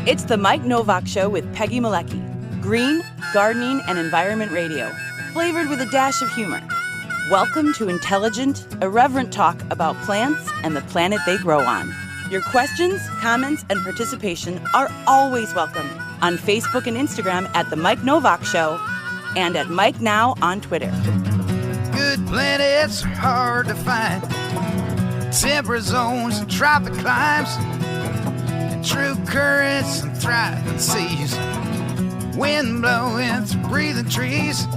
It's the Mike Nowak Show with Peggy Malecki. Green, gardening, and environment radio, flavored with a dash of humor. Welcome to intelligent, irreverent talk about plants and the planet they grow on. Your questions, comments, and participation are always welcome on Facebook and Instagram at The Mike Nowak Show and at Mike Now on Twitter. Good planets are hard to find. Temperate zones and tropic climes. And true currents and thriving seas. Wind blowing through breathing trees.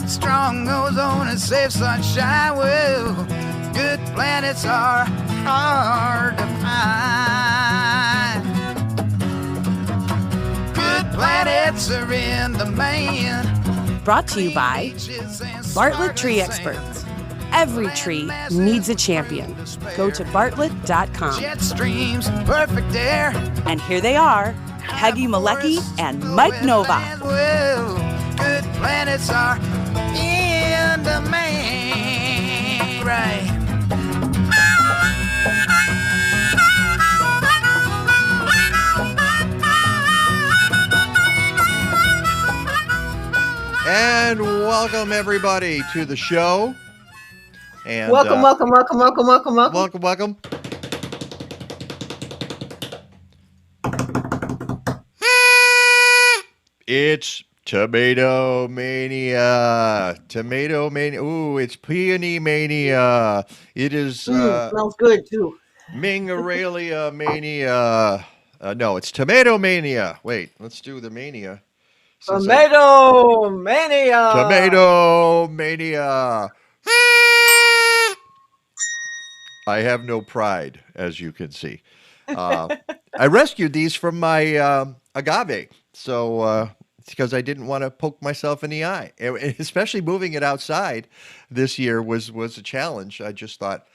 Strong ozone and safe sunshine. Well, good planets are hard to find. Good planets are in demand. Brought to you by Bartlett Tree Experts. Every tree needs a champion. Go to bartlett.com. Jet streams, perfect air. And here they are, Peggy Malecki and Mike Nowak. Well, good planets are in demand. Right. And welcome everybody to the show. And welcome. Welcome. It's Tomatomania. Ooh, it's Peony Mania. It is smells good too. Mingoralia Mania. No, it's Tomatomania. Wait, let's do the mania. Tomatomania. I have no pride, as you can see. I rescued these from my agave, so it's because I didn't want to poke myself in the eye. Especially moving it outside this year was a challenge. I just thought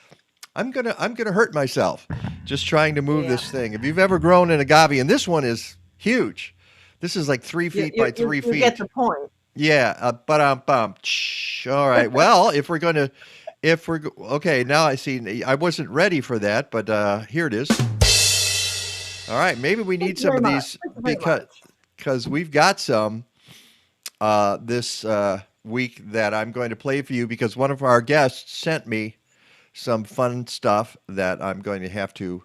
I'm gonna hurt myself just trying to move this thing. If you've ever grown an agave, and this one is huge. This is like 3 feet by 3 feet. You get the point. Yeah, All right. Well, okay, now I see. I wasn't ready for that, but here it is. All right, maybe we need some of these because we've got some this week that I'm going to play for you because one of our guests sent me some fun stuff that I'm going to have to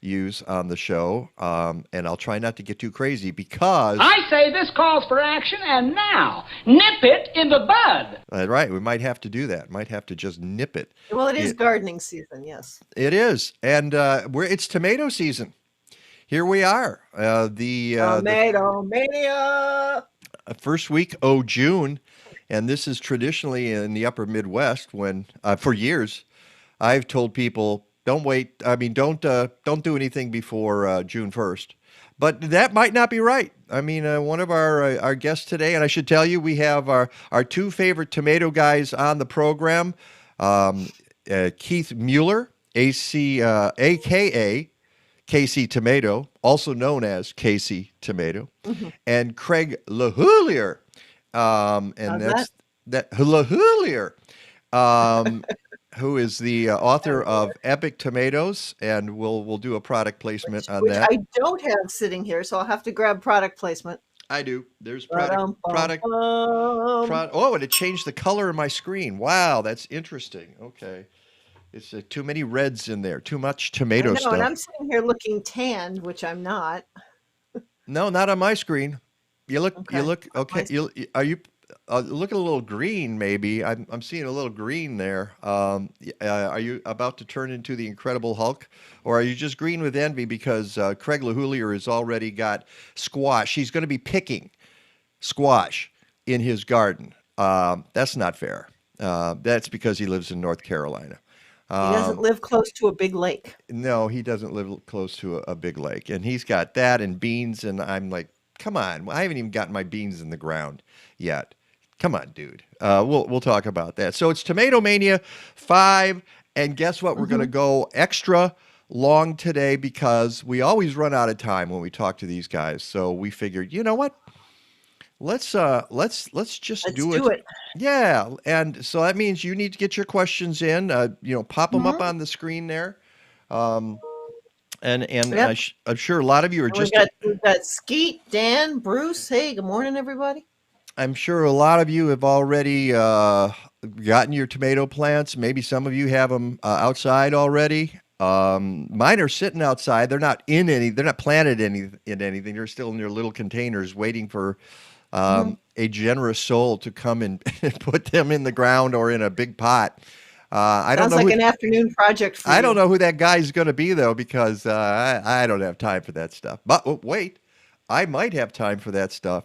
use on the show, and I'll try not to get too crazy because I say this calls for action, and now nip it in the bud. Right, we might have to do that. Might have to just nip it. Well, it is gardening season, yes. It is, and it's tomato season. Here we are. Tomatomania. First week of June, and this is traditionally in the upper Midwest when for years I've told people don't wait. I mean, don't do anything before June 1st. But that might not be right. I mean, one of our guests today, and I should tell you, we have our two favorite tomato guys on the program, Keith Mueller, a.k.a. Casey Tomato, also known as Casey Tomato, and Craig LeHoullier. LeHoullier. Who is the author of Epic Tomatoes, and we'll do a product placement on that. I don't have sitting here, so I'll have to grab product placement. I do. There's product. Oh, and it changed the color of my screen. Wow, that's interesting. Okay. It's too many reds in there. Too much tomato stuff. And I'm sitting here looking tanned, which I'm not. No, not on my screen. You look okay. Are you look a little green, maybe. I'm seeing a little green there. Are you about to turn into the Incredible Hulk? Or are you just green with envy because Craig LeHoullier has already got squash? He's going to be picking squash in his garden. That's not fair. That's because he lives in North Carolina. He doesn't live close to a big lake. No, he doesn't live close to a big lake. And he's got that and beans, and I'm like, come on. I haven't even gotten my beans in the ground yet. Come on, dude. We'll talk about that. So it's Tomatomania 5, and guess what? We're going to go extra long today because we always run out of time when we talk to these guys. So we figured, you know what? Let's just do it. Yeah, and so that means you need to get your questions in. Pop them up on the screen there. And Yep. I'm sure a lot of you are And just. we've got Skeet, Dan, Bruce. Hey, good morning, everybody. I'm sure a lot of you have already gotten your tomato plants. Maybe some of you have them outside already. Mine are sitting outside. They're not in any. They're not planted in anything. They're still in their little containers, waiting for a generous soul to come and put them in the ground or in a big pot. I don't Sounds know like who, an afternoon project for I you. don't know who that guy's going to be though, because I don't have time for that stuff. But wait, I might have time for that stuff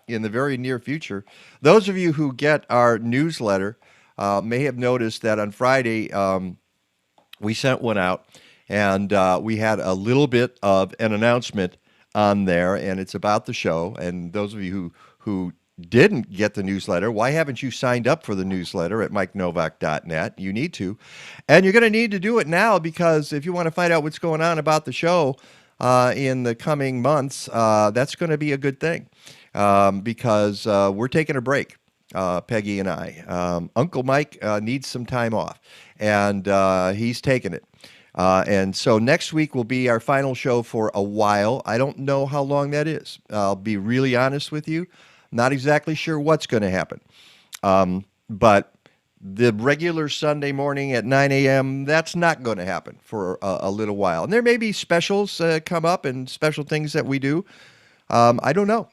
in the very near future. Those of you who get our newsletter may have noticed that on Friday we sent one out, and we had a little bit of an announcement on there, and it's about the show. And those of you who didn't get the newsletter, why haven't you signed up for the newsletter at MikeNovak.net? You need to. And you're going to need to do it now, because if you want to find out what's going on about the show in the coming months, that's going to be a good thing, because we're taking a break, Peggy and I. Uncle Mike needs some time off, and he's taking it. And so next week will be our final show for a while. I don't know how long that is. I'll be really honest with you. Not exactly sure what's going to happen. But the regular Sunday morning at 9 a.m., that's not going to happen for a little while. And there may be specials come up and special things that we do. I don't know.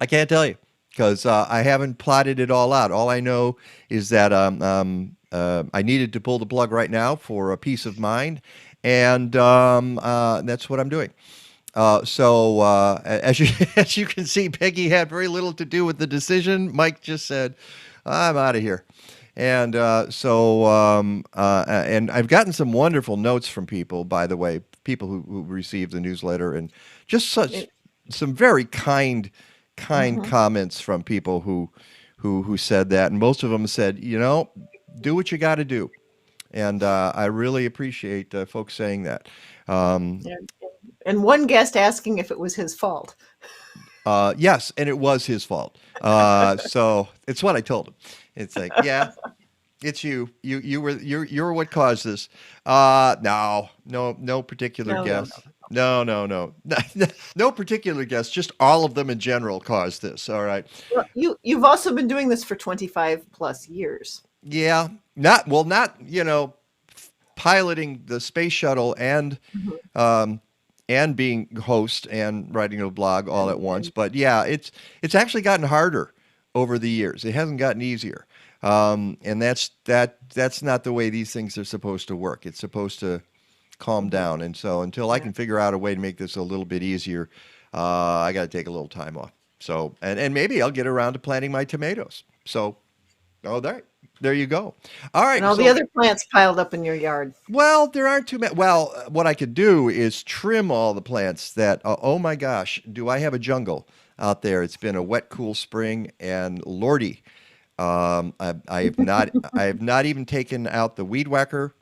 I can't tell you, because I haven't plotted it all out. All I know is that I needed to pull the plug right now for a peace of mind, and that's what I'm doing. So as you can see, Peggy had very little to do with the decision. Mike just said, "I'm out of here," and and I've gotten some wonderful notes from people, by the way, people who received the newsletter, and just some very kind comments from people who said that, and most of them said, do what you got to do, and I really appreciate folks saying that. And one guest asking if it was his fault. Yes, and it was his fault. So it's what I told him. It's like, yeah, it's you. You're what caused this. No particular guest. No. No particular guest. Just all of them in general caused this. All right. Well, you've also been doing this for 25 plus years. Yeah. Not piloting the space shuttle and being host and writing a blog all at once. But yeah, it's actually gotten harder over the years. It hasn't gotten easier. And that's not the way these things are supposed to work. It's supposed to calm down. And so until I can figure out a way to make this a little bit easier, I got to take a little time off. So, and maybe I'll get around to planting my tomatoes. So, there you go. All right. And all the other plants piled up in your yard. Well, there aren't too many. Well, what I could do is trim all the plants that, oh my gosh, do I have a jungle out there? It's been a wet, cool spring, and Lordy, I have not even taken out the weed whacker,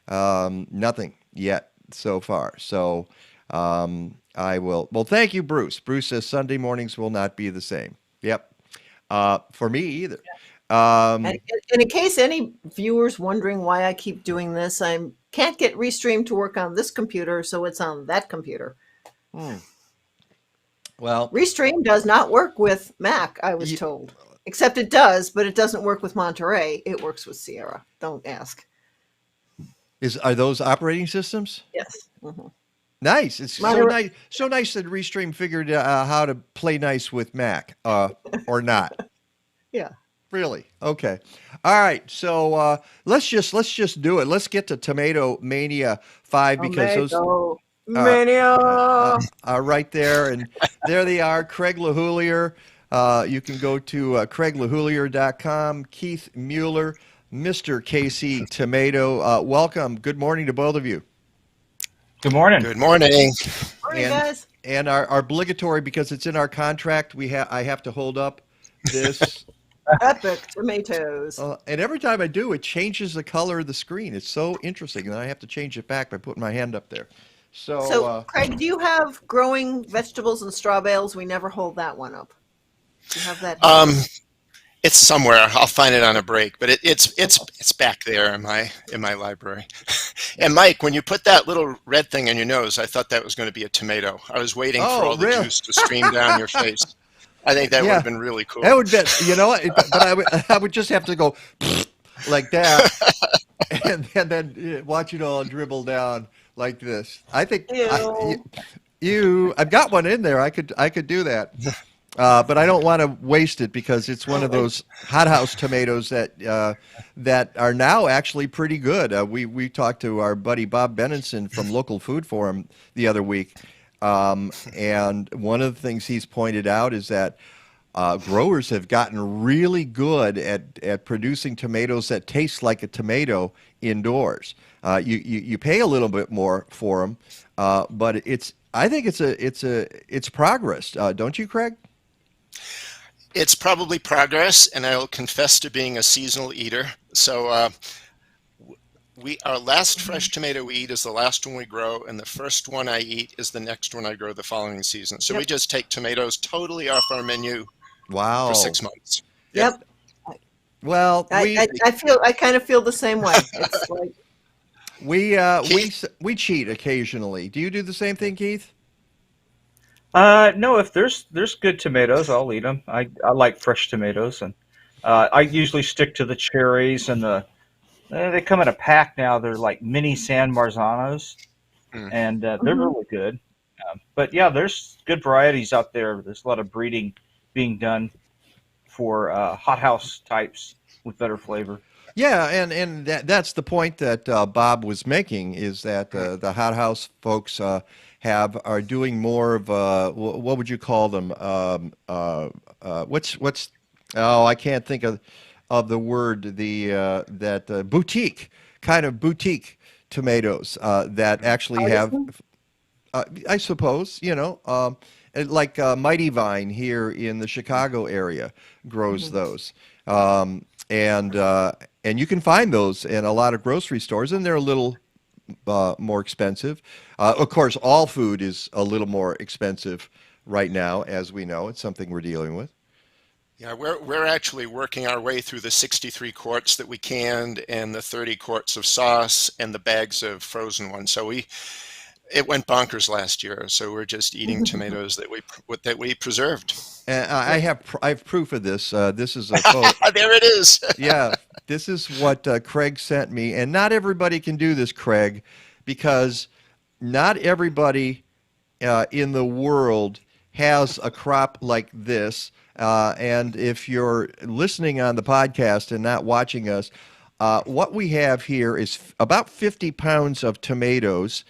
nothing yet so far. So I will. Well, thank you, Bruce. Bruce says Sunday mornings will not be the same. Yep. For me either. And in case any viewers wondering why I keep doing this, I can't get Restream to work on this computer, so it's on that computer. Well, Restream does not work with Mac, I was told. Except it does, but it doesn't work with Monterey. It works with Sierra. Don't ask. Are those operating systems? Yes. Mm-hmm. Nice. It's so nice that Restream figured how to play nice with Mac, or not. Yeah. Really? Okay. All right. So let's just do it. Let's get to Tomatomania 5, because those Mania are right there, and there they are. Craig LeHoullier. You can go to CraigLeHoullier.com. Keith Mueller, Mr. KC Tomato. Welcome. Good morning to both of you. Good morning. Good morning. Morning, guys. And our obligatory, because it's in our contract, I have to hold up this. Epic tomatoes. And every time I do, it changes the color of the screen. It's so interesting. And I have to change it back by putting my hand up there. So Craig, do you have growing vegetables and straw bales? We never hold that one up. Do you have that? It's somewhere. I'll find it on a break, but it's back there in my library. And Mike, when you put that little red thing in your nose, I thought that was going to be a tomato. I was waiting for all the really? juice to stream down your face. I think that would have been really cool. That would be, you know what? But I would just have to go like that, and then watch it all dribble down like this. I think I've got one in there. I could do that. But I don't want to waste it because it's one of those hothouse tomatoes that are now actually pretty good. We talked to our buddy Bob Benenson from Local Food Forum the other week, and one of the things he's pointed out is that growers have gotten really good at producing tomatoes that taste like a tomato indoors. You pay a little bit more for them, but I think it's progress, don't you, Craig? It's probably progress, and I'll confess to being a seasonal eater. So our last fresh tomato we eat is the last one we grow, and the first one I eat is the next one I grow the following season. So we just take tomatoes totally off our menu. Wow. For 6 months. Yep. Well, I kind of feel the same way. It's like we cheat occasionally. Do you do the same thing, Keith? No, if there's good tomatoes, I'll eat them. I like fresh tomatoes, and I usually stick to the cherries, and they come in a pack now. They're like mini San Marzanos, and they're really good. But yeah, there's good varieties out there. There's a lot of breeding being done for hothouse types with better flavor. Yeah, and that's the point that Bob was making, is that the hothouse folks are doing more of what would you call them? What's I can't think of the word, that boutique kind of boutique tomatoes that actually have, I suppose, like Mighty Vine here in the Chicago area grows those. And you can find those in a lot of grocery stores, and they're a little more expensive. Of course, all food is a little more expensive right now, as we know. It's something we're dealing with. Yeah, we're actually working our way through the 63 quarts that we canned and the 30 quarts of sauce and the bags of frozen ones. So it went bonkers last year. So we're just eating tomatoes that we preserved. And I have proof of this. This is a photo. There it is. Yeah, this is what Craig sent me. And not everybody can do this, Craig, because not everybody in the world has a crop like this. And if you're listening on the podcast and not watching us, what we have here is about 50 pounds of tomatoes,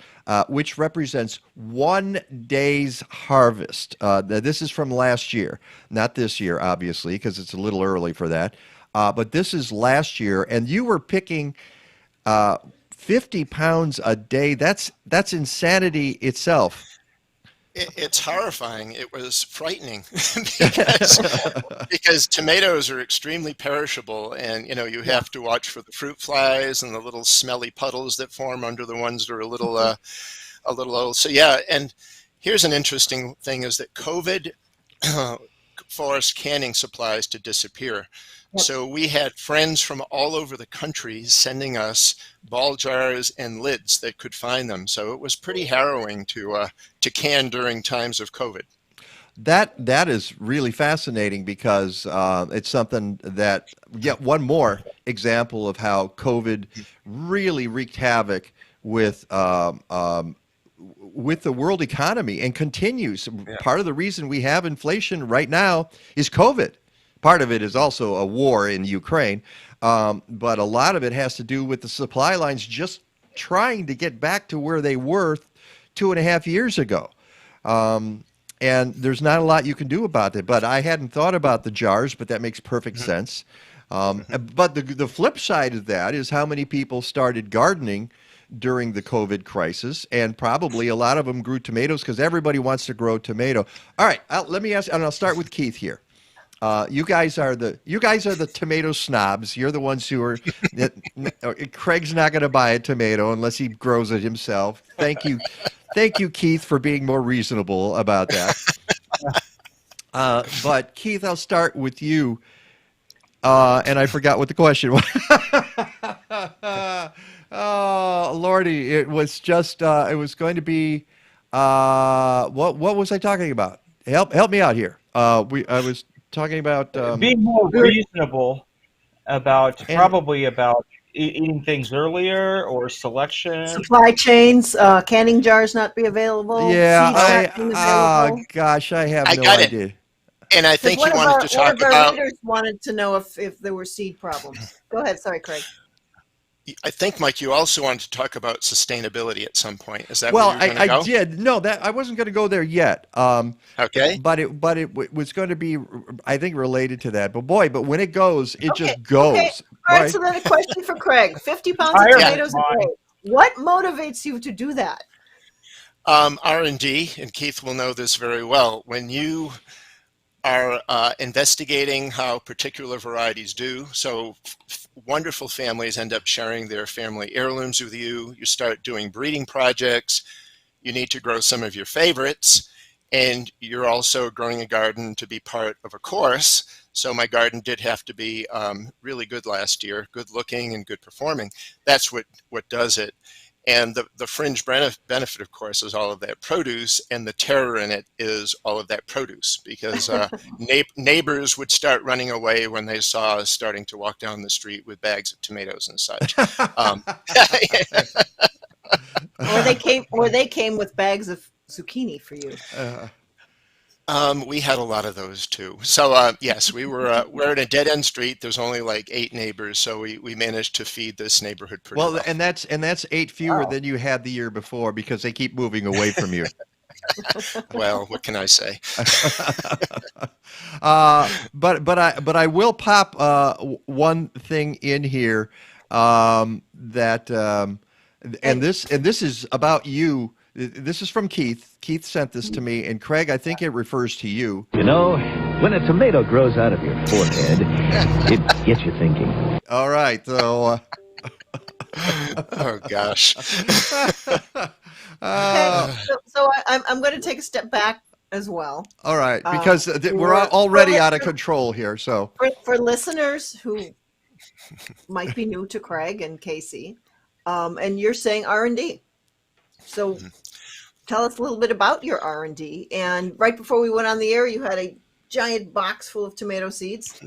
which represents 1 day's harvest. This is from last year, not this year, obviously, because it's a little early for that. But this is last year, and you were picking 50 pounds a day. That's insanity itself. It's horrifying. It was frightening because tomatoes are extremely perishable, and you have to watch for the fruit flies and the little smelly puddles that form under the ones that are a little old. So yeah, and here's an interesting thing: is that COVID forced canning supplies to disappear. Yep. So we had friends from all over the country sending us ball jars and lids that could find them. So it was pretty harrowing to can during times of COVID. That is really fascinating because it's something that, yet one more example of how COVID really wreaked havoc with the world economy and continues. Yeah. Part of the reason we have inflation right now is COVID. Part of it is also a war in Ukraine, but a lot of it has to do with the supply lines just trying to get back to where they were 2.5 years ago. And there's not a lot you can do about it. But I hadn't thought about the jars, but that makes perfect sense. But the flip side of that is how many people started gardening during the COVID crisis, and probably a lot of them grew tomatoes because everybody wants to grow tomato. All right, let me ask, and I'll start with Keith here. You guys are the tomato snobs. You're the ones who are. Craig's not going to buy a tomato unless he grows it himself. Thank you, Keith, for being more reasonable about that. But Keith, I'll start with you. And I forgot what the question was. Oh, Lordy, it was just it was going to be what was I talking about? Help me out here. I was talking about Being more reasonable about and probably about eating things earlier or selection. Supply chains, canning jars not be available, yeah, seeds not being available. gosh, I have I no got it. idea. And I Because think you wanted to one talk of our about. readers wanted to know if there were seed problems. Go ahead. Sorry, Craig. I think, Mike, you also wanted to talk about sustainability at some point. Is that where Well, you were going to I go? did. No, that I wasn't going to go there yet. Okay. But it was going to be, I think, related to that. But boy, when it goes, it Okay. just goes. Okay. All right. Right? So then a question for Craig: 50 pounds of Retirement tomatoes a money. day. What motivates you to do that? R&D, and Keith will know this very well. When you are investigating how particular varieties do, so wonderful families end up sharing their family heirlooms with you. You start doing breeding projects. You need to grow some of your favorites, and you're also growing a garden to be part of a course. So my garden did have to be really good last year, good looking and good performing. That's what does it. And the fringe benefit, of course, is all of that produce, and the terror in it is all of that produce, because neighbors would start running away when they saw us starting to walk down the street with bags of tomatoes and such. Or they came with bags of zucchini for you. We had a lot of those too. So yes, we're in a dead end street. There's only like 8 neighbors, so we managed to feed this neighborhood pretty well. And that's 8 fewer than you had the year before because they keep moving away from you. Well, what can I say? But I will pop one thing in here that and this is about you. This is from Keith. Keith sent this to me, and Craig, I think it refers to you. You know, when a tomato grows out of your forehead, it gets you thinking. All right, so. Oh gosh. Okay, so I'm going to take a step back as well. All right, because we're already out of control here. So for listeners who might be new to Craig and Casey, and you're saying R&D. So tell us a little bit about your R&D. And right before we went on the air, you had a giant box full of tomato seeds.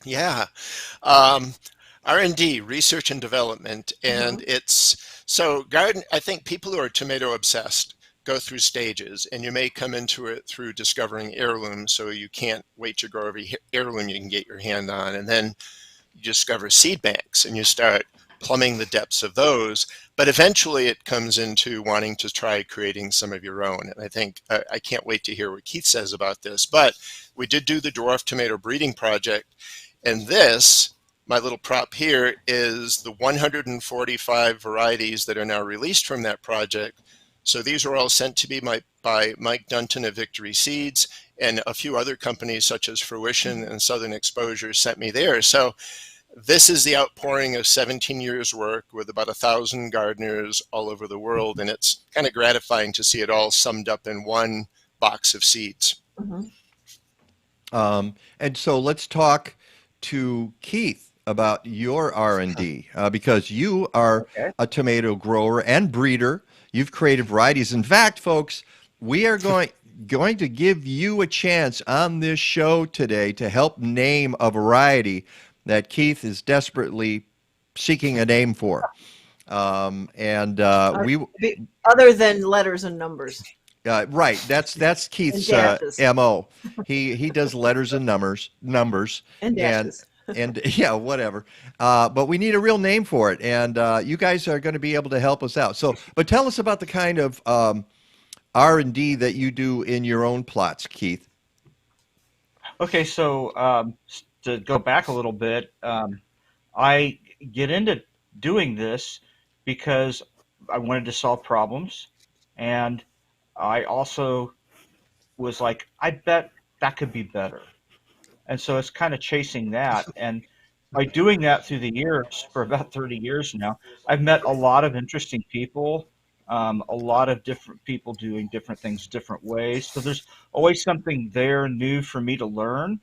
Yeah. R&D, research and development. And it's so garden. I think people who are tomato obsessed go through stages, and you may come into it through discovering heirlooms. So you can't wait to grow every heirloom you can get your hand on. And then you discover seed banks and you start plumbing the depths of those. But eventually it comes into wanting to try creating some of your own. And I think I can't wait to hear what Keith says about this. But we did do the dwarf tomato breeding project. And this, my little prop here, is the 145 varieties that are now released from that project. So these are all sent to me by Mike Dunton of Victory Seeds, and a few other companies such as Fruition and Southern Exposure sent me there. So this is the outpouring of 17 years' work with about 1,000 gardeners all over the world, and it's kind of gratifying to see it all summed up in one box of seeds. and so let's talk to Keith about your R&D because you are a tomato grower and breeder. You've created varieties. In fact, folks, we are going to give you a chance on this show today to help name a variety that Keith is desperately seeking a name for. We other than letters and numbers. Right, that's Keith's MO. He does letters and numbers and dashes. and yeah, whatever. But we need a real name for it, and you guys are going to be able to help us out. So, but tell us about the kind of R&D that you do in your own plots, Keith. Okay, so to go back a little bit, I get into doing this because I wanted to solve problems, and I also was like, I bet that could be better. And so it's kind of chasing that. And by doing that through the years, for about 30 years now, I've met a lot of interesting people, a lot of different people doing different things different ways. So there's always something there new for me to learn.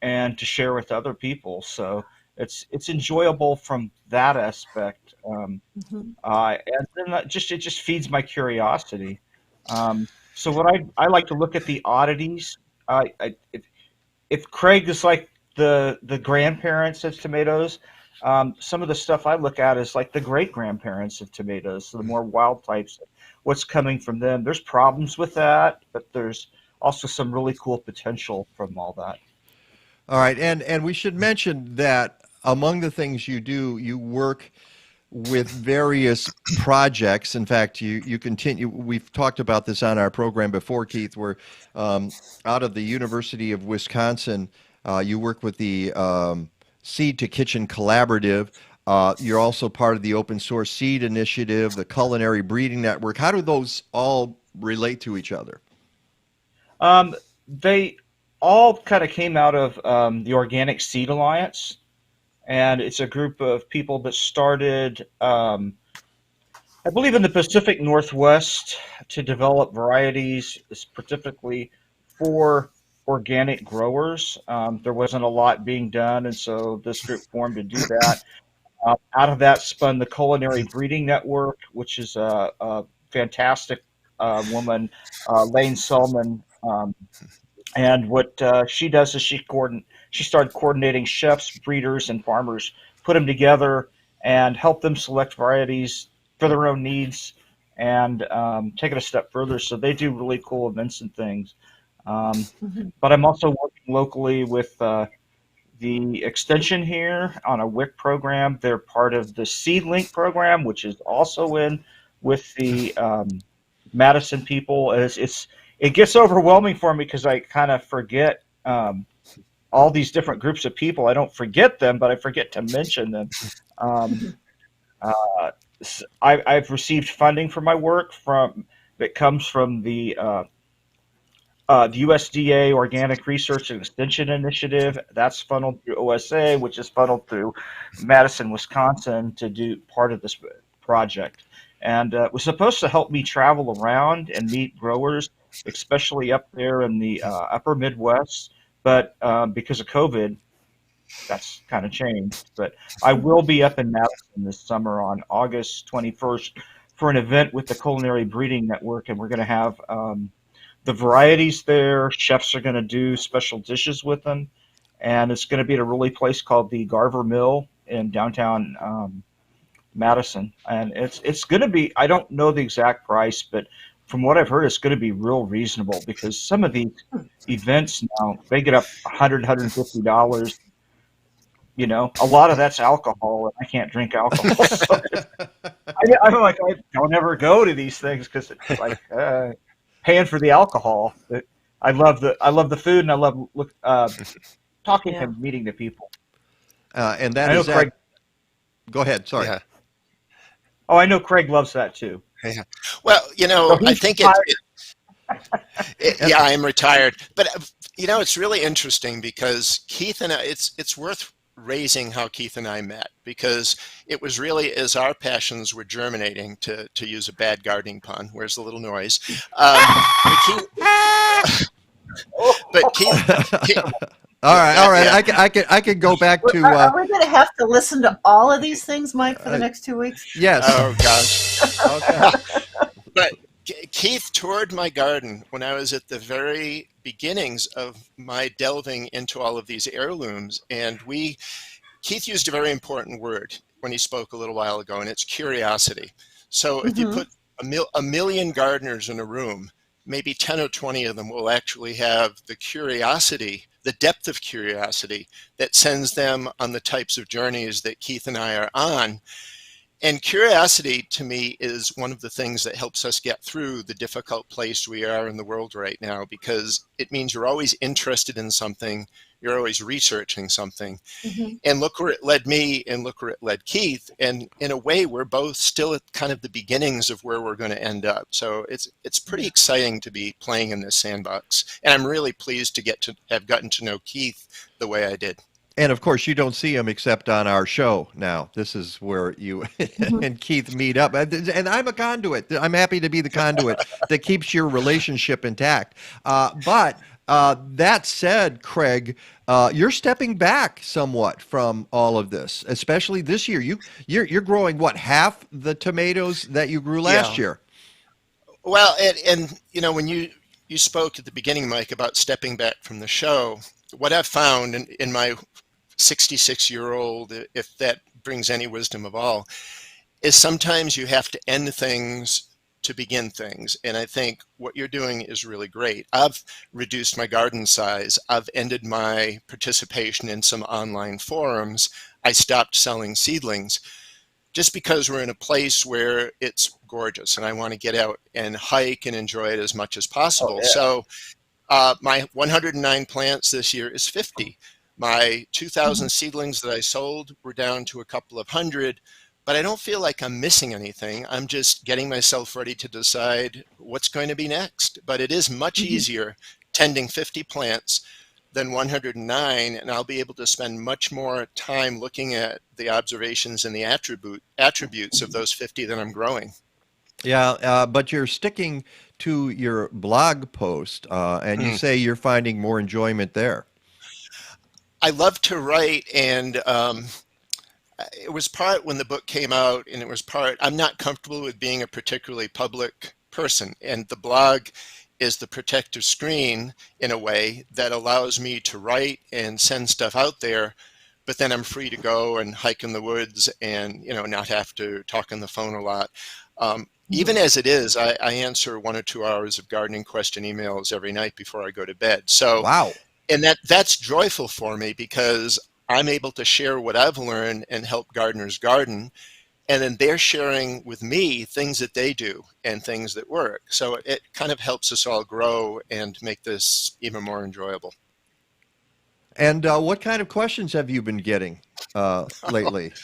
and to share with other people. So it's enjoyable from that aspect. And then it just feeds my curiosity. So what I like to look at the oddities. If Craig is like the grandparents of tomatoes, some of the stuff I look at is like the great grandparents of tomatoes, so the more wild types, what's coming from them. There's problems with that, but there's also some really cool potential from all that. All right, and we should mention that among the things you do, you work with various projects. In fact, you continue. We've talked about this on our program before, Keith. Where out of the University of Wisconsin, you work with the Seed to Kitchen Collaborative. You're also part of the Open Source Seed Initiative, the Culinary Breeding Network. How do those all relate to each other? They all kind of came out of the Organic Seed Alliance, and it's a group of people that started, I believe, in the Pacific Northwest to develop varieties specifically for organic growers. There wasn't a lot being done, and so this group formed to do that. Out of that spun the Culinary Breeding Network, which is a fantastic woman, Lane Selman. And what she does is she started coordinating chefs, breeders, and farmers, put them together, and help them select varieties for their own needs, and take it a step further. So they do really cool events and things. But I'm also working locally with the extension here on a WIC program. They're part of the SeedLink program, which is also in with the Madison people. It gets overwhelming for me because I kind of forget all these different groups of people. I don't forget them, but I forget to mention them. I've received funding for my work that comes from the USDA Organic Research and Extension Initiative. That's funneled through OSA, which is funneled through Madison, Wisconsin, to do part of this project. And it was supposed to help me travel around and meet growers, especially up there in the upper Midwest. But because of COVID, that's kind of changed. But I will be up in Madison this summer on August 21st for an event with the Culinary Breeding Network, and we're going to have the varieties there. Chefs are going to do special dishes with them, and it's going to be at a really place called the Garver Mill in downtown Madison. And it's going to be, I don't know the exact price, but from what I've heard, it's going to be real reasonable, because some of these events now, they get up $100, $150. You know, a lot of that's alcohol, and I can't drink alcohol. So I'm like, I don't ever go to these things because it's like paying for the alcohol. I love the food, and I love talking and meeting the people. And that is Craig. Go ahead. Sorry. Yeah. Oh, I know Craig loves that too. Yeah. Well, so I think yeah, I'm retired, but it's really interesting because Keith and I, it's worth raising how Keith and I met, because it was really as our passions were germinating, to use a bad gardening pun. Where's the little noise? But Keith all right. Yeah. I could go back to. Are we going to have to listen to all of these things, Mike, for the next 2 weeks? Yes. Oh gosh. Okay. But Keith toured my garden when I was at the very beginnings of my delving into all of these heirlooms, and Keith used a very important word when he spoke a little while ago, and it's curiosity. So if you put a million gardeners in a room, maybe 10 or 20 of them will actually have the curiosity, the depth of curiosity that sends them on the types of journeys that Keith and I are on. And curiosity, to me, is one of the things that helps us get through the difficult place we are in the world right now, because it means you're always interested in something, you're always researching something. And look where it led me, and look where it led Keith. And in a way, we're both still at kind of the beginnings of where we're going to end up. So it's pretty exciting to be playing in this sandbox. And I'm really pleased to have gotten to know Keith the way I did. And of course, you don't see him except on our show now. This is where you and Keith meet up. And I'm a conduit. I'm happy to be the conduit that keeps your relationship intact. But That said, Craig, you're stepping back somewhat from all of this, especially this year. You're growing what, half the tomatoes that you grew last Yeah. year? Well, and when you spoke at the beginning, Mike, about stepping back from the show, what I've found in my 66-year-old, if that brings any wisdom of all, is sometimes you have to end things to begin things. And I think what you're doing is really great. I've reduced my garden size. I've ended my participation in some online forums. I stopped selling seedlings just because we're in a place where it's gorgeous and I want to get out and hike and enjoy it as much as possible. Oh, yeah. So my 109 plants this year is 50. My 2,000 seedlings that I sold were down to a couple of hundred, but I don't feel like I'm missing anything. I'm just getting myself ready to decide what's going to be next. But it is much easier tending 50 plants than 109, and I'll be able to spend much more time looking at the observations and the attributes of those 50 that I'm growing. Yeah, but you're sticking to your blog post, and you say you're finding more enjoyment there. I love to write, and it was part when the book came out, and it was part, I'm not comfortable with being a particularly public person, and the blog is the protective screen in a way that allows me to write and send stuff out there, but then I'm free to go and hike in the woods and not have to talk on the phone a lot. Even as it is, I answer 1 or 2 hours of gardening question emails every night before I go to bed. So Wow. And that's joyful for me because I'm able to share what I've learned and help gardeners garden. And then they're sharing with me things that they do and things that work. So it kind of helps us all grow and make this even more enjoyable. And what kind of questions have you been getting lately?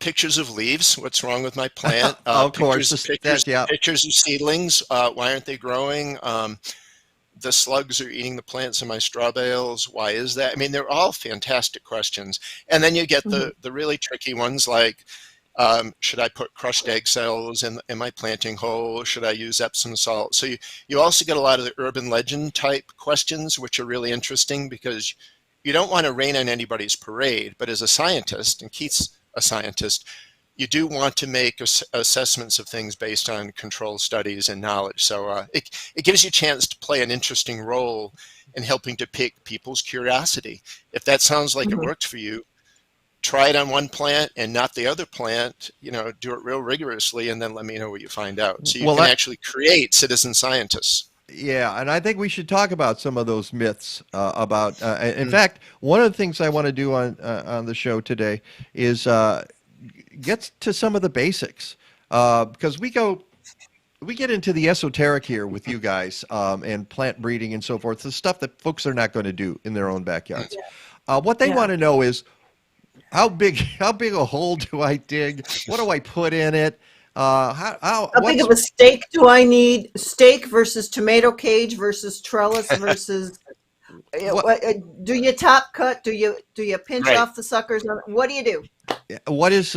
Pictures of leaves. What's wrong with my plant? Of course. Pictures of seedlings. Why aren't they growing? The slugs are eating the plants in my straw bales. Why is that? I mean, they're all fantastic questions. And then you get the really tricky ones like, should I put crushed egg cells in my planting hole? Should I use Epsom salt? So you also get a lot of the urban legend type questions, which are really interesting because you don't want to rain on anybody's parade. But as a scientist, and Keith's a scientist, you do want to make assessments of things based on controlled studies and knowledge. So it gives you a chance to play an interesting role in helping to pique people's curiosity. If that sounds like it works for you, try it on one plant and not the other plant, do it real rigorously and then let me know what you find out. So you can actually create citizen scientists. Yeah, and I think we should talk about some of those myths about, in fact, one of the things I want to do on the show today is get to some of the basics because we get into the esoteric here with you guys and plant breeding and so forth, the stuff that folks are not going to do in their own backyards. What they want to know is how big a hole do I dig? What do I put in it? How big of a stake do I need? Stake versus tomato cage versus trellis versus. Do you top cut? Do you pinch off the suckers? What do you do? What is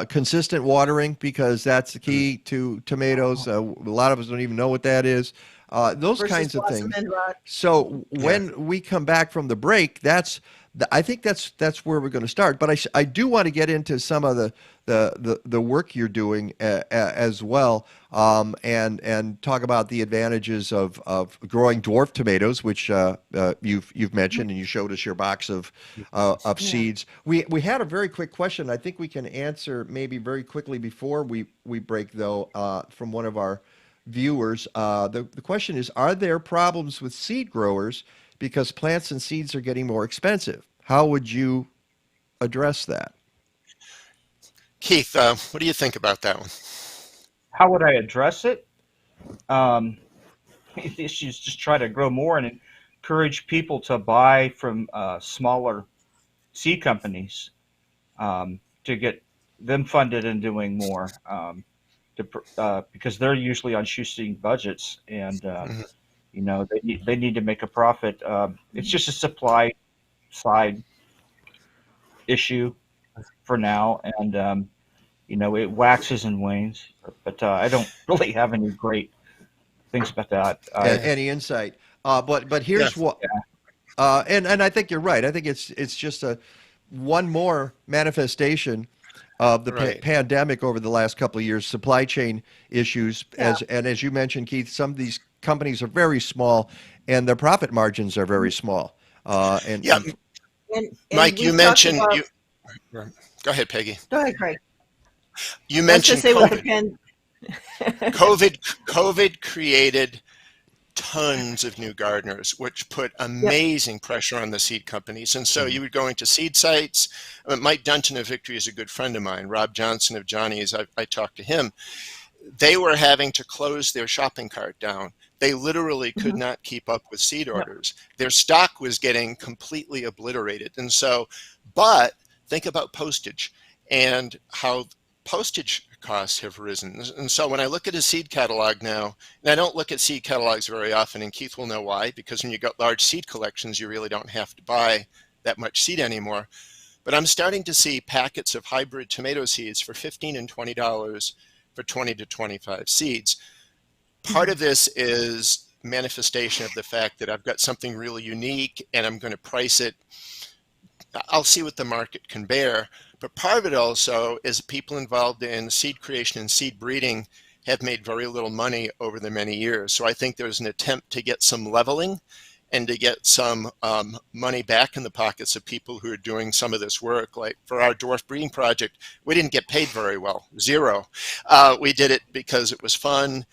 consistent watering? Because that's the key to tomatoes. A lot of us don't even know what that is. Those kinds of things. So when we come back from the break, I think that's where we're going to start. But I do want to get into some of the work you're doing as well, and talk about the advantages of growing dwarf tomatoes, which you've mentioned, and you showed us your box of seeds. We had a very quick question. I think we can answer maybe very quickly before we break though from one of our viewers. The question is: are there problems with seed growers because plants and seeds are getting more expensive? How would you address that? Keith, what do you think about that one? How would I address it? The issue is just try to grow more and encourage people to buy from smaller seed companies to get them funded and doing more because they're usually on shoestring budgets and they need to make a profit. It's just a supply side issue for now, and it waxes and wanes. But I don't really have any great things about that. Any insight? But here's what, and I think you're right. I think it's just one more manifestation of the pandemic over the last couple of years, supply chain issues. As you mentioned, Keith, some of these companies are very small, and their profit margins are very small. And Mike, you mentioned go ahead, Peggy. Go ahead, Craig. You mentioned COVID. COVID created tons of new gardeners, which put amazing pressure on the seed companies. And so you would go into seed sites. Mike Dunton of Victory is a good friend of mine. Rob Johnson of Johnny's, I talked to him. They were having to close their shopping cart down. They literally could not keep up with seed orders. Their stock was getting completely obliterated. And so, but think about postage and how postage costs have risen. And so when I look at a seed catalog now, and I don't look at seed catalogs very often, and Keith will know why, because when you got large seed collections, you really don't have to buy that much seed anymore. But I'm starting to see packets of hybrid tomato seeds for $15 and $20 for 20 to 25 seeds. Part of this is manifestation of the fact that I've got something really unique and I'm going to price it. I'll see what the market can bear. But part of it also is people involved in seed creation and seed breeding have made very little money over the many years. So I think there's an attempt to get some leveling and to get some money back in the pockets of people who are doing some of this work. Like for our dwarf breeding project, we didn't get paid very well, zero. We did it because it was fun,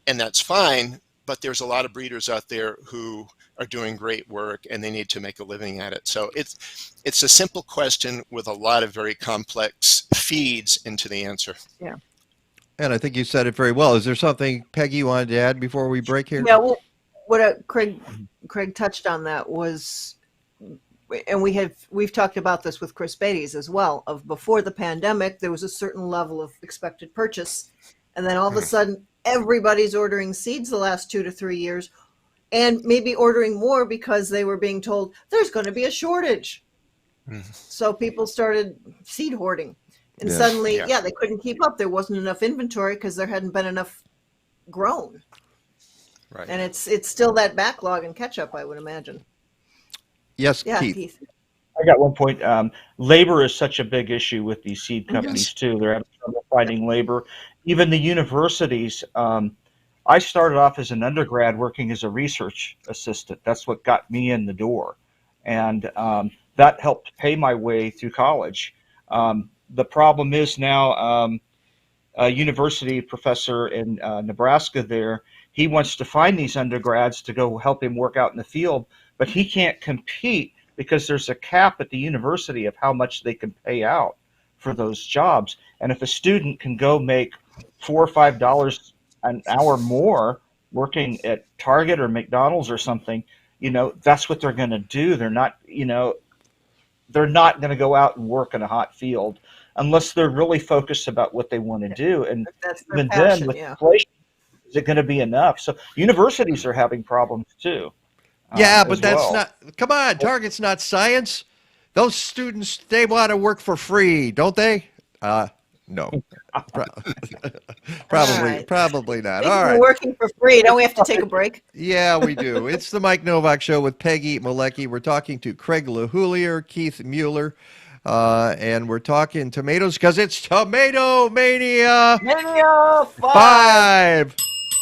and that's fine. But there's a lot of breeders out there who are doing great work and they need to make a living at it. So it's a simple question with a lot of very complex feeds into the answer. Yeah. And I think you said it very well. Is there something, Peggy, you wanted to add before we break here? Yeah, well, what Craig touched on that was, and we've talked about this with Chris Beatty's as well, of before the pandemic, there was a certain level of expected purchase. And then all of a sudden, everybody's ordering seeds the last 2 to 3 years, and maybe ordering more because they were being told there's going to be a shortage. So people started seed hoarding. And suddenly, they couldn't keep up. There wasn't enough inventory because there hadn't been enough grown. Right. And it's still that backlog and catch up, I would imagine. Yes, Yeah, Keith. Keith. I got one point. Labor is such a big issue with these seed companies too. They're having trouble finding labor. Even the universities. I started off as an undergrad working as a research assistant. That's what got me in the door, and that helped pay my way through college. The problem is now a university professor in Nebraska there, he wants to find these undergrads to go help him work out in the field, but he can't compete because there's a cap at the university of how much they can pay out for those jobs. And if a student can go make $4 or $5 an hour more working at Target or McDonald's or something, that's what they're going to do. They're not, they're not going to go out and work in a hot field unless they're really focused about what they want to do. And even then, with inflation, is it going to be enough? So universities are having problems too. But that's not. Come on, Target's not science. Those students, they want to work for free, don't they? No, probably not. All right, we're working for free. Don't we have to take a break? Yeah, we do. It's the Mike Nowak Show with Peggy Mueller. We're talking to Craig LeHoullier, Keith Mueller, and we're talking tomatoes because it's Tomatomania V.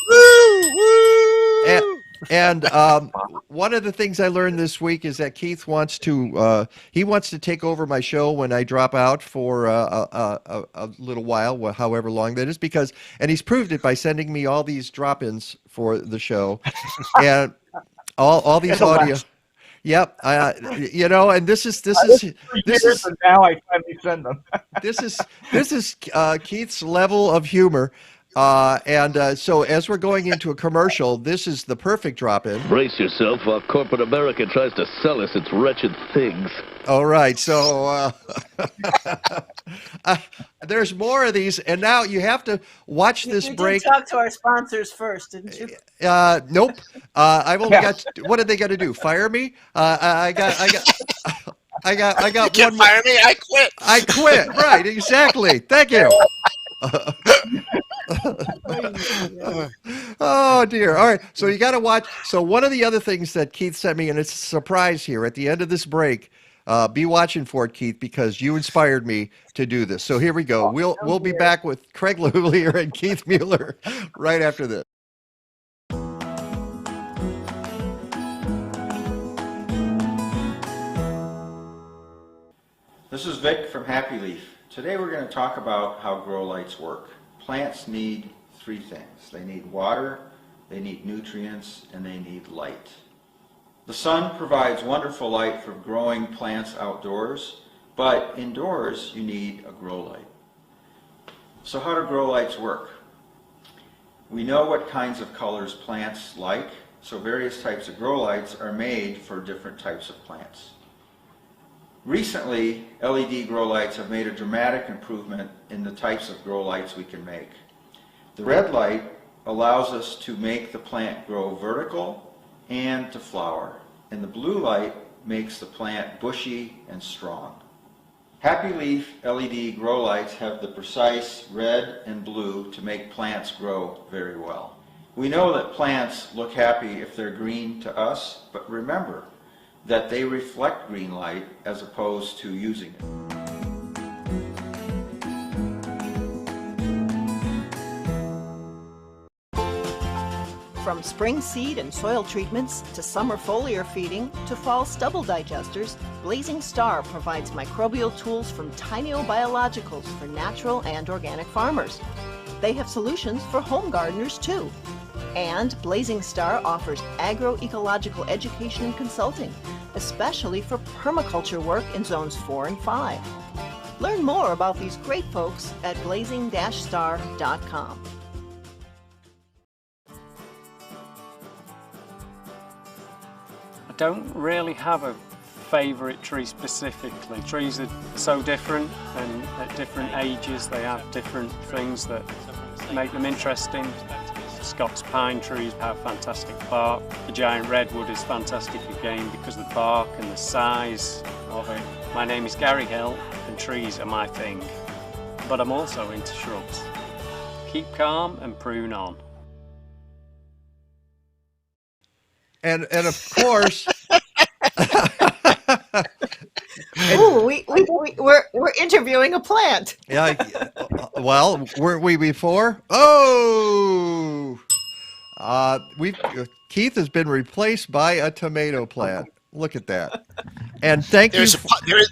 Woo, woo! And one of the things I learned this week is that Keith wants to take over my show when I drop out for a little while, however long that is, and he's proved it by sending me all these drop-ins for the show and all these audio. Yep, and this is and now I finally send them. this is Keith's level of humor. So as we're going into a commercial, this is the perfect drop-in. Brace yourself while corporate America tries to sell us its wretched things. All right, so there's more of these, and now you have to watch this break. You did talk to our sponsors first, didn't you? Nope. I've only got. What did they got to do? Fire me? I got You one. can't fire me. I quit. I quit. Right. Exactly. Thank you. Oh dear. All right. So you got to watch. So one of the other things that Keith sent me, and it's a surprise here at the end of this break. Be watching for it, Keith, because you inspired me to do this. So here we go. We'll be back with Craig LeHoullier and Keith Mueller right after this. This is Vic from Happy Leaf. Today we're going to talk about how grow lights work. Plants need three things. They need water, they need nutrients, and they need light. The sun provides wonderful light for growing plants outdoors, but indoors you need a grow light. So how do grow lights work? We know what kinds of colors plants like, so various types of grow lights are made for different types of plants. Recently, LED grow lights have made a dramatic improvement in the types of grow lights we can make. The red light allows us to make the plant grow vertical and to flower, and the blue light makes the plant bushy and strong. Happy Leaf LED grow lights have the precise red and blue to make plants grow very well. We know that plants look happy if they're green to us, but remember that they reflect green light as opposed to using it. From spring seed and soil treatments to summer foliar feeding to fall stubble digesters, Blazing Star provides microbial tools from tiny biologicals for natural and organic farmers. They have solutions for home gardeners too. And Blazing Star offers agroecological education and consulting, especially for permaculture work in zones 4 and 5. Learn more about these great folks at blazing-star.com. I don't really have a favourite tree specifically. Trees are so different, and at different ages they have different things that make them interesting. Scots pine trees have fantastic bark. The giant redwood is fantastic again because of the bark and the size of it. My name is Gary Hill and trees are my thing, but I'm also into shrubs. Keep calm and prune on. And of course, Ooh, we're interviewing a plant. yeah. Well, weren't we before? Oh, Keith has been replaced by a tomato plant. Look at that. And thank you.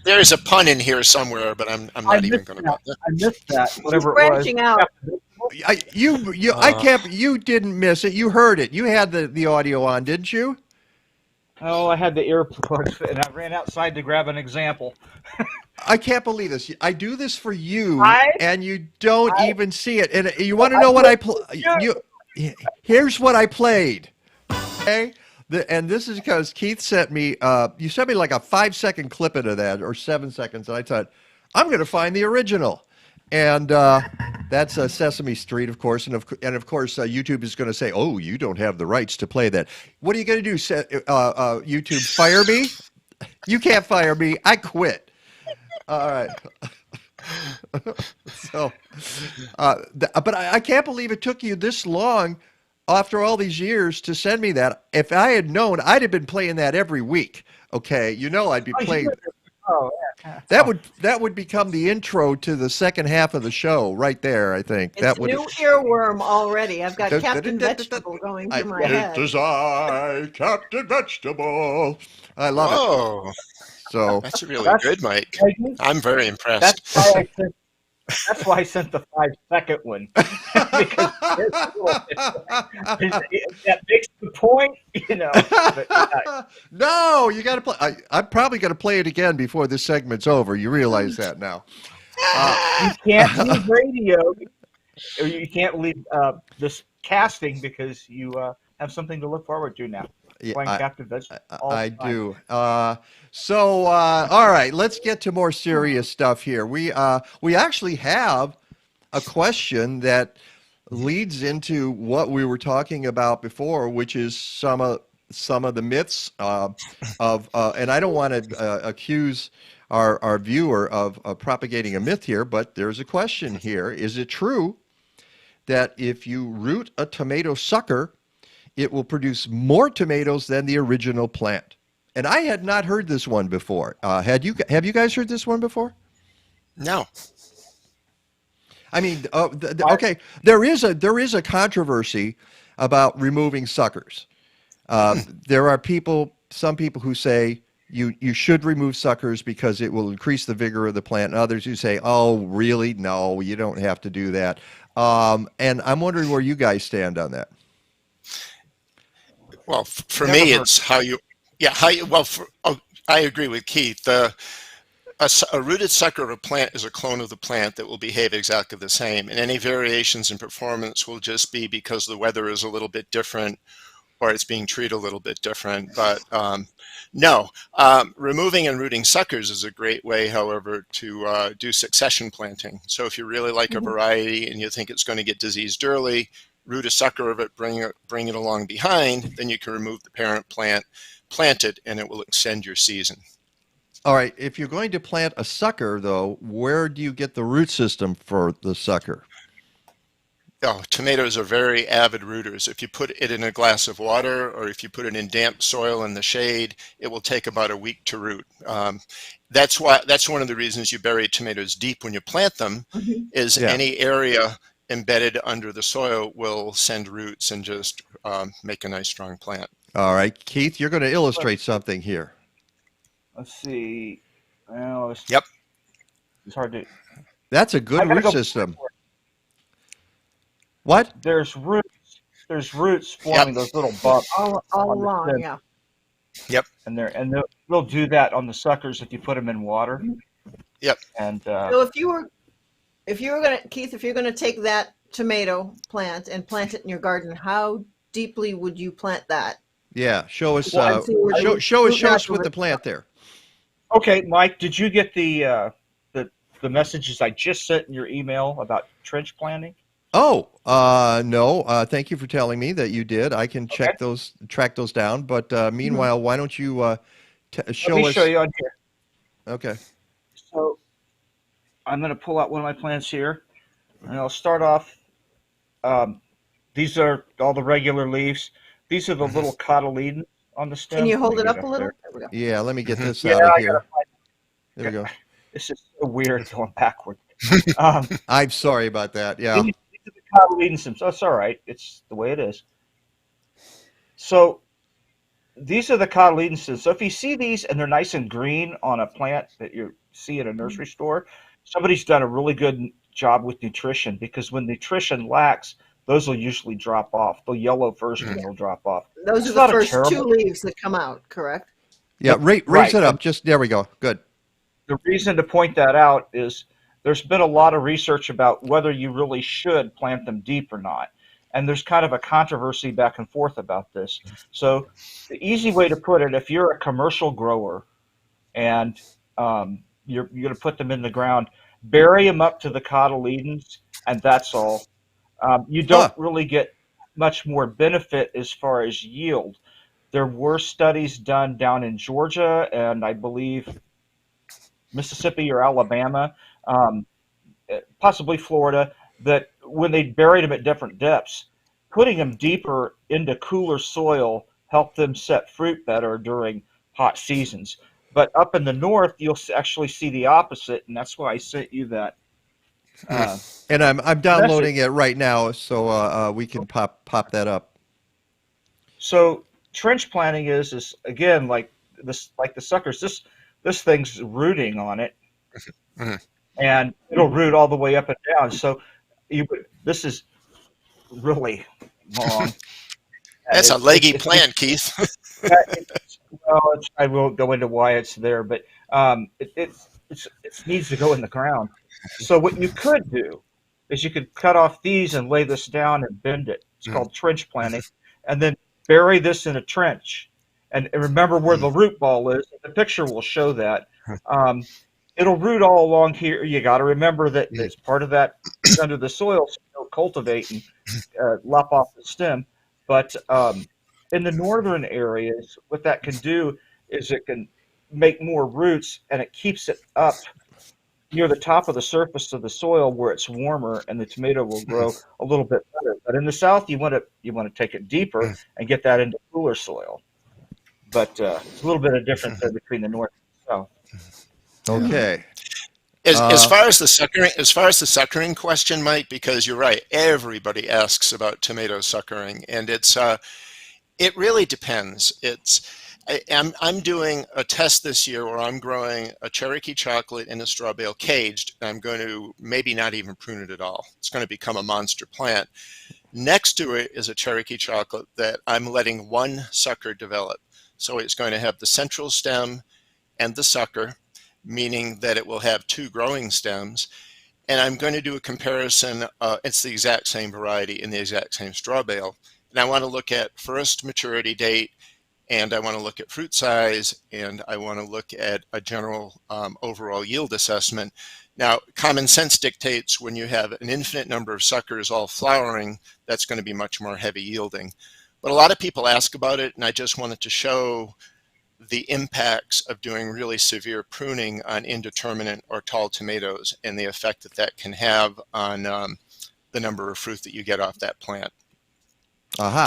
There's a pun in here somewhere, but I'm not even going to. I missed that. Whatever He's it was. branching out. You didn't miss it. You heard it. You had the audio on, didn't you? Oh, I had the earplugs, and I ran outside to grab an example. I can't believe this. I do this for you, and you don't even see it. And you want to know what here's what I played. Okay, and this is because Keith sent me. You sent me like a 5-second clip into that, or 7 seconds, and I thought I'm going to find the original. And that's Sesame Street, of course, and of course YouTube is going to say, "Oh, you don't have the rights to play that." What are you going to do? YouTube fire me? You can't fire me. I quit. All right. So, but I can't believe it took you this long, after all these years, to send me that. If I had known, I'd have been playing that every week. Okay, I'd be playing. Oh, yeah. That would become the intro to the second half of the show, right there. I think It's that would. new earworm already. I've got Captain Vegetable going through my head. It is I, Captain Vegetable. I love it. So That's really good, Mike. I'm very impressed. That's why I sent the 5-second one. Because that makes the point, But, no, you got to play. I'm probably going to play it again before this segment's over. You realize that now. You can't leave radio, or you can't leave this casting because you have something to look forward to now. Playing Captain Vegetable. I do. So, all right, let's get to more serious stuff here. We actually have a question that leads into what we were talking about before, which is some of the myths and I don't want to accuse our viewer of propagating a myth here, but there's a question here. Is it true that if you root a tomato sucker, it will produce more tomatoes than the original plant. And I had not heard this one before. Have you guys heard this one before? No. I mean, okay, there is a controversy about removing suckers. There are some people who say you should remove suckers because it will increase the vigor of the plant, and others who say, oh, really? No, you don't have to do that. And I'm wondering where you guys stand on that. Well, for me, it's I agree with Keith. A rooted sucker of a plant is a clone of the plant that will behave exactly the same. And any variations in performance will just be because the weather is a little bit different or it's being treated a little bit different. But removing and rooting suckers is a great way, however, to do succession planting. So if you really like a variety and you think it's going to get diseased early, root a sucker of it, bring it along behind, then you can remove the parent plant, plant it, and it will extend your season. All right, if you're going to plant a sucker, though, where do you get the root system for the sucker? Oh, tomatoes are very avid rooters. If you put it in a glass of water or if you put it in damp soil in the shade, it will take about a week to root. That's one of the reasons you bury tomatoes deep when you plant them, is any area embedded under the soil will send roots and just make a nice strong plant. All right, Keith, you're going to illustrate something here. Let's see. Well, it's hard to. That's a good root system. What? There's roots forming those little buds all along. Yeah. Yep. And they'll do that on the suckers if you put them in water. Yep. And so if you were gonna, Keith, if you're gonna take that tomato plant and plant it in your garden, how deeply would you plant that? Yeah, show us. Show us with the plant there. Okay, Mike, did you get the messages I just sent in your email about trench planting? Oh, no. Thank you for telling me that you did. I can track those down. But meanwhile, why don't you show us? Let me show you on here. Okay. So I'm going to pull out one of my plants here, and I'll start off. These are all the regular leaves. These are the little cotyledons on the stem. Can you hold it up a little? There we go. Yeah, let me get this out of here. There we go. This is so weird going backward. I'm sorry about that. Yeah. These are the cotyledon stems. That's all right. It's the way it is. So these are the cotyledon stems. So if you see these and they're nice and green on a plant that you see at a nursery store, somebody's done a really good job with nutrition, because when nutrition lacks, those will usually drop off. They'll yellow first and they'll drop off. Those are the first two leaves that come out, correct? Yeah, raise it up. Just there we go. Good. The reason to point that out is there's been a lot of research about whether you really should plant them deep or not. And there's kind of a controversy back and forth about this. So the easy way to put it, if you're a commercial grower and you're going to put them in the ground, bury them up to the cotyledons, and that's all. You don't really get much more benefit as far as yield. There were studies done down in Georgia and I believe Mississippi or Alabama, possibly Florida, that when they buried them at different depths, putting them deeper into cooler soil helped them set fruit better during hot seasons. But up in the north, you'll actually see the opposite, and that's why I sent you that. And I'm downloading it right now, so we can pop that up. So trench planting is again like this, like the suckers. This thing's rooting on it, and it'll root all the way up and down. So this is really long. That's a leggy plant, Keith. Well, I won't go into why it's there, but it needs to go in the ground. So what you could do is you could cut off these and lay this down and bend it. It's called trench planting, and then bury this in a trench. And remember where the root ball is. The picture will show that. It'll root all along here. You got to remember that it's part of that is under the soil, so it'll cultivate and lop off the stem. But in the northern areas, what that can do is it can make more roots, and it keeps it up near the top of the surface of the soil where it's warmer, and the tomato will grow a little bit better. But in the south, you want to take it deeper and get that into cooler soil. But it's a little bit of difference there between the north and the south. Okay. As far as the suckering question, Mike, because you're right, everybody asks about tomato suckering, and it really depends. I'm doing a test this year where I'm growing a Cherokee chocolate in a straw bale caged, and I'm going to maybe not even prune it at all. It's going to become a monster plant. Next to it is a Cherokee chocolate that I'm letting one sucker develop. So it's going to have the central stem and the sucker, meaning that it will have two growing stems. And I'm going to do a comparison. It's the exact same variety in the exact same straw bale. And I want to look at first maturity date, and I want to look at fruit size, and I want to look at a general overall yield assessment. Now, common sense dictates when you have an infinite number of suckers all flowering, that's going to be much more heavy yielding. But a lot of people ask about it, and I just wanted to show the impacts of doing really severe pruning on indeterminate or tall tomatoes and the effect that that can have on the number of fruit that you get off that plant.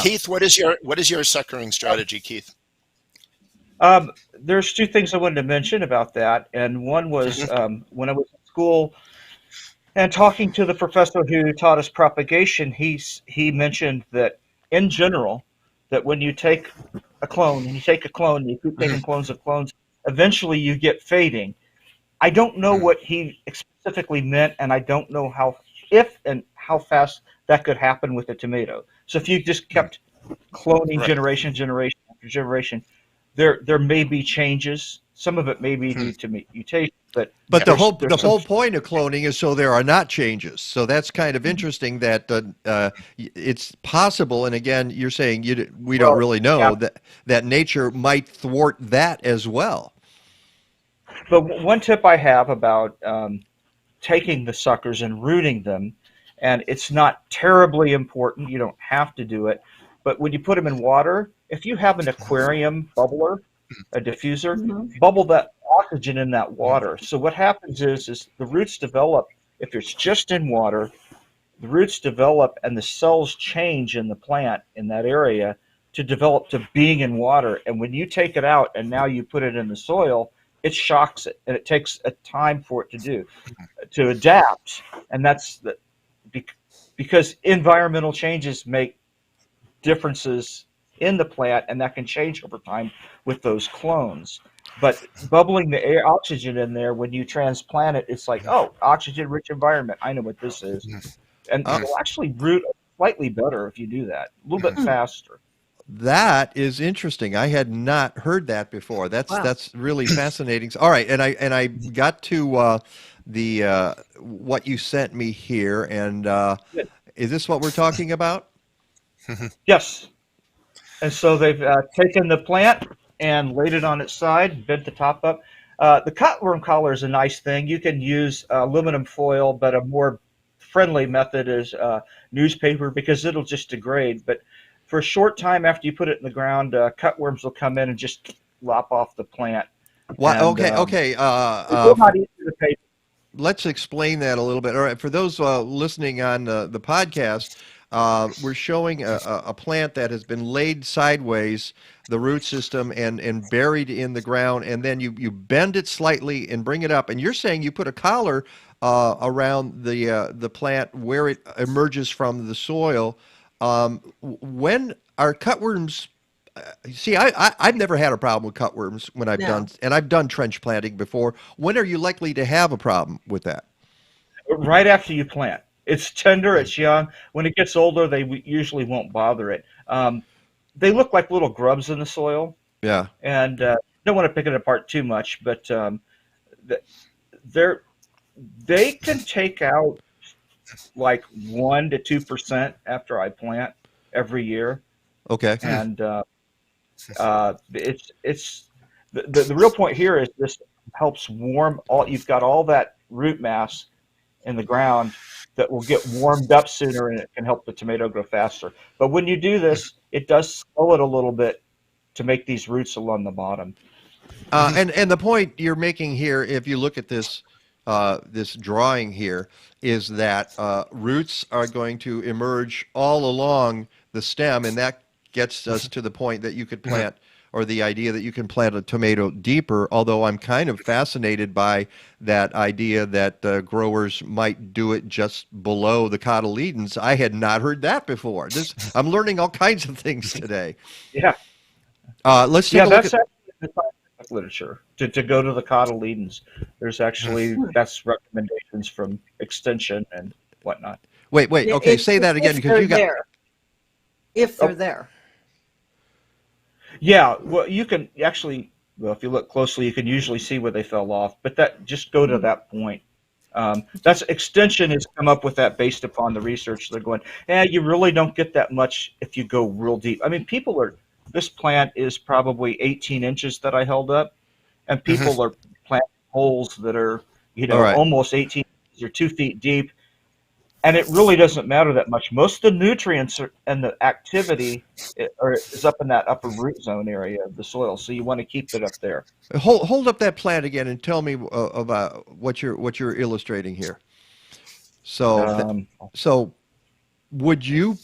Keith, what is your suckering strategy, Keith? There's two things I wanted to mention about that, and one was when I was in school and talking to the professor who taught us propagation, he mentioned that in general, that when you take a clone and you keep taking clones of clones, eventually you get fading. I don't know what he specifically meant, and I don't know how fast that could happen with a tomato. So if you just kept cloning generation after generation, there may be changes. Some of it may be due to mutation, but the whole point of cloning is so there are not changes. So that's kind of interesting that it's possible. And again, you're saying we don't really know that nature might thwart that as well. But one tip I have about taking the suckers and rooting them, and it's not terribly important. You don't have to do it. But when you put them in water, if you have an aquarium bubbler, a diffuser, bubble that oxygen in that water. So what happens is the roots develop. If it's just in water, the roots develop and the cells change in the plant in that area to develop to being in water. And when you take it out and now you put it in the soil, it shocks it, and it takes a time for it to adapt. And that's because environmental changes make differences in the plant, and that can change over time with those clones. But bubbling the oxygen in there, when you transplant it, it's like, oh, oxygen-rich environment. I know what this is. And it'll actually root slightly better if you do that, a little bit faster. That is interesting. I had not heard that before. That's really fascinating. All right, and I got to the what you sent me here, and is this what we're talking about? Yes. And so they've taken the plant and laid it on its side, bent the top up. The cutworm collar is a nice thing. You can use aluminum foil, but a more friendly method is newspaper because it'll just degrade. But for a short time after you put it in the ground, cutworms will come in and just lop off the plant. What? And, Okay. Not easy to pay. Let's explain that a little bit. All right, for those listening on the podcast, we're showing a plant that has been laid sideways, the root system, and buried in the ground, and then you bend it slightly and bring it up. And you're saying you put a collar around the plant where it emerges from the soil. When are cutworms? See, I've never had a problem with cutworms when I've done trench planting before. When are you likely to have a problem with that? Right after you plant. It's tender, it's young. When it gets older, they usually won't bother it. They look like little grubs in the soil. Yeah. And don't want to pick it apart too much, but they can take out like 1 to 2% after I plant every year. Okay. And it's the real point here is this helps warm you've got all that root mass in the ground that will get warmed up sooner, and it can help the tomato grow faster. But when you do this, it does slow it a little bit to make these roots along the bottom. And the point you're making here, if you look at this this drawing here is that roots are going to emerge all along the stem, and that gets us to the point that you could plant, or the idea that you can plant a tomato deeper, although I'm kind of fascinated by that idea that growers might do it just below the cotyledons. I had not heard that before. I'm learning all kinds of things today. Yeah. Let's take a look that's at... actually the scientific literature to go to the cotyledons. There's actually that's recommendations from Extension and whatnot. Wait. Okay, say that again, because you got... there. If they're there. Yeah, well, you can actually, well, if you look closely, you can usually see where they fell off. But that just go to that point. That's Extension has come up with that based upon the research. They're going, you really don't get that much if you go real deep. I mean, this plant is probably 18 inches that I held up, and people are planting holes that are, almost 18 inches or 2 feet deep. And it really doesn't matter that much. Most of the nutrients and the activity is up in that upper root zone area of the soil, so you want to keep it up there. Hold up that plant again and tell me about what you're illustrating here. So, so would you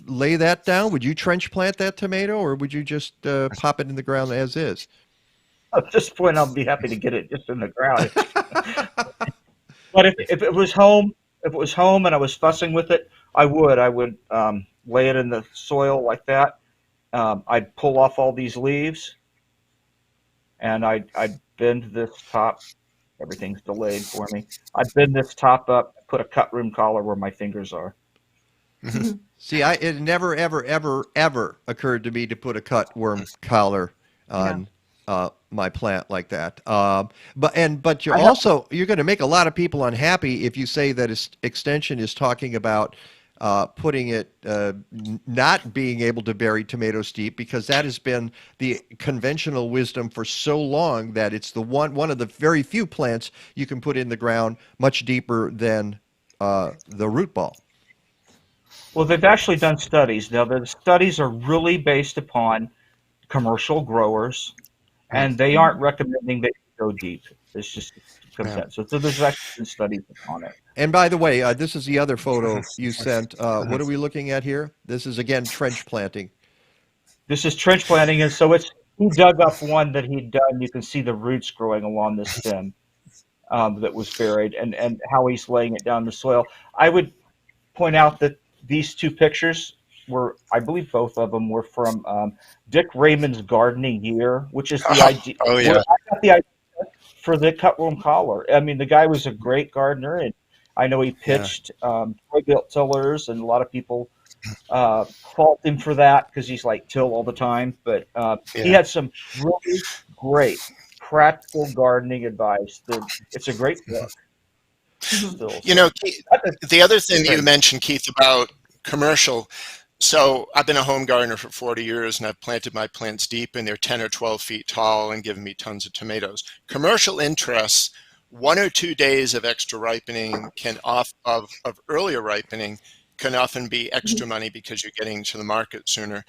lay that down? Would you trench plant that tomato, or would you just pop it in the ground as is? At this point, I'll be happy to get it just in the ground. But if it was home. If it was home and I was fussing with it, I would lay it in the soil like that. I'd pull off all these leaves, and I'd bend this top. Everything's delayed for me. I'd bend this top up, put a cut room collar where my fingers are. See, it never, ever, ever, ever occurred to me to put a cut worm collar on my plant like that. But you're going to make a lot of people unhappy if you say that Extension is talking about putting it not being able to bury tomatoes deep, because that has been the conventional wisdom for so long that it's the one of the very few plants you can put in the ground much deeper than the root ball. Well, they've actually done studies. Now, the studies are really based upon commercial growers, and they aren't recommending that you go deep. It's just consensus. So there's actually been studies on it. And by the way, this is the other photo you sent. What are we looking at here? This is, again, trench planting. This is trench planting, and so he dug up one that he'd done. You can see the roots growing along the stem that was buried, and how he's laying it down in the soil. I would point out that these two pictures were, I believe both of them were from Dick Raymond's Gardening Year, which is the idea. Oh, yeah. I got the idea for the cutworm collar. I mean, the guy was a great gardener, and I know he pitched toy-built tillers, and a lot of people fault him for that because he's like till all the time. But he had some really great practical gardening advice. It's a great book. You know, the other thing that you mentioned, Keith, about commercial. So I've been a home gardener for 40 years, and I've planted my plants deep, and they're 10 or 12 feet tall and given me tons of tomatoes. Commercial interests, 1 or 2 days of extra ripening of earlier ripening can often be extra money because you're getting to the market sooner.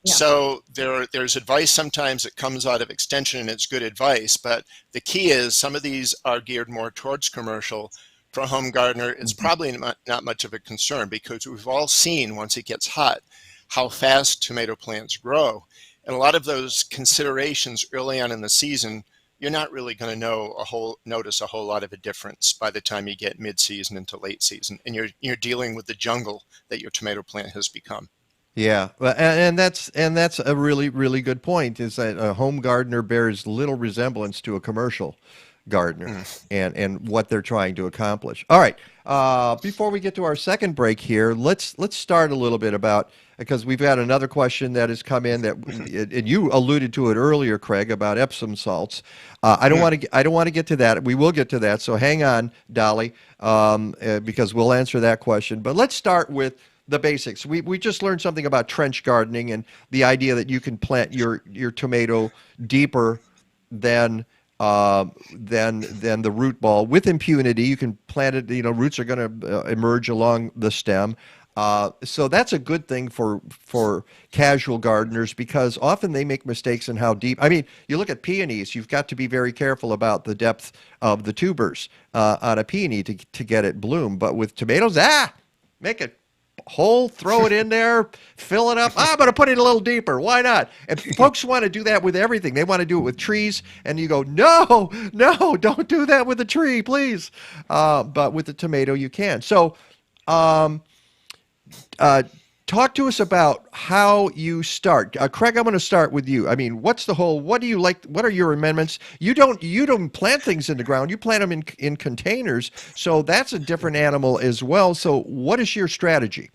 Yeah. So there's advice sometimes that comes out of Extension, and it's good advice, but the key is some of these are geared more towards commercial. For a home gardener, it's probably not much of a concern, because we've all seen, once it gets hot, how fast tomato plants grow. And a lot of those considerations early on in the season, you're not really going to notice a whole lot of a difference by the time you get mid-season into late season, and you're dealing with the jungle that your tomato plant has become. Yeah, and that's a really, really good point, is that a home gardener bears little resemblance to a commercial gardener and what they're trying to accomplish. All right, before we get to our second break here, let's start a little bit about, because we've got another question that has come in that, and you alluded to it earlier, Craig, about Epsom salts. I don't want to get to that. We will get to that. So hang on, Dolly, because we'll answer that question. But let's start with the basics. We just learned something about trench gardening and the idea that you can plant your tomato deeper than the root ball with impunity. You can plant it, roots are going to emerge along the stem. So that's a good thing for casual gardeners, because often they make mistakes in how deep. I mean, you look at peonies, you've got to be very careful about the depth of the tubers on a peony to get it bloom. But with tomatoes, make it hole, throw it in there, fill it up. I'm going to put it a little deeper. Why not? And folks want to do that with everything. They want to do it with trees, and you go, no, don't do that with a tree, please. But with the tomato, you can. So. Talk to us about how you start. Craig, I'm going to start with you. I mean, what do you like? What are your amendments? You don't plant things in the ground. You plant them in containers. So that's a different animal as well. So what is your strategy?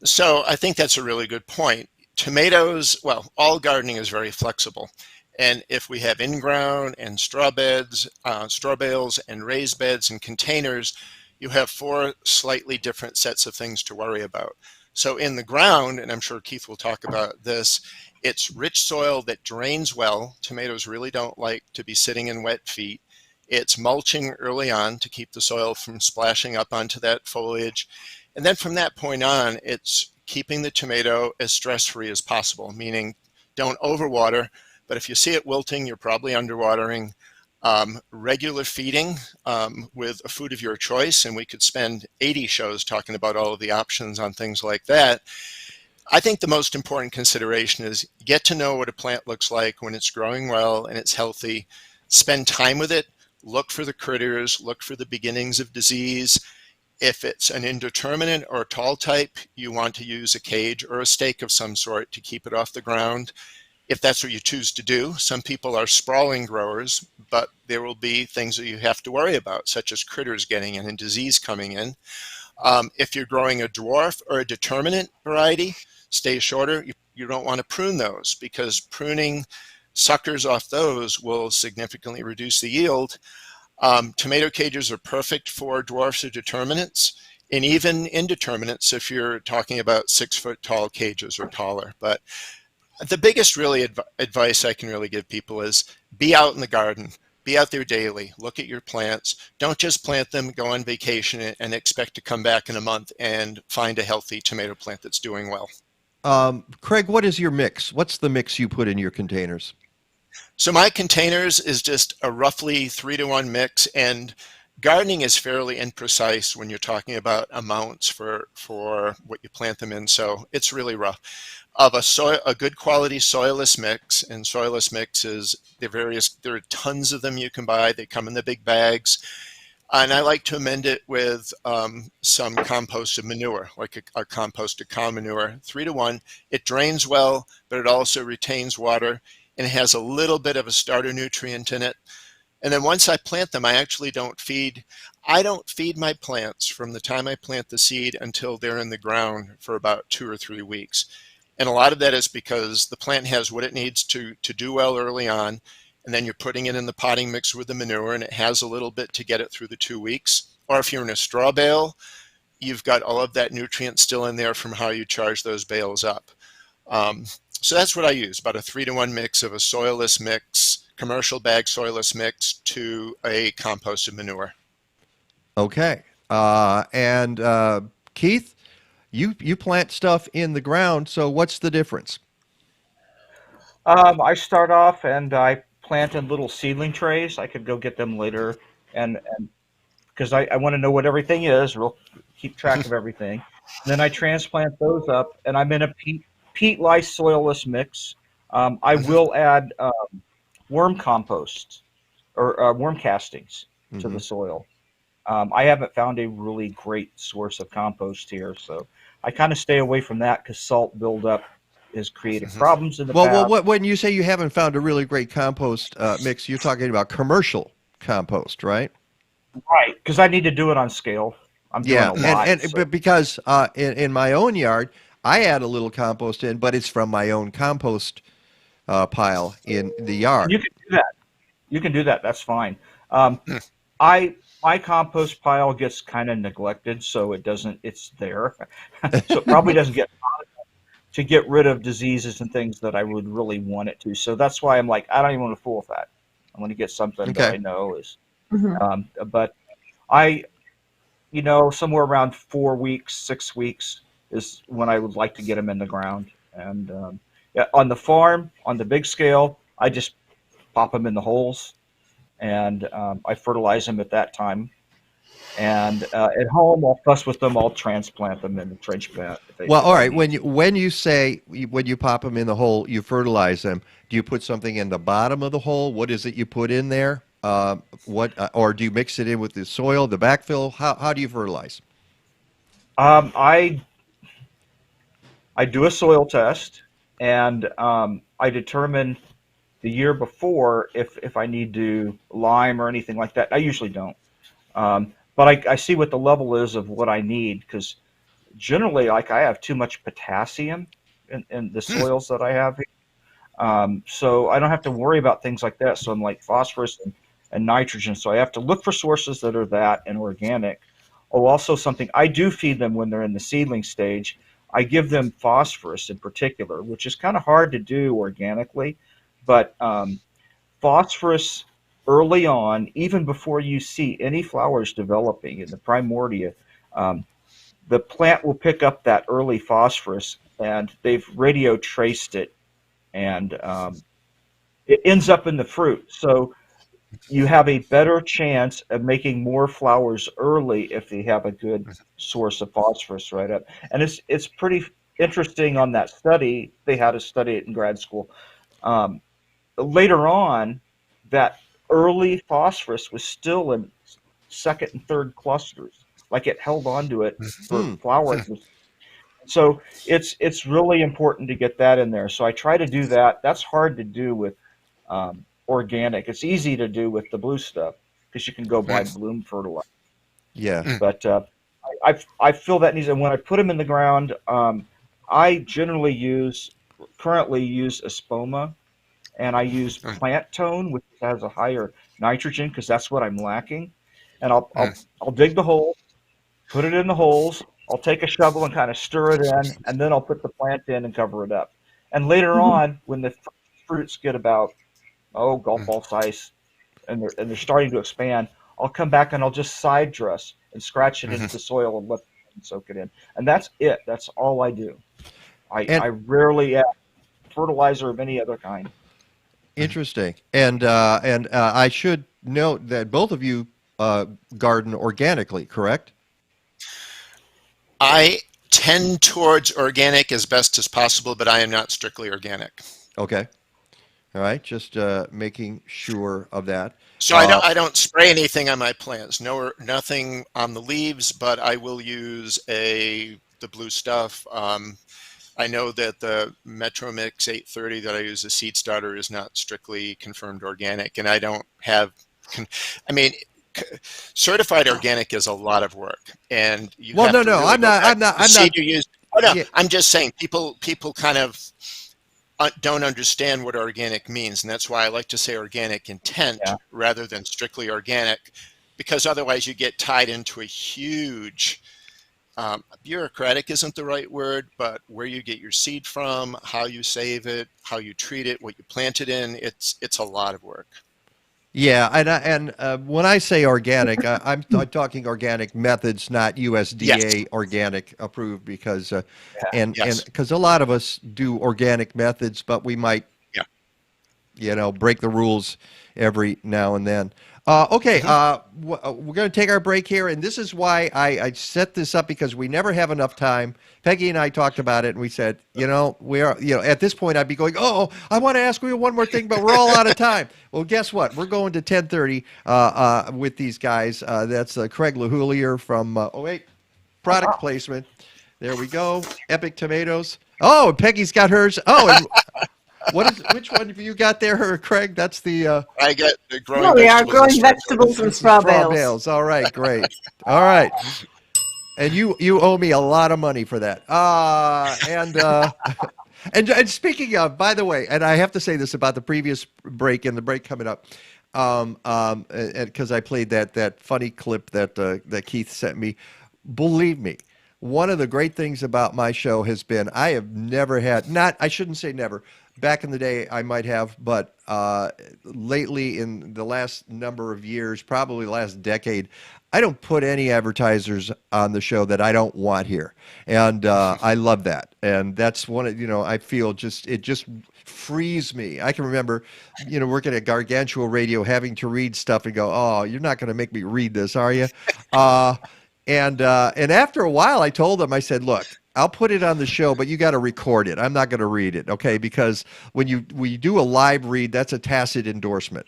So I think that's a really good point. Tomatoes, well, all gardening is very flexible. And if we have in-ground and straw beds, straw bales and raised beds and containers, you have 4 slightly different sets of things to worry about. So in the ground, and I'm sure Keith will talk about this, it's rich soil that drains well. Tomatoes really don't like to be sitting in wet feet. It's mulching early on to keep the soil from splashing up onto that foliage. And then from that point on, it's keeping the tomato as stress-free as possible, meaning don't overwater, but if you see it wilting, you're probably underwatering. Regular feeding with a food of your choice, and we could spend 80 shows talking about all of the options on things like that. I think the most important consideration is get to know what a plant looks like when it's growing well and it's healthy. Spend time with it, look for the critters, look for the beginnings of disease. If it's an indeterminate or tall type, you want to use a cage or a stake of some sort to keep it off the ground. If that's what you choose to do. Some people are sprawling growers, but there will be things that you have to worry about, such as critters getting in and disease coming in. If you're growing a dwarf or a determinate variety, stay shorter. You don't want to prune those, because pruning suckers off those will significantly reduce the yield. Tomato cages are perfect for dwarfs or determinates, and even indeterminates if you're talking about 6-foot tall cages or taller. But the biggest really advice I can really give people is be out in the garden, be out there daily, look at your plants. Don't just plant them, go on vacation and expect to come back in a month and find a healthy tomato plant that's doing well. Craig, what is your mix? What's the mix you put in your containers? So my containers is just a roughly 3-to-1 mix, and gardening is fairly imprecise when you're talking about amounts for what you plant them in, so it's really rough. Of a good quality soilless mix, and soilless mixes, there are tons of them you can buy. They come in the big bags, and I like to amend it with some composted manure, like a composted cow manure, 3-to-1. It drains well, but it also retains water, and it has a little bit of a starter nutrient in it. And then once I plant them, I actually don't feed my plants from the time I plant the seed until they're in the ground for about 2 or 3 weeks. And a lot of that is because the plant has what it needs to do well early on, and then you're putting it in the potting mix with the manure, and it has a little bit to get it through the 2 weeks. Or if you're in a straw bale, you've got all of that nutrient still in there from how you charge those bales up. So that's what I use, about a 3-to-1 mix of a soilless mix, commercial bag soilless mix, to a composted manure. Okay. And Keith, you plant stuff in the ground, so what's the difference? I start off and I plant in little seedling trays. I could go get them later, and because I want to know what everything is, keep track of everything. And then I transplant those up, and I'm in a peat lice soilless mix. I will add worm compost or worm castings to the soil. I haven't found a really great source of compost here, so I kind of stay away from that because salt buildup has created problems in the past. Well, when you say you haven't found a really great compost mix, you're talking about commercial compost, right? Right, because I need to do it on scale. I'm doing a lot. But because in my own yard, I add a little compost in, but it's from my own compost pile in the yard. You can do that. You can do that. That's fine. My compost pile gets kind of neglected, so it's there. So it probably doesn't get to get rid of diseases and things that I would really want it to. So that's why I'm like, I don't even want to fool with that. I want to get something that I know is. But somewhere around 4 weeks, 6 weeks is when I would like to get them in the ground. And yeah, on the farm, on the big scale, I just pop them in the holes, and I fertilize them at that time. And at home, I'll fuss with them. I'll transplant them in the trench bed Well, all if I right. need When to. you pop them in the hole, you fertilize them. Do you put something in the bottom of the hole? What is it you put in there? Or do you mix it in with the soil, the backfill? How do you fertilize? I do a soil test, and I determine the year before if I need to lime or anything like that. I usually don't. But I see what the level is of what I need, because generally, like, I have too much potassium in the soils that I have here. So I don't have to worry about things like that. So I'm like phosphorus and nitrogen. So I have to look for sources that are that and organic. Oh, also something I do feed them when they're in the seedling stage. I give them phosphorus in particular, which is kind of hard to do organically, but phosphorus early on, even before you see any flowers developing in the primordia, um, the plant will pick up that early phosphorus, and they've radio traced it, and it ends up in the fruit. So you have a better chance of making more flowers early if they have a good source of phosphorus right up. And it's pretty interesting on that study. They had to study it in grad school. Um, Later on, that early phosphorus was still in second and third clusters, like it held on to it for Hmm. flowering. So it's really important to get that in there. So I try to do that. That's hard to do with organic. It's easy to do with the blue stuff because you can go buy bloom fertilizer. Yeah. But I feel that needs. And when I put them in the ground, I generally currently use espoma, and I use plant tone, which has a higher nitrogen because that's what I'm lacking. And I'll dig the hole, put it in the holes. I'll take a shovel and kind of stir it in, and then I'll put the plant in and cover it up. And later on, when the fruits get about golf ball size, and they're starting to expand, I'll come back and I'll just side dress and scratch it into the soil and let it soak it in. And that's it. That's all I do. And I rarely add fertilizer of any other kind. interesting. And I should note that both of you garden organically, correct? I tend towards organic as best as possible, but I am not strictly organic. Okay. All right. Just making sure of that. So I don't spray anything on my plants. No, nothing on the leaves, but I will use the blue stuff. I know that the Metromix 830 that I use as seed starter is not strictly confirmed organic, and I don't have. I mean, certified organic is a lot of work, and you Well, have no, to no, really I'm go not. back I'm not. to the I'm not. seed you use. Oh no, Yeah. I'm just saying people kind of don't understand what organic means, and that's why I like to say organic intent Yeah. rather than strictly organic, because otherwise you get tied into a huge bureaucratic isn't the right word, but where you get your seed from, how you save it, how you treat it, what you plant it in, it's a lot of work. Yeah, and when I say organic, I'm talking organic methods, not Yes, USDA organic approved, because and yes, because a lot of us do organic methods, but we might break the rules every now and then. Okay, we're going to take our break here, and this is why I set this up, because we never have enough time. Peggy and I talked about it, and we said, we are, at this point, I'd be going, I want to ask you one more thing, but we're all out of time. Well, guess what? We're going to 10:30 with these guys. That's Craig LeHoullier from product placement. There we go. Epic Tomatoes. Oh, and Peggy's got hers. Oh, and which one have you got there, Craig? That's the I get the growing No, they are vegetables growing and straw vegetables and bales. straw straw bales. bales. All right, great. All right. And you owe me a lot of money for that. And speaking of, by the way, and I have to say this about the previous break and the break coming up, and because I played that funny clip that Keith sent me. Believe me, one of the great things about my show has been I have never had, not, I shouldn't say never, Back in the day, I might have, but lately, in the last number of years, probably last decade, I don't put any advertisers on the show that I don't want here, and I love that. And that's one of, I feel it just frees me. I can remember, working at Gargantua Radio, having to read stuff and go, "Oh, you're not going to make me read this, are you?" And after a while, I told them, I said, "Look, I'll put it on the show, but you got to record it. I'm not going to read it, okay? Because when you do a live read, that's a tacit endorsement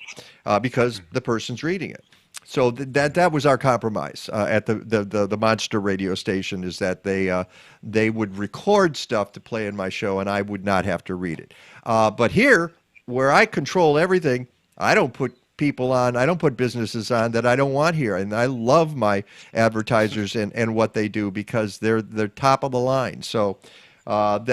because the person's reading it." So that was our compromise at the Monster radio station, is that they would record stuff to play in my show, and I would not have to read it. But here, where I control everything, I don't put people on, I don't put businesses on that I don't want here, and I love my advertisers and what they do because they're top of the line. So, but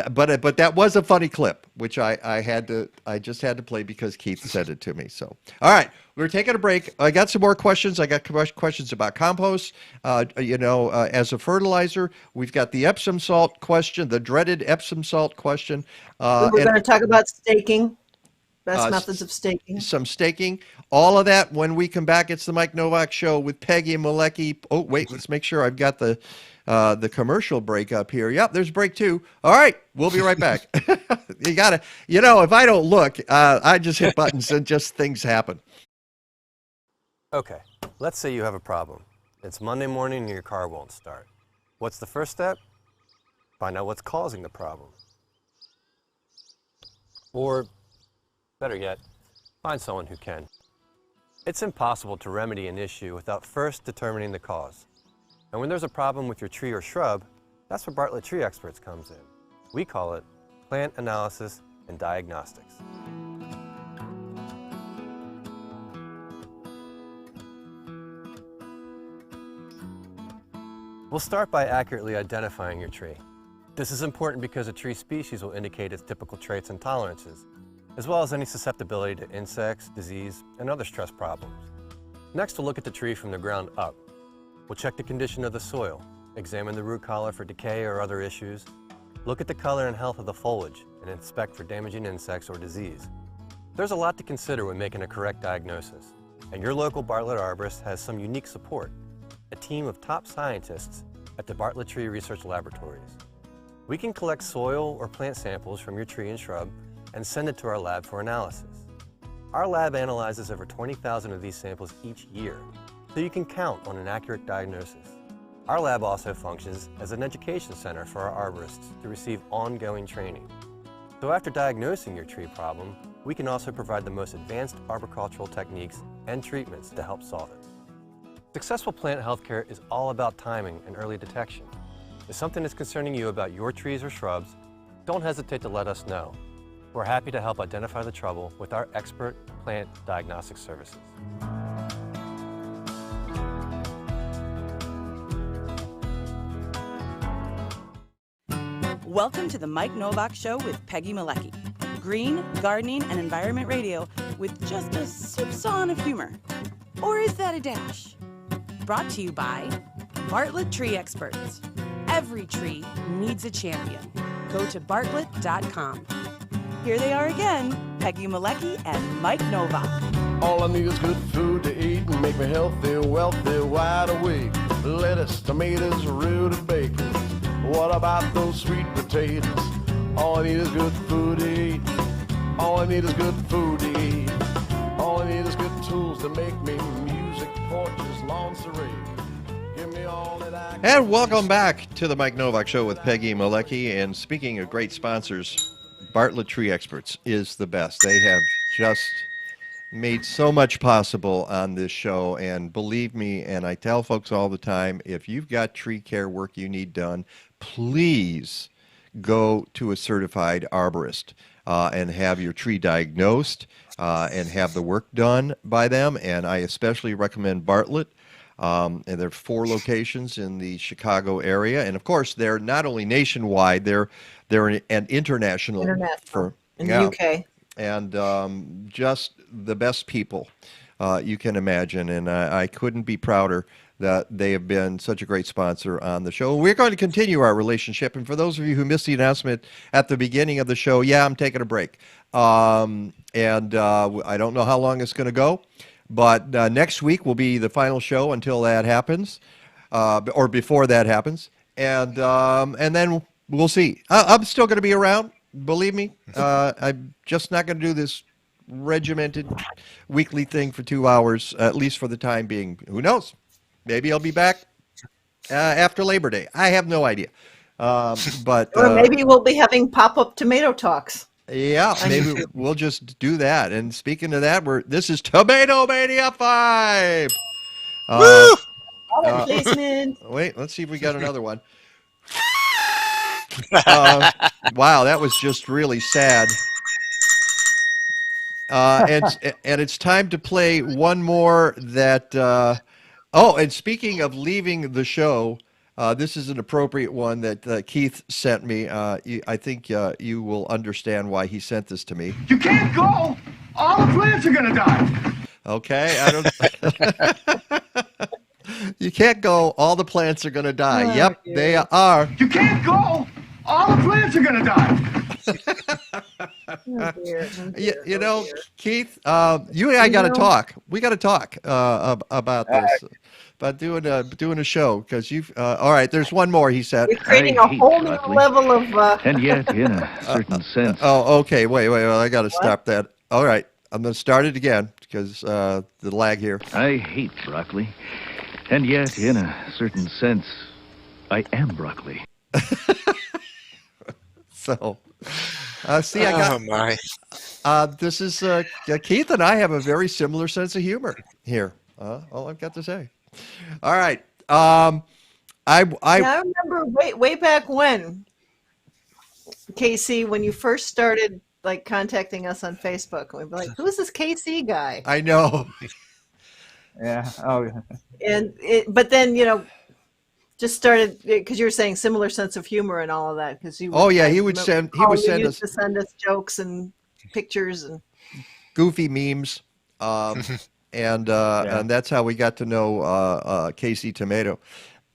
that was a funny clip, which I just had to play because Keith said it to me. So, all right, we're taking a break. I got some more questions. I got questions about compost. As a fertilizer, we've got the Epsom salt question, the dreaded Epsom salt question. We're going to talk about staking. Best methods of staking. Some staking. All of that when we come back. It's the Mike Nowak Show with Peggy Malecki. Oh, wait, let's make sure I've got the commercial break up here. Yep, there's break 2. All right, we'll be right back. You got to, if I don't look, I just hit buttons and just things happen. Okay, let's say you have a problem. It's Monday morning and your car won't start. What's the first step? Find out what's causing the problem. Or better yet, find someone who can. It's impossible to remedy an issue without first determining the cause. And when there's a problem with your tree or shrub, that's where Bartlett Tree Experts comes in. We call it plant analysis and diagnostics. We'll start by accurately identifying your tree. This is important because a tree species will indicate its typical traits and tolerances, as well as any susceptibility to insects, disease, and other stress problems. Next, we'll look at the tree from the ground up. We'll check the condition of the soil, examine the root collar for decay or other issues, look at the color and health of the foliage, and inspect for damaging insects or disease. There's a lot to consider when making a correct diagnosis, and your local Bartlett arborist has some unique support, a team of top scientists at the Bartlett Tree Research Laboratories. We can collect soil or plant samples from your tree and shrub and send it to our lab for analysis. Our lab analyzes over 20,000 of these samples each year, so you can count on an accurate diagnosis. Our lab also functions as an education center for our arborists to receive ongoing training. So after diagnosing your tree problem, we can also provide the most advanced arboricultural techniques and treatments to help solve it. Successful plant healthcare is all about timing and early detection. If something is concerning you about your trees or shrubs, don't hesitate to let us know. We're happy to help identify the trouble with our expert plant diagnostic services. Welcome to the Mike Nowak Show with Peggy Malecki. Green, gardening, and environment radio with just a soupçon of humor. Or is that a dash? Brought to you by Bartlett Tree Experts. Every tree needs a champion. Go to bartlett.com. Here they are again, Peggy Malecki and Mike Nowak. All I need is good food to eat and make me healthy, wealthy, wide awake. Lettuce, tomatoes, rooted bacon. What about those sweet potatoes? All I need is good food to eat. All I need is good food to eat. All I need is good tools to make me music, porches, lawns to rake. Give me all that I can. And welcome back to the Mike Nowak Show with Peggy Malecki. And speaking of great sponsors, Bartlett Tree Experts is the best. They have just made so much possible on this show, and believe me, and I tell folks all the time, if you've got tree care work you need done, please go to a certified arborist and have your tree diagnosed and have the work done by them. And I especially recommend Bartlett. And there are 4 locations in the Chicago area, and of course they're not only nationwide, they're an international firm in the UK, and just the best people you can imagine. And I couldn't be prouder that they have been such a great sponsor on the show. We're going to continue our relationship. And for those of you who missed the announcement at the beginning of the show, yeah, I'm taking a break. I don't know how long it's going to go, but next week will be the final show until that happens, or before that happens. And then we'll see. I'm still going to be around, believe me. I'm just not going to do this regimented weekly thing for 2 hours, at least for the time being. Who knows? Maybe I'll be back after Labor Day. I have no idea. Or maybe we'll be having pop-up tomato talks. Yeah, maybe we'll just do that. And speaking of that, this is Tomatomania 5. Woo! Wait, let's see if we got another one. Wow, that was just really sad. And it's time to play one more that. And speaking of leaving the show, this is an appropriate one that Keith sent me. I think you will understand why he sent this to me. You can't go. All the plants are going to die. Okay, I don't. You can't go. All the plants are going to die. Yep, dear. They are. You can't go. All the plants are going to die. You know, Keith, you and I got to talk. We got to talk about this. About doing a show, because you've all right. There's one more. He said you're creating a whole new level of and yet in a certain sense. Oh, okay. Wait. I got to stop that. All right, I'm going to start it again because the lag here. I hate broccoli, and yet in a certain sense, I am broccoli. So, see, I got. Oh my! This is Keith and I have a very similar sense of humor here. All I've got to say. All right. I remember way back when, KC, when you first started like contacting us on Facebook, and we'd be like, "Who's this KC guy?" I know. Yeah. Oh, yeah. But then just started because you were saying similar sense of humor and all of that. Because he would send us jokes and pictures and goofy memes. And that's how we got to know Casey Tomato.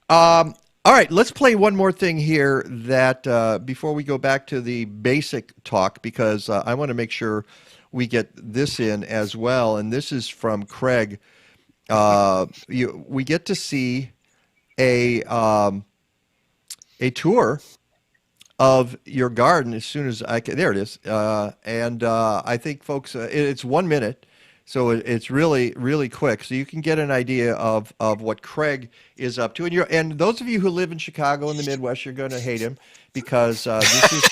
All right, let's play one more thing here that before we go back to the basic talk, because I want to make sure we get this in as well. And this is from Craig. We get to see a tour of your garden as soon as I can. There it is. I think, folks, it's 1 minute. So it's really, really quick. So you can get an idea of what Craig is up to. And those of you who live in Chicago in the Midwest, you're going to hate him because this is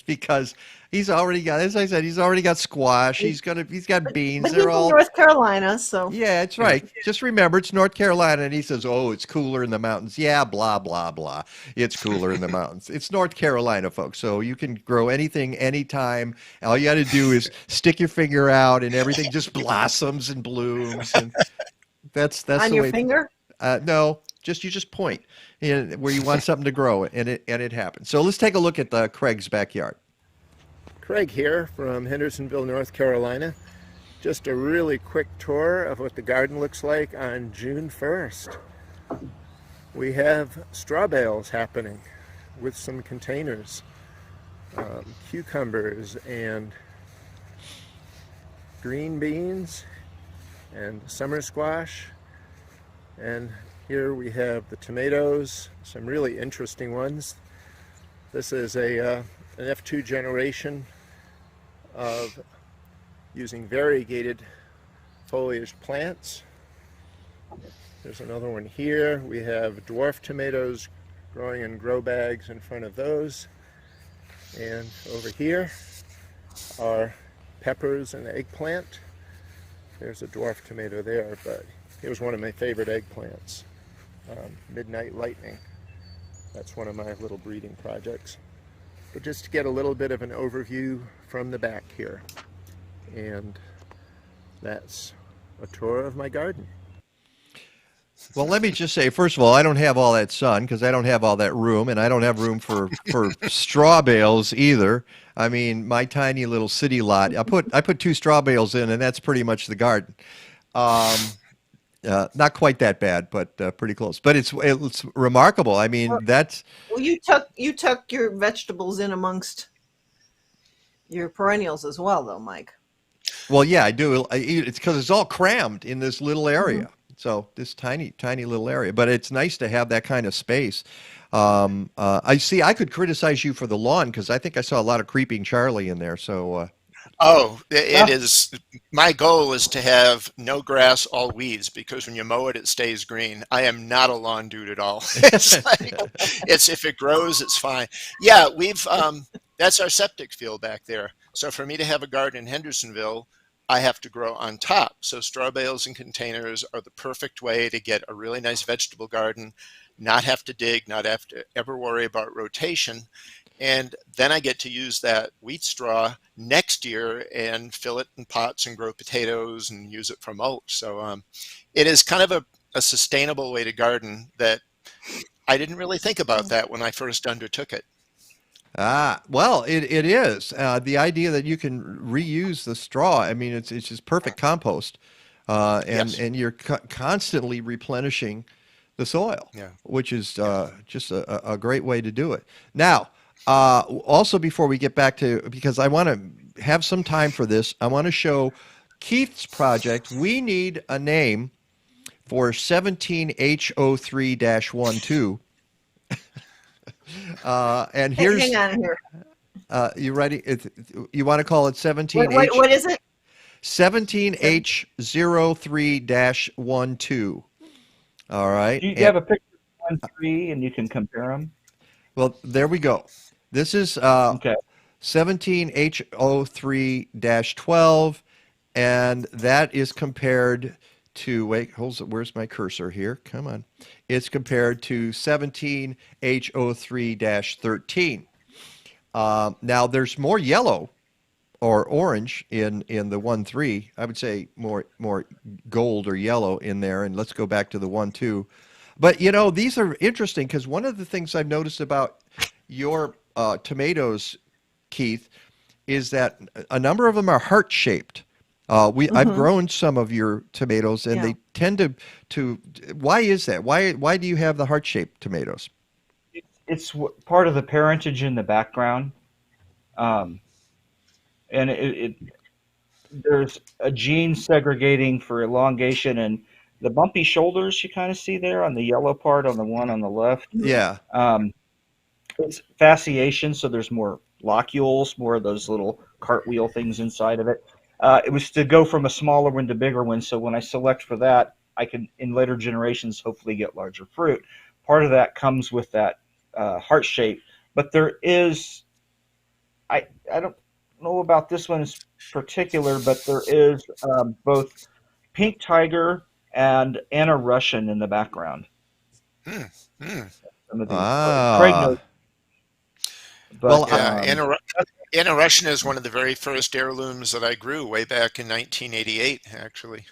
because he's already got, as I said, he's already got squash. He's got beans. But he's in North Carolina, so yeah, that's right. Just remember, it's North Carolina, and he says, "Oh, it's cooler in the mountains." Yeah, blah blah blah. It's cooler in the mountains. It's North Carolina, folks. So you can grow anything, anytime. All you got to do is stick your finger out, and everything just blossoms and blooms. And that's on the your way. Finger? No, you just point where you want something to grow, and it happens. So let's take a look at Craig's backyard. Craig here from Hendersonville, North Carolina. Just a really quick tour of what the garden looks like on June 1st. We have straw bales happening with some containers, cucumbers and green beans and summer squash. And here we have the tomatoes, some really interesting ones. This is an F2 generation of using variegated foliage plants. There's another one here. We have dwarf tomatoes growing in grow bags in front of those. And over here are peppers and eggplant. There's a dwarf tomato there, but it was one of my favorite eggplants. Midnight Lightning. That's one of my little breeding projects. But just to get a little bit of an overview from the back here. And that's a tour of my garden. Well, let me just say, first of all, I don't have all that sun because I don't have all that room, and I don't have room for straw bales either. I mean, my tiny little city lot, I put 2 straw bales in, and that's pretty much the garden. Not quite that bad, but pretty close. But it's remarkable. I mean, that's Well, you tuck your vegetables in amongst your perennials as well, though, Mike. well, yeah, I do. It's because it's all crammed in this little area. So this tiny little area, but it's nice to have that kind of space. I see. I could criticize you for the lawn because I think I saw a lot of creeping Charlie in there. So Oh, it is. My goal is to have no grass, all weeds, because when you mow it, it stays green. I am not a lawn dude at all. It's like, if it grows, it's fine. Yeah, that's our septic field back there. So for me to have a garden in Hendersonville, I have to grow on top. So straw bales and containers are the perfect way to get a really nice vegetable garden, not have to dig, not have to ever worry about rotation. And then I get to use that wheat straw next year and fill it in pots and grow potatoes and use it for mulch. So it is kind of a sustainable way to garden that I didn't really think about that when I first undertook it. Well, it is the idea that you can reuse the straw. I mean, it's just perfect compost, and you're constantly replenishing the soil, which is just a great way to do it. Now, also before we get back to, because I want to have some time for this, I want to show Keith's project. We need a name for 17H03-12. And here's, hang on here. You ready? You want to call it 17H? What is it? 17H03-12. All right. Do you have a picture of 1-3 and you can compare them? Well, there we go. This is 17H03-12, and that is compared to, where's my cursor here? Come on. It's compared to 17H03-13. Now, there's more yellow or orange in the 1-3. I would say more gold or yellow in there, and let's go back to the 1-2. But, you know, these are interesting because one of the things I've noticed about your tomatoes, Keith, is that a number of them are heart-shaped. I've grown some of your tomatoes, and they tend to. Why is that? Why do you have the heart-shaped tomatoes? It's part of the parentage in the background, and there's a gene segregating for elongation, and the bumpy shoulders you kind of see there on the yellow part on the one on the left. Yeah. It's fasciation, so there's more locules, more of those little cartwheel things inside of it. It was to go from a smaller one to bigger one, so when I select for that, I can, in later generations, hopefully get larger fruit. Part of that comes with that heart shape, but there is, I don't know about this one in particular, but there is both pink tiger and Anna Russian in the background. Some of these, Craig knows. But, Anna Russian is one of the very first heirlooms that I grew way back in 1988, actually.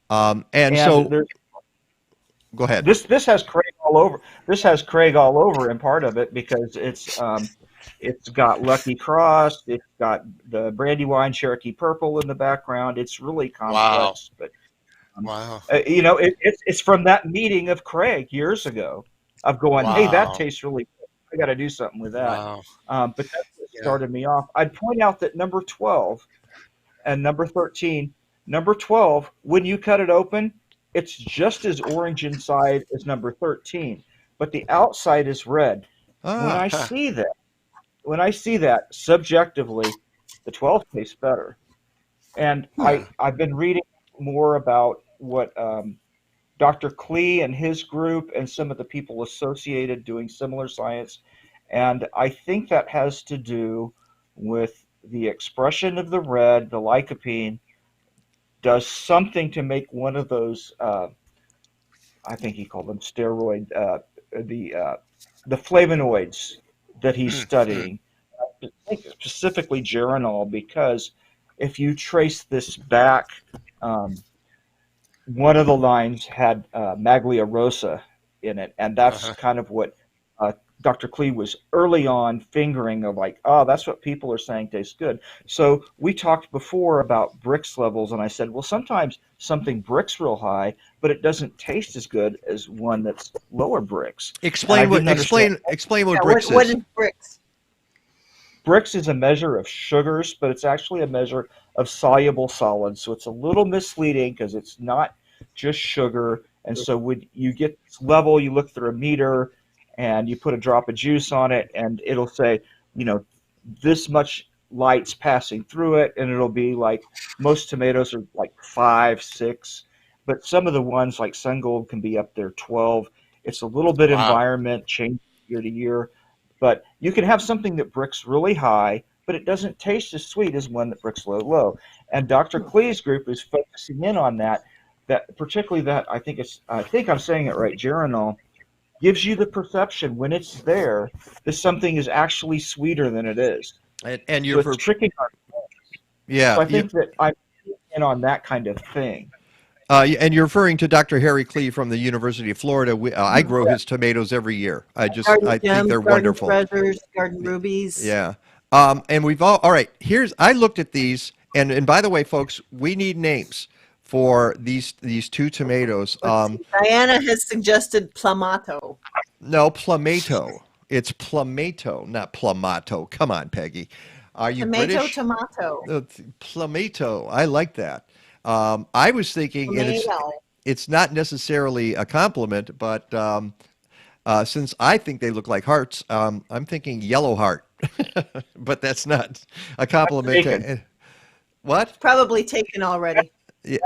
And so, go ahead. This has Craig all over. This has Craig all over in part of it because it's got Lucky Cross. It's got the Brandywine Cherokee Purple in the background. It's really complex. But you know, it's from that meeting of Craig years ago of going, hey, that tastes really good. I got to do something with that. But that's what started me off. I'd point out that number 12 and number 13, number 12, when you cut it open, it's just as orange inside as number 13, but the outside is red. When I see that, subjectively, the 12 tastes better. And I've been reading more about what Dr. Klee and his group and some of the people associated doing similar science. And I think that has to do with the expression of the red, the lycopene, does something to make one of those, I think he called them steroid, the flavonoids that he's studying. I think specifically geranol, because if you trace this back, one of the lines had Maglia rosa in it, and that's Uh-huh. kind of what Dr. Klee was early on fingering of like, oh, that's what people are saying tastes good. So we talked before about Brix levels, and I said, well, sometimes something Brix real high, but it doesn't taste as good as one that's lower Brix. Explain what Brix what is. is Brix? Brix is a measure of sugars, but it's actually a measure of soluble solids. So it's a little misleading because it's not just sugar. And so when you get this level, you look through a meter and you put a drop of juice on it, and it'll say, this much light's passing through it, and it'll be like most tomatoes are like 5, 6, but some of the ones like Sun Gold can be up there 12. It's a little bit Wow. environment change year to year. But you can have something that bricks really high, but it doesn't taste as sweet as one that bricks low. And Dr. Klee's group is focusing in on that particularly that I think I'm saying it right, geranol gives you the perception when it's there that something is actually sweeter than it is. And you're it's tricking our brains. Yeah. So I think that I'm in on that kind of thing. And you're referring to Dr. Harry Klee from the University of Florida. I grow his tomatoes every year. I think they're wonderful. Garden Treasures, Garden Rubies. Yeah. And all right, I looked at these, and by the way, folks, we need names for these two tomatoes. Diana has suggested Plumato. No, Plumato. It's Plumato, not Plumato. Come on, Peggy. Are you British? Tomato. Plumato. I like that. I was thinking, and it's not necessarily a compliment, but since I think they look like hearts, I'm thinking yellow heart. But that's not a compliment. What? Probably taken already. Yeah.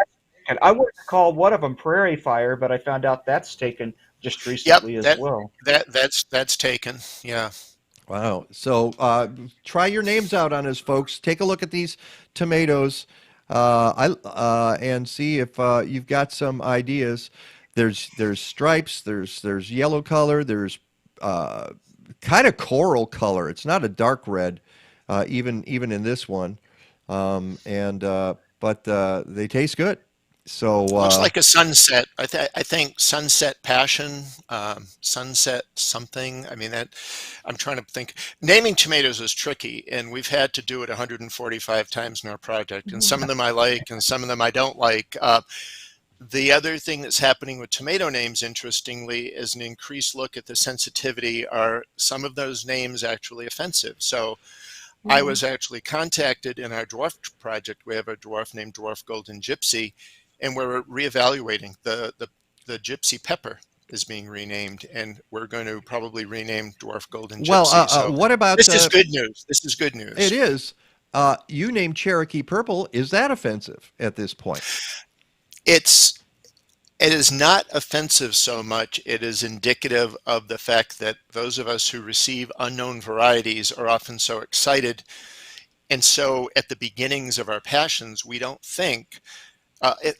And I would call one of them Prairie Fire, but I found out that's taken just recently as well. That's taken. Yeah. Wow. So try your names out on us, folks. Take a look at these tomatoes. And see if you've got some ideas. There's stripes. There's yellow color. There's kind of coral color. It's not a dark red, even in this one. But they taste good. So looks like a sunset. I think sunset passion, sunset something. I mean, I'm trying to think. Naming tomatoes is tricky, and we've had to do it 145 times in our project. And some of them I like, and some of them I don't like. The other thing that's happening with tomato names, interestingly, is an increased look at the sensitivity. Are some of those names actually offensive? So I was actually contacted in our dwarf project. We have a dwarf named Dwarf Golden Gypsy, and we're reevaluating the gypsy pepper is being renamed, and we're going to probably rename Dwarf Golden Gypsy. Well, so what about this is good news? This is good news. It is. You named Cherokee Purple. Is that offensive at this point? It is not offensive so much. It is indicative of the fact that those of us who receive unknown varieties are often so excited. And so at the beginnings of our passions, we don't think.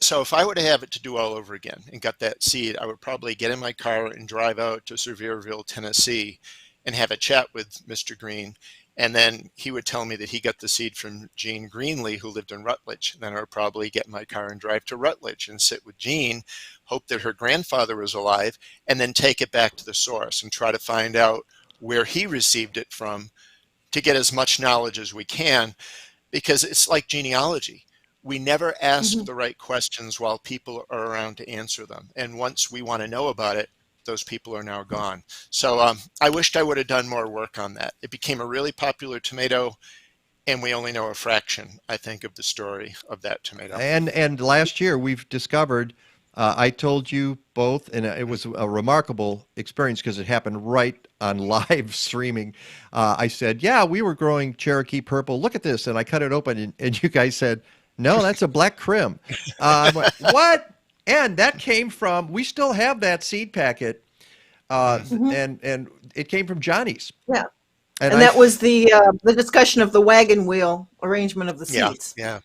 So if I were to have it to do all over again and got that seed, I would probably get in my car and drive out to Sevierville, Tennessee, and have a chat with Mr. Green. And then he would tell me that he got the seed from Jean Greenlee, who lived in Rutledge. And then I would probably get in my car and drive to Rutledge and sit with Jean, hope that her grandfather was alive, and then take it back to the source and try to find out where he received it from to get as much knowledge as we can, because it's like genealogy. We never ask the right questions while people are around to answer them. And once we want to know about it, those people are now gone. So I wished I would have done more work on that. It became a really popular tomato, and we only know a fraction, I think, of the story of that tomato. And last year we've discovered, I told you both, and it was a remarkable experience because it happened right on live streaming. I said, yeah, we were growing Cherokee Purple. Look at this. And I cut it open, and you guys said, no, that's a black crim. I'm like, what? And that came from, we still have that seed packet, and it came from Johnny's. Yeah. And that was the discussion of the wagon wheel arrangement of the seeds. Yeah.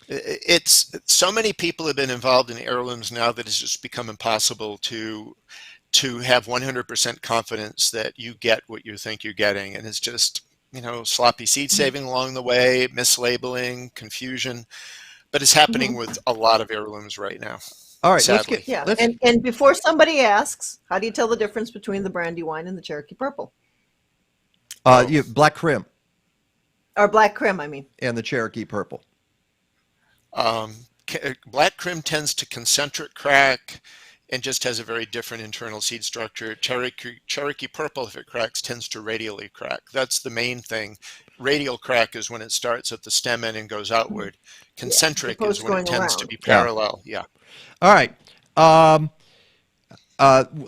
It's so many people have been involved in heirlooms now that it's just become impossible to have 100% confidence that you get what you think you're getting. And it's just, sloppy seed saving along the way, mislabeling, confusion. But it's happening with a lot of heirlooms right now. All right, sadly. And before somebody asks, how do you tell the difference between the Brandywine and the Cherokee Purple? Black Crim. Or Black Crim, I mean. And the Cherokee Purple. Black Crim tends to concentric crack and just has a very different internal seed structure. Cherokee Purple, if it cracks, tends to radially crack. That's the main thing. Radial crack is when it starts at the stem end and goes outward. Concentric is when it tends to be parallel. Yeah. All right.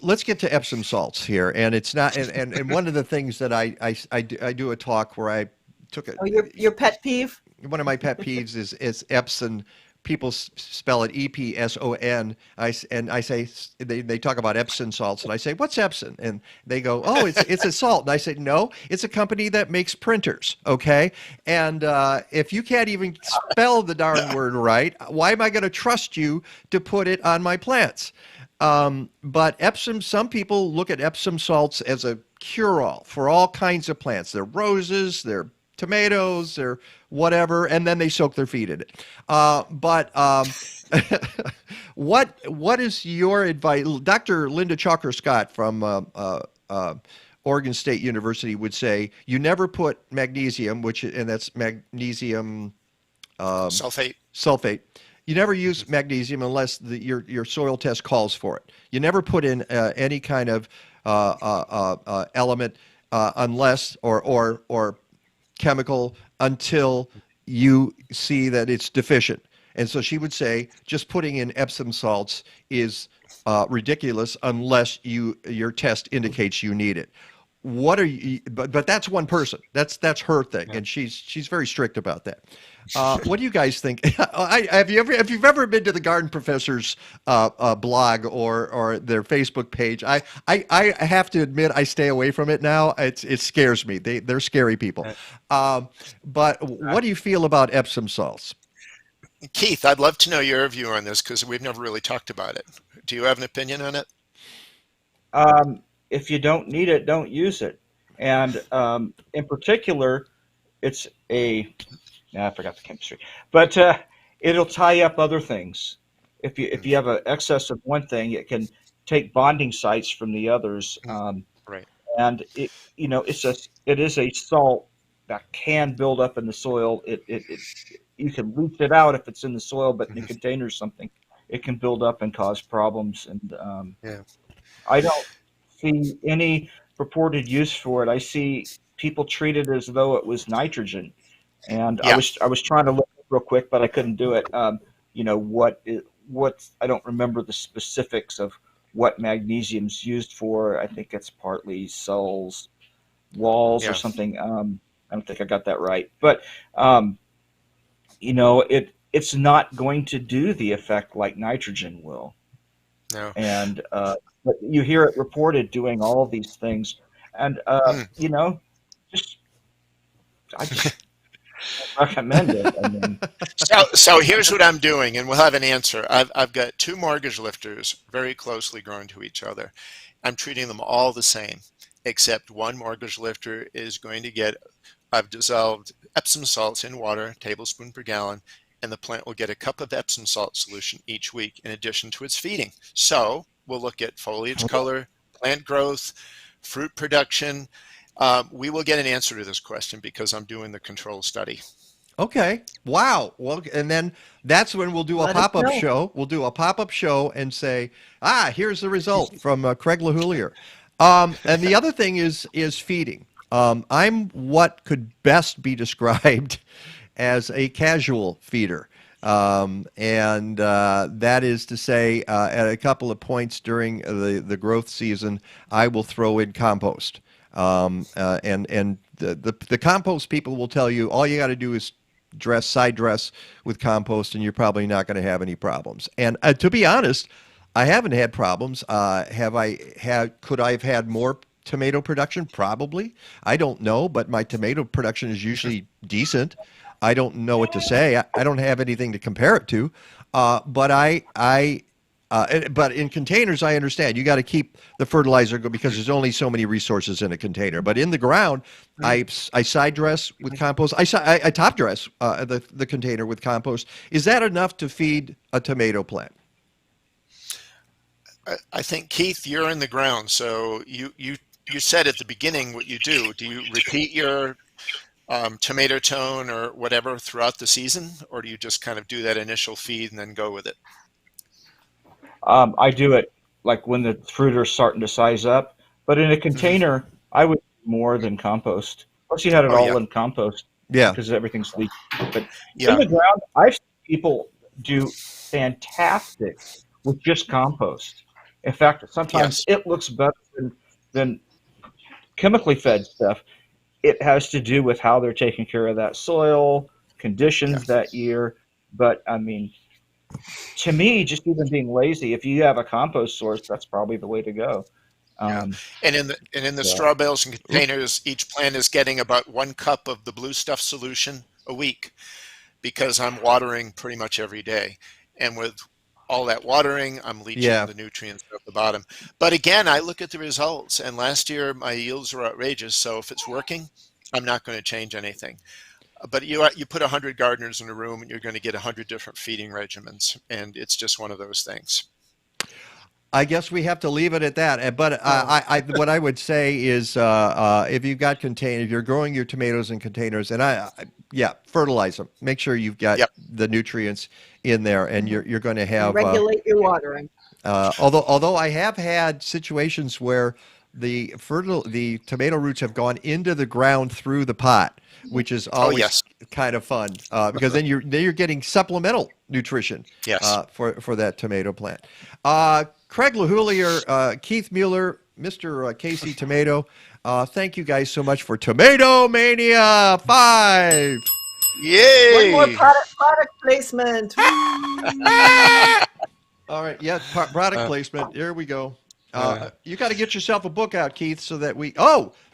Let's get to Epsom salts here, and it's not. And one of the things that I do a talk where I took it. Oh, your pet peeve? One of my pet peeves is Epsom. People spell it Epson. I say they talk about Epsom salts, and I say, "What's Epsom?" And they go, "Oh, it's a salt." And I say, "No, it's a company that makes printers." Okay, and if you can't even spell the darn word right, why am I going to trust you to put it on my plants? But Epsom, some people look at Epsom salts as a cure-all for all kinds of plants. They're roses, they're tomatoes, or whatever, and then they soak their feet in it. What is your advice? Dr. Linda Chalker-Scott from Oregon State University would say you never put magnesium, and that's magnesium sulfate. You never use magnesium unless your soil test calls for it. You never put in any kind of element unless or chemical until you see that it's deficient. And so she would say just putting in Epsom salts is ridiculous unless your test indicates you need it. What are you? But that's one person. That's her thing, and she's very strict about that. What do you guys think? Have you ever been to the Garden Professor's blog or their Facebook page? I have to admit I stay away from it now. It scares me. They're scary people. But what do you feel about Epsom salts? Keith, I'd love to know your view on this because we've never really talked about it. Do you have an opinion on it? If you don't need it, don't use it. And in particular, it's I forgot the chemistry, but it'll tie up other things. If you have an excess of one thing, it can take bonding sites from the others. Right. And it is a salt that can build up in the soil. You can leach it out if it's in the soil, but in a container or something, it can build up and cause problems. And I don't see any purported use for it. I see people treat it as though it was nitrogen. And I was trying to look real quick, but I couldn't do it. I don't remember the specifics of what magnesium's used for. I think it's partly cells, walls, or something. I don't think I got that right, but it's not going to do the effect like nitrogen will. No. And but you hear it reported doing all of these things, and I just recommend it. I mean. So here's what I'm doing, and we'll have an answer. I've got two mortgage lifters very closely grown to each other. I'm treating them all the same, except one mortgage lifter is going to get, I've dissolved Epsom salts in water, tablespoon per gallon, and the plant will get a cup of Epsom salt solution each week in addition to its feeding. So we'll look at foliage color, plant growth, fruit production. We will get an answer to this question because I'm doing the control study. Okay. Wow. Well, and then that's when we'll do a pop-up show. We'll do a pop-up show and say, here's the result from Craig LeHoullier. And the other thing is feeding. I'm what could best be described as a casual feeder. And that is to say, at a couple of points during the growth season, I will throw in compost. And the compost people will tell you all you got to do is side dress with compost, and you're probably not going to have any problems. And to be honest, I haven't had problems. Could I have had more tomato production? Probably. I don't know, but my tomato production is usually decent. I don't know what to say. I don't have anything to compare it to. But in containers, I understand you got to keep the fertilizer because there's only so many resources in a container. But in the ground, I side dress with compost. I top dress the container with compost. Is that enough to feed a tomato plant? I think, Keith, you're in the ground, so you said at the beginning what you do. Do you repeat your tomato tone or whatever throughout the season, or do you just kind of do that initial feed and then go with it? I do it like when the fruit are starting to size up, but in a container, I would do more than compost. Plus, you had it Oh, all yeah. in compost Yeah. because everything's leaking. But Yeah. in the ground, I've seen people do fantastic with just compost. In fact, sometimes Yes. it looks better than chemically fed stuff. It has to do with how they're taking care of that soil, conditions that year. But I mean, to me, just even being lazy, if you have a compost source, that's probably the way to go. And in the Yeah. straw bales and containers, each plant is getting about 1 cup of the blue stuff solution a week, because I'm watering pretty much every day. And with all that watering, I'm leaching the nutrients at the bottom. But again, I look at the results, and last year my yields were outrageous. So if it's working, I'm not going to change anything. But you put 100 gardeners in a room, and you're going to get 100 different feeding regimens, and it's just one of those things. I guess we have to leave it at that. But what I would say is, if you've got if you're growing your tomatoes in containers, and fertilize them. Make sure you've got the nutrients in there, and you're going to have regulate your watering. Although I have had situations where the tomato roots have gone into the ground through the pot, which is always kind of fun because then you're getting supplemental nutrition for that tomato plant. Craig LeHoullier, Keith Mueller, Mr. Casey Tomato, thank you guys so much for Tomatomania 5. Yay! One more product placement. All right, product placement. Here we go. You got to get yourself a book out, Keith, so that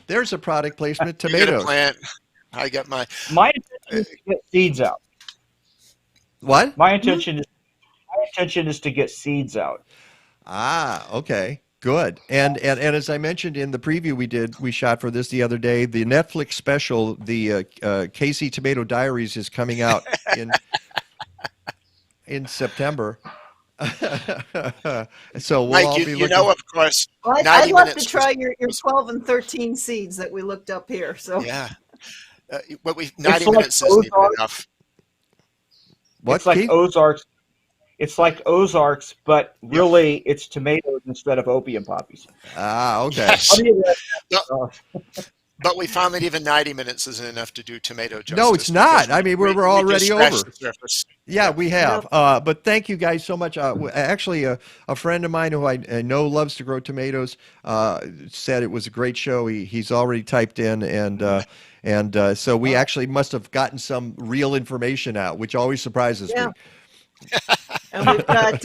there's a product placement. Tomatoes. Plant. I got my intention is to get seeds out. What? My intention is to get seeds out. Okay. Good. And as I mentioned in the preview we shot for this the other day, the Netflix special, the Casey Tomato Diaries, is coming out in September. So we'll Mike, all be looking. of course, I'd love to try your 12 and 13 seeds that we looked up here. So yeah, but 90 minutes isn't even enough. It's like Ozarks. It's like Ozarks, but really it's tomatoes instead of opium poppies. Okay. Yes. But we found that even 90 minutes isn't enough to do tomato justice. No, it's not. I mean, we're already over. The surface. Yeah, we have. But thank you guys so much. Actually, a friend of mine who I know loves to grow tomatoes said it was a great show. He's already typed in, and so we actually must have gotten some real information out, which always surprises me. And we've got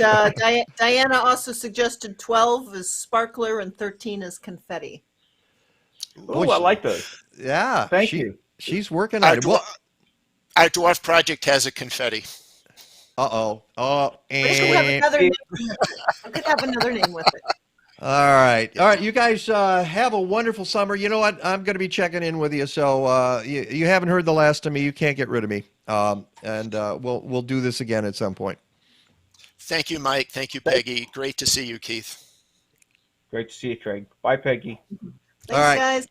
Diana also suggested 12 is sparkler and 13 is confetti. Oh, I like those. Yeah. Thank you. She's working on it. Our dwarf project has a confetti. Oh, We could have another name with it. All right. You guys have a wonderful summer. You know what? I'm going to be checking in with you. So you haven't heard the last of me. You can't get rid of me. And we'll do this again at some point. Thank you, Mike. Thank you, Peggy. Great to see you, Keith. Great to see you, Craig. Bye, Peggy. Thanks,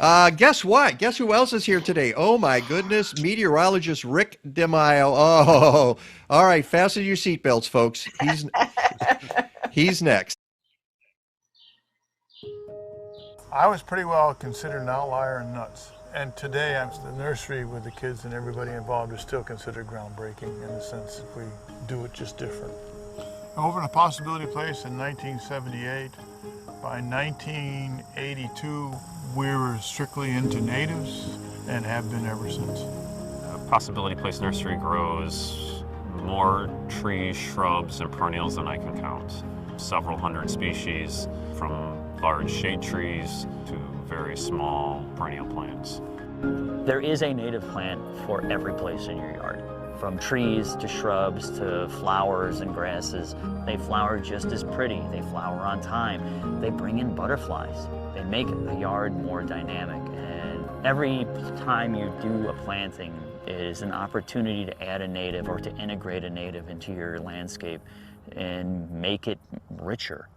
guys. Guess what? Guess who else is here today? Oh, my goodness. Meteorologist Rick DiMaio. Oh, all right. Fasten your seatbelts, folks. He's next. I was pretty well considered an outlier in nuts. And today, I'm the nursery with the kids and everybody involved is still considered groundbreaking in the sense that we do it just different. I opened a possibility place in 1978. By 1982, we were strictly into natives and have been ever since. Possibility Place Nursery grows more trees, shrubs, and perennials than I can count. Several hundred species, from large shade trees to very small perennial plants. There is a native plant for every place in your yard. From trees to shrubs to flowers and grasses. They flower just as pretty. They flower on time. They bring in butterflies. They make the yard more dynamic. And every time you do a planting is an opportunity to add a native or to integrate a native into your landscape and make it richer.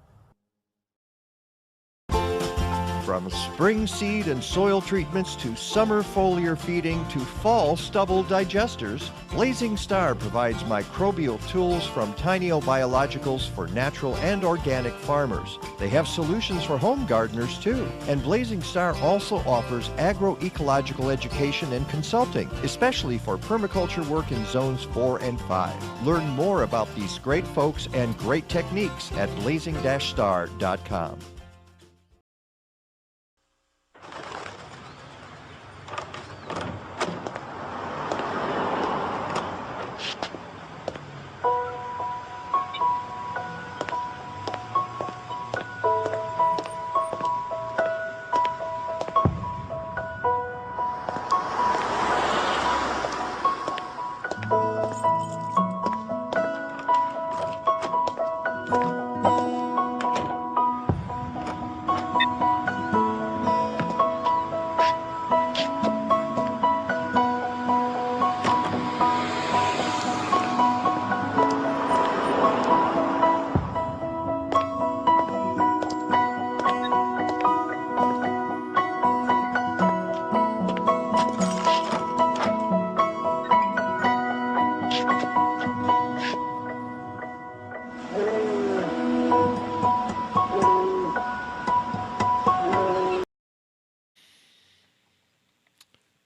From spring seed and soil treatments to summer foliar feeding to fall stubble digesters, Blazing Star provides microbial tools from Tineo-Biologicals for natural and organic farmers. They have solutions for home gardeners too. And Blazing Star also offers agroecological education and consulting, especially for permaculture work in zones 4 and 5. Learn more about these great folks and great techniques at blazing-star.com.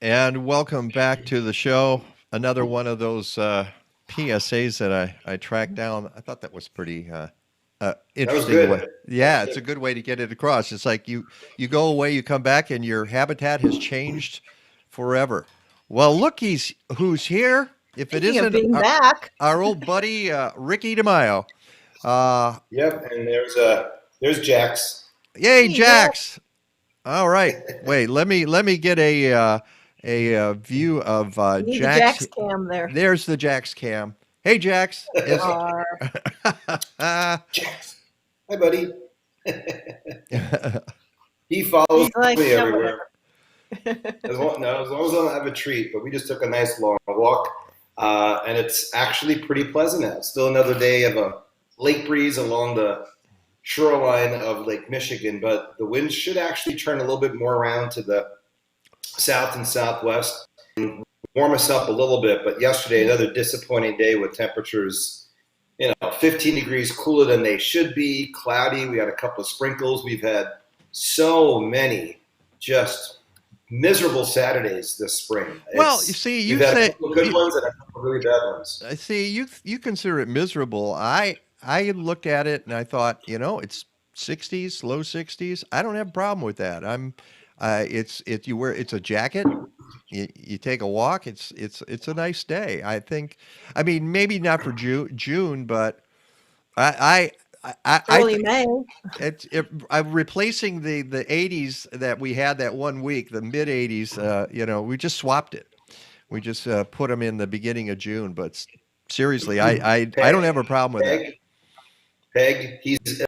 And welcome back to the show. Another one of those PSAs that I tracked down. I thought that was pretty interesting. good. Way. Yeah, it's a good way to get it across. It's like you go away, you come back, and your habitat has changed forever. Well, look, who's here. If it Speaking of isn't being back. our old buddy Ricky DiMaio. Yep, and there's Jax. Yay, Jax! All right, wait. Let me get a view of You need Jax. the Jax cam there. There's the Jax cam. Hey, Jax. Jax. Hi, buddy. He follows me everywhere. As long as I don't have a treat, but we just took a nice long walk, and it's actually pretty pleasant out. Still another day of a lake breeze along the shoreline of Lake Michigan, but the winds should actually turn a little bit more around to the south and southwest and warm us up a little bit. But yesterday, another disappointing day with temperatures, 15 degrees cooler than they should be, cloudy. We had a couple of sprinkles. We've had so many just miserable Saturdays this spring. Well, you see, you had say a couple of good ones and a couple of really bad ones. I see you consider it miserable. I looked at it and I thought, it's 60s, low 60s. I don't have a problem with that. It's a jacket. You take a walk. It's a nice day. I think. I mean, maybe not for June, but Early May. I'm replacing the 80s that we had that one week, the mid 80s. We just swapped it. We just put them in the beginning of June. But seriously, I don't have a problem with that. Peg, he's ill.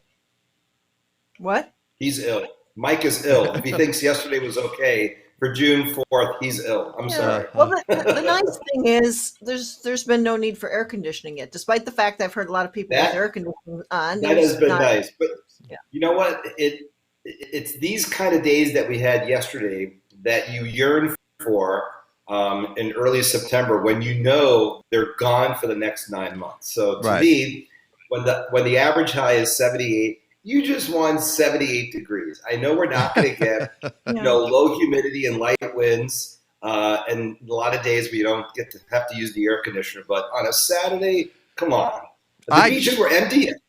What? He's ill. Mike is ill. If he thinks yesterday was okay, for June 4th, he's ill. I'm sorry. Well, the nice thing is there's been no need for air conditioning yet, despite the fact I've heard a lot of people with air conditioning on. That has been nice. But you know what? It's these kind of days that we had yesterday that you yearn for in early September when they're gone for the next 9 months. So to me, when the average high is 78, you just want 78 degrees. I know we're not going to get low humidity and light winds, and a lot of days we don't get to have to use the air conditioner. But on a Saturday, come on, the beaches were empty yesterday.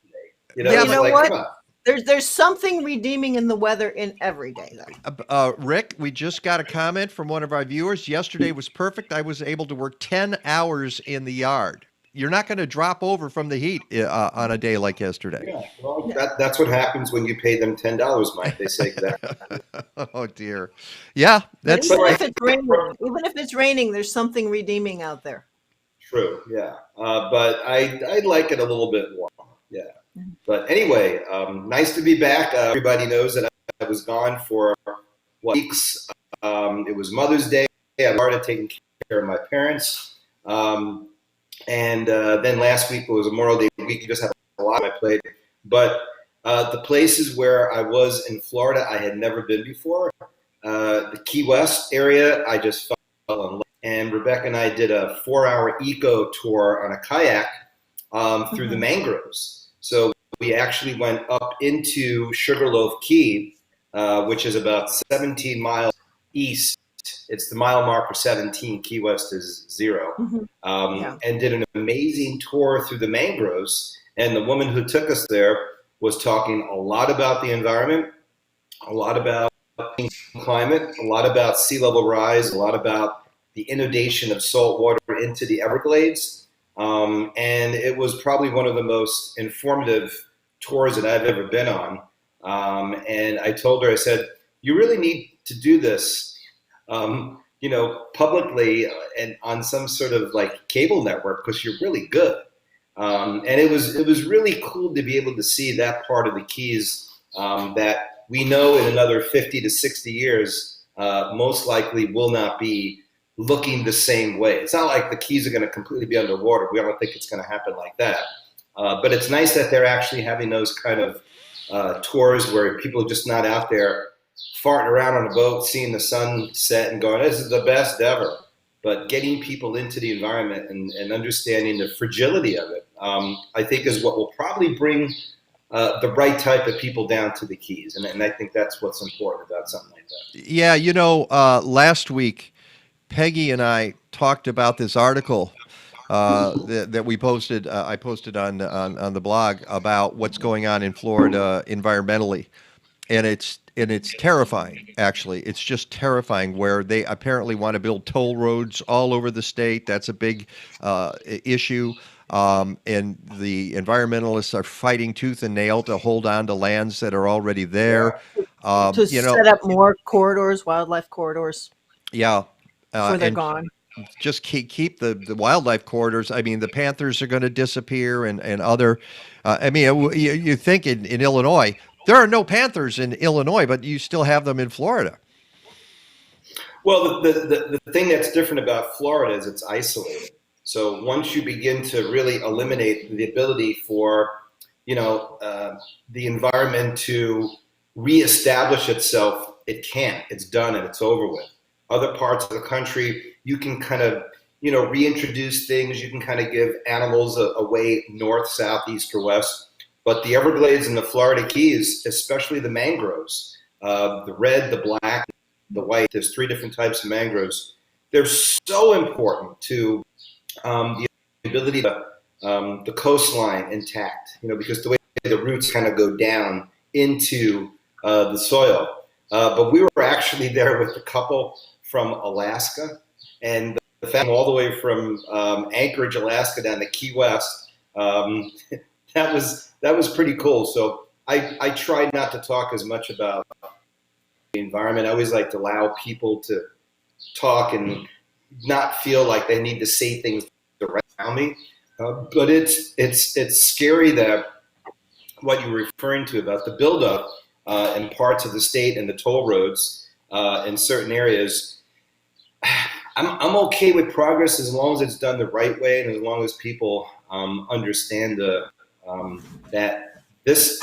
You know what? Come on. There's something redeeming in the weather in every day, though. Rick, we just got a comment from one of our viewers. Yesterday was perfect. I was able to work 10 hours in the yard. You're not going to drop over from the heat on a day like yesterday. Yeah, well, that's what happens when you pay them $10, Mike. They say that. Oh dear. Yeah, that's even if it's raining, there's something redeeming out there. True. Yeah, but I like it a little bit warmer. Yeah. But anyway, nice to be back. Everybody knows that I was gone for weeks. It was Mother's Day. I started taking care of my parents. And then last week was Memorial Day week. You just have a lot on my plate. But The places where I was in Florida, I had never been before. The Key West area, I just fell in love. And Rebecca and I did a 4-hour eco tour on a kayak through the mangroves. So we actually went up into Sugarloaf Key, which is about 17 miles east. It's the mile marker 17. Key West is 0. And did an amazing tour through the mangroves. And the woman who took us there was talking a lot about the environment, a lot about climate, a lot about sea level rise, a lot about the inundation of salt water into the Everglades. And it was probably one of the most informative tours that I've ever been on. And I told her, I said, you really need to do this, publicly and on some sort of like cable network, because you're really good. And it was really cool to be able to see that part of the Keys that we know in another 50 to 60 years most likely will not be looking the same way. It's not like the Keys are going to completely be underwater. We don't think it's going to happen like that. But it's nice that they're actually having those kind of tours where people are just not out there farting around on a boat, seeing the sun set and going, this is the best ever. But getting people into the environment and understanding the fragility of it, I think is what will probably bring the right type of people down to the Keys. And I think that's what's important about something like that. Yeah, last week, Peggy and I talked about this article that we posted. I posted on the blog about what's going on in Florida environmentally, and it's terrifying. Actually, it's just terrifying. Where they apparently want to build toll roads all over the state. That's a big issue. And the environmentalists are fighting tooth and nail to hold on to lands that are already there. To set up more corridors, wildlife corridors. Yeah. Before they're and gone. Just keep the wildlife corridors. I mean, the panthers are going to disappear and other. You think in Illinois, there are no panthers in Illinois, but you still have them in Florida. Well, the thing that's different about Florida is it's isolated. So once you begin to really eliminate the ability for, the environment to reestablish itself, it can't. It's done and it's over with. Other parts of the country, you can kind of, reintroduce things. You can kind of give animals a way north, south, east, or west. But the Everglades and the Florida Keys, especially the mangroves, the red, the black, the white, there's 3 different types of mangroves. They're so important to the ability to the coastline intact, because the way the roots kind of go down into the soil. But we were actually there with a couple from Alaska, and the fact all the way from Anchorage, Alaska, down to Key West. That was pretty cool. So I tried not to talk as much about the environment. I always like to allow people to talk and not feel like they need to say things around me. But it's scary that what you were referring to about the buildup in parts of the state and the toll roads in certain areas. I'm okay with progress as long as it's done the right way and as long as people understand that this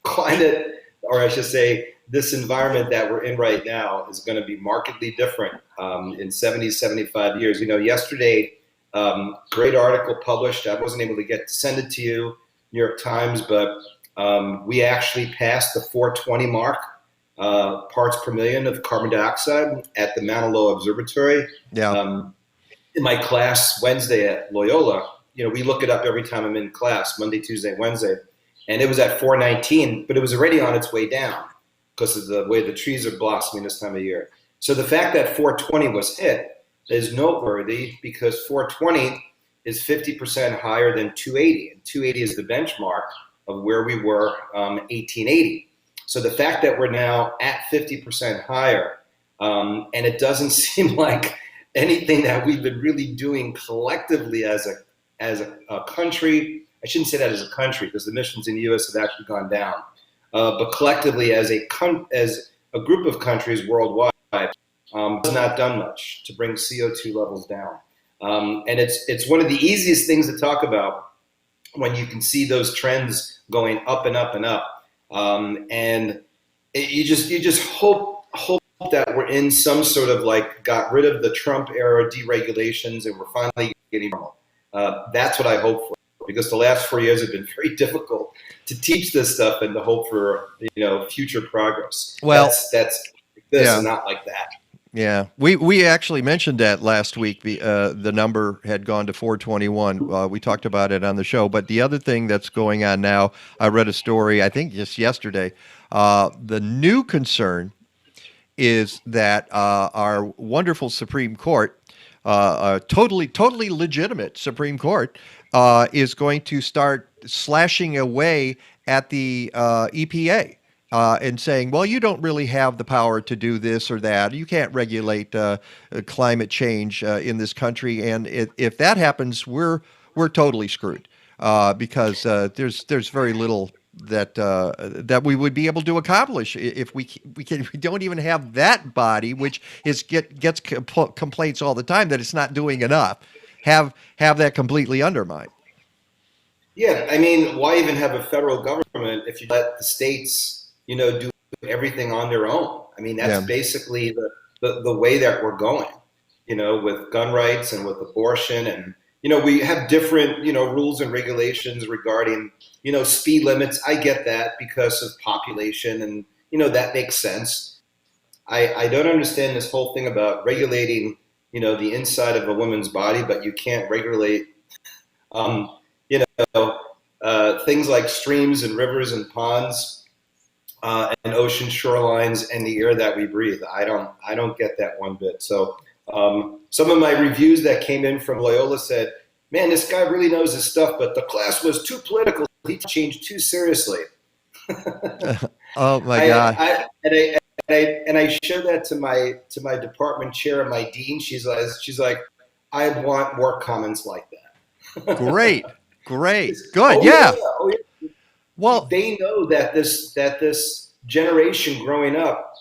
climate, or I should say, this environment that we're in right now is going to be markedly different in 70, 75 years. Yesterday, great article published. I wasn't able to send it to you, New York Times, but we actually passed the 420 mark, parts per million of carbon dioxide at the Mauna Loa Observatory. Yeah. In my class Wednesday at Loyola, we look it up every time I'm in class, Monday, Tuesday, Wednesday, and it was at 419, but it was already on its way down because of the way the trees are blossoming this time of year. So the fact that 420 was hit is noteworthy because 420 is 50% higher than 280, and 280 is the benchmark of where we were 1880. So the fact that we're now at 50% higher, and it doesn't seem like anything that we've been really doing collectively as a country. I shouldn't say that as a country because the emissions in the U.S. have actually gone down, but collectively as a group of countries worldwide, has not done much to bring CO2 levels down. And it's one of the easiest things to talk about when you can see those trends going up and up and up. And you just hope that we're in some sort of like got rid of the Trump era deregulations and we're finally getting normal. That's what I hope for, because the last 4 years have been very difficult to teach this stuff and to hope for future progress. Well, that's this and not like that. Yeah, we actually mentioned that last week. The number had gone to 421. We talked about it on the show. But the other thing that's going on now, I read a story, I think just yesterday. The new concern is that our wonderful Supreme Court, totally legitimate Supreme Court, is going to start slashing away at the EPA. And saying, well, you don't really have the power to do this or that. You can't regulate climate change in this country. And if that happens, we're totally screwed because there's very little that we would be able to accomplish if we don't even have that body, which gets complaints all the time that it's not doing enough. Have that completely undermined. Yeah, I mean, why even have a federal government if you let the states do everything on their own? I mean, that's basically the way that we're going, with gun rights and with abortion. And, we have different, rules and regulations regarding, speed limits. I get that because of population and, that makes sense. I don't understand this whole thing about regulating, the inside of a woman's body, but you can't regulate, things like streams and rivers and ponds. And ocean shorelines and the air that we breathe. I don't get that one bit. So some of my reviews that came in from Loyola said, man, this guy really knows his stuff, but the class was too political. He changed too seriously. Oh my God. I showed that to my department chair and my dean. She's like, I want more comments like that. Great. Good. Oh, yeah. Oh, yeah. Well, they know that this generation growing up,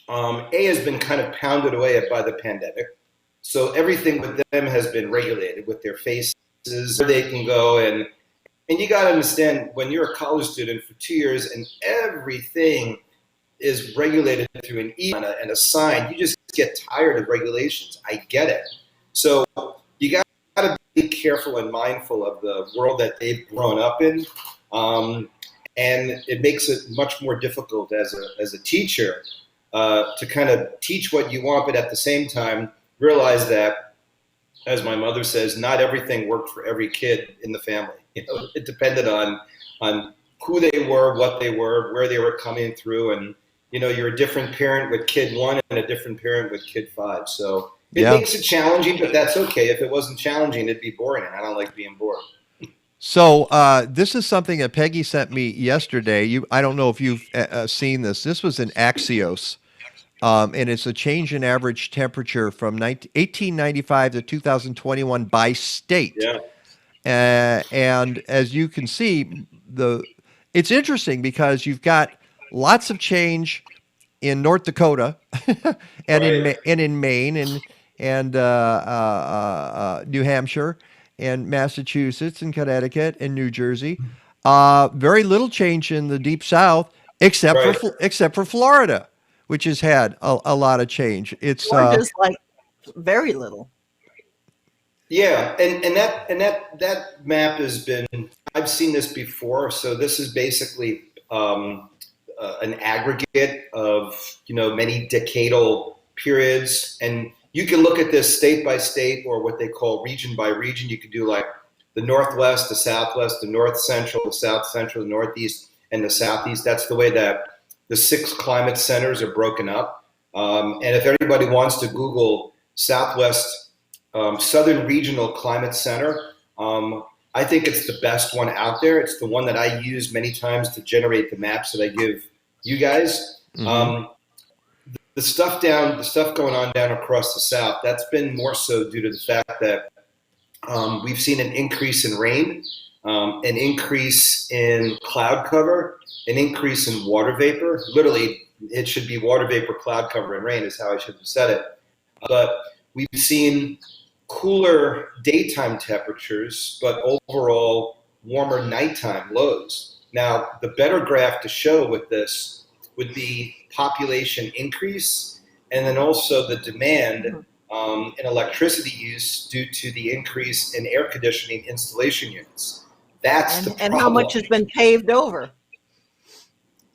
has been kind of pounded away at by the pandemic. So everything with them has been regulated with their faces, where they can go. And you got to understand, when you're a college student for 2 years and everything is regulated through an email and a sign, you just get tired of regulations. I get it. So you got to be careful and mindful of the world that they've grown up in. And it makes it much more difficult as a teacher to kind of teach what you want, but at the same time realize that, as my mother says, not everything worked for every kid in the family. It depended on who they were, what they were, where they were coming through, and you're a different parent with kid 1 and a different parent with kid 5. So it makes it challenging, but that's okay. If it wasn't challenging, it'd be boring, and I don't like being bored. So this is something that Peggy sent me yesterday. I don't know if you've seen this. This was in Axios, and it's a change in average temperature from 1895 to 2021 by state. Yeah. And as you can see, it's interesting because you've got lots of change in North Dakota and in Maine and New Hampshire and Massachusetts and Connecticut and New Jersey. Very little change in the Deep South, except for Florida, which has had a lot of change. It's Florida's like very little. Yeah, and that map has been. I've seen this before. So this is basically an aggregate of many decadal periods, and you can look at this state by state or what they call region by region. You could do like the Northwest, the Southwest, the North Central, the South Central, the Northeast, and the Southeast. That's the way that the 6 climate centers are broken up. And if anybody wants to Google Southwest Southern Regional Climate Center, I think it's the best one out there. It's the one that I use many times to generate the maps that I give you guys. Mm-hmm. The stuff going on down across the South, that's been more so due to the fact that we've seen an increase in rain, an increase in cloud cover, an increase in water vapor. Literally, it should be water vapor, cloud cover, and rain is how I should have said it. But we've seen cooler daytime temperatures, but overall warmer nighttime lows. Now, the better graph to show with this would be population increase and then also the demand in electricity use due to the increase in air conditioning installation units. That's the problem. And how much has been paved over?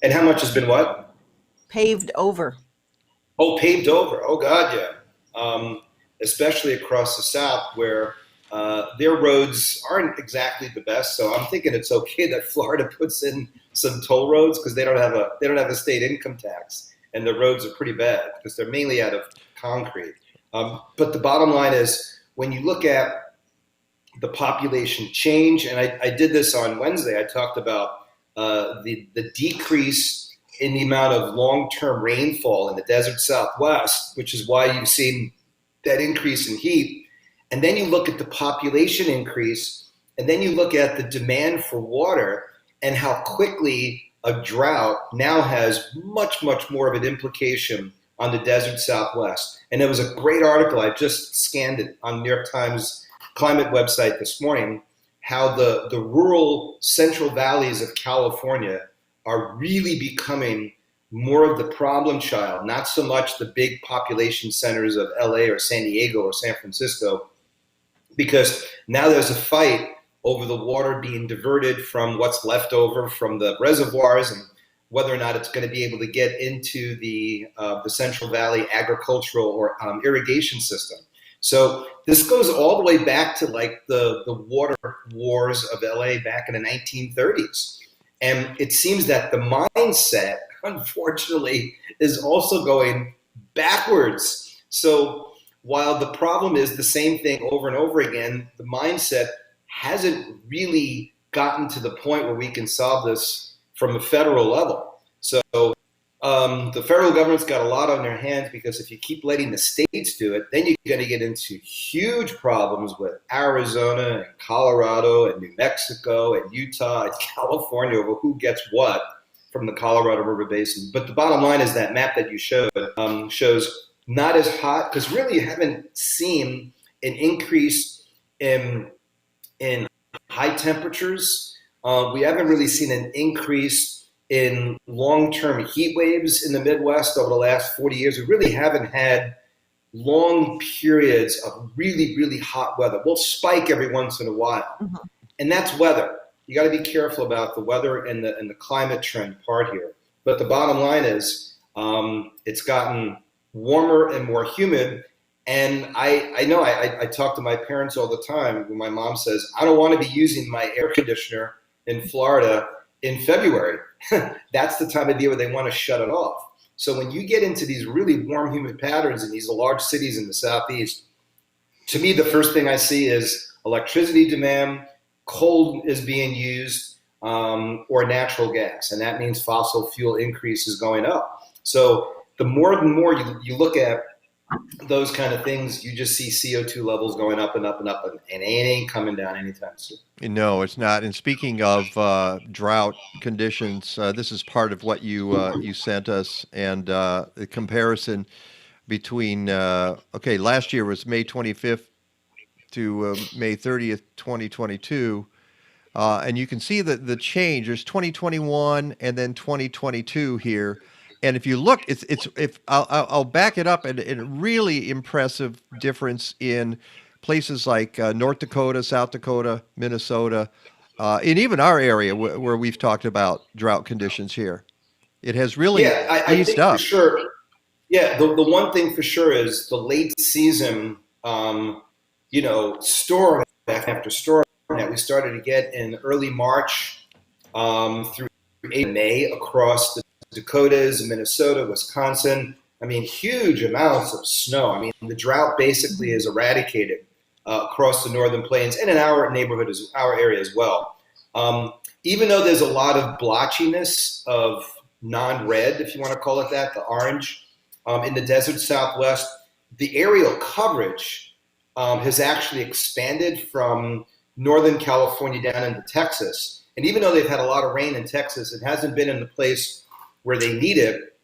And how much has been what? Paved over. Oh, paved over. Oh, God, yeah. Especially across the South where their roads aren't exactly the best. So I'm thinking it's okay that Florida puts in some toll roads because they don't have a state income tax, and the roads are pretty bad because they're mainly out of concrete. But the bottom line is when you look at the population change, and I did this on Wednesday, I talked about the decrease in the amount of long-term rainfall in the desert Southwest, which is why you've seen that increase in heat. And then you look at the population increase, and then you look at the demand for water and how quickly a drought now has much, much more of an implication on the desert Southwest. And there was a great article, I just scanned it on New York Times climate website this morning, how the rural central valleys of California are really becoming more of the problem child, not so much the big population centers of LA or San Diego or San Francisco, because now there's a fight over the water being diverted from what's left over from the reservoirs and whether or not it's going to be able to get into the Central Valley agricultural or irrigation system. So this goes all the way back to like the water wars of LA back in the 1930s. And it seems that the mindset, unfortunately, is also going backwards. So while the problem is the same thing over and over again, the mindset hasn't really gotten to the point where we can solve this from a federal level. So the federal government's got a lot on their hands because if you keep letting the states do it, then you're going to get into huge problems with Arizona and Colorado and New Mexico and Utah and California over who gets what from the Colorado River Basin. But the bottom line is that map that you showed shows not as hot because really you haven't seen an increase in high temperatures. We haven't really seen an increase in long-term heat waves in the Midwest over the last 40 years. We really haven't had long periods of really, really hot weather. We'll spike every once in a while. And that's weather. You got to be careful about the weather and the climate trend part here. But the bottom line is it's gotten warmer and more humid. And I know I talk to my parents all the time when my mom says, I don't want to be using my air conditioner in Florida in February. That's the time of year where they want to shut it off. So when you get into these really warm, humid patterns in these large cities in the Southeast, to me, the first thing I see is electricity demand, coal is being used, or natural gas. And that means fossil fuel increase is going up. So the more and more you look at those kind of things, you just see CO2 levels going up and up and up, and it ain't coming down anytime soon. No, it's not. And speaking of drought conditions, this is part of what you sent us, and the comparison between, last year was May 25th to May 30th, 2022, and you can see the change. There's 2021 and then 2022 here. And if you look, I'll back it up, and a really impressive difference in places like North Dakota, South Dakota, Minnesota, and even our area where we've talked about drought conditions here. It has really I think up. For sure. Yeah, the one thing for sure is the late season, storm after storm that we started to get in early March through May across the Dakotas, Minnesota, Wisconsin. I mean, huge amounts of snow. I mean, the drought basically is eradicated across the northern plains and in our neighborhood, our area as well. Even though there's a lot of blotchiness of non-red, if you want to call it that, the orange, in the desert Southwest, the aerial coverage has actually expanded from Northern California down into Texas. And even though they've had a lot of rain in Texas, it hasn't been in the place where they need it,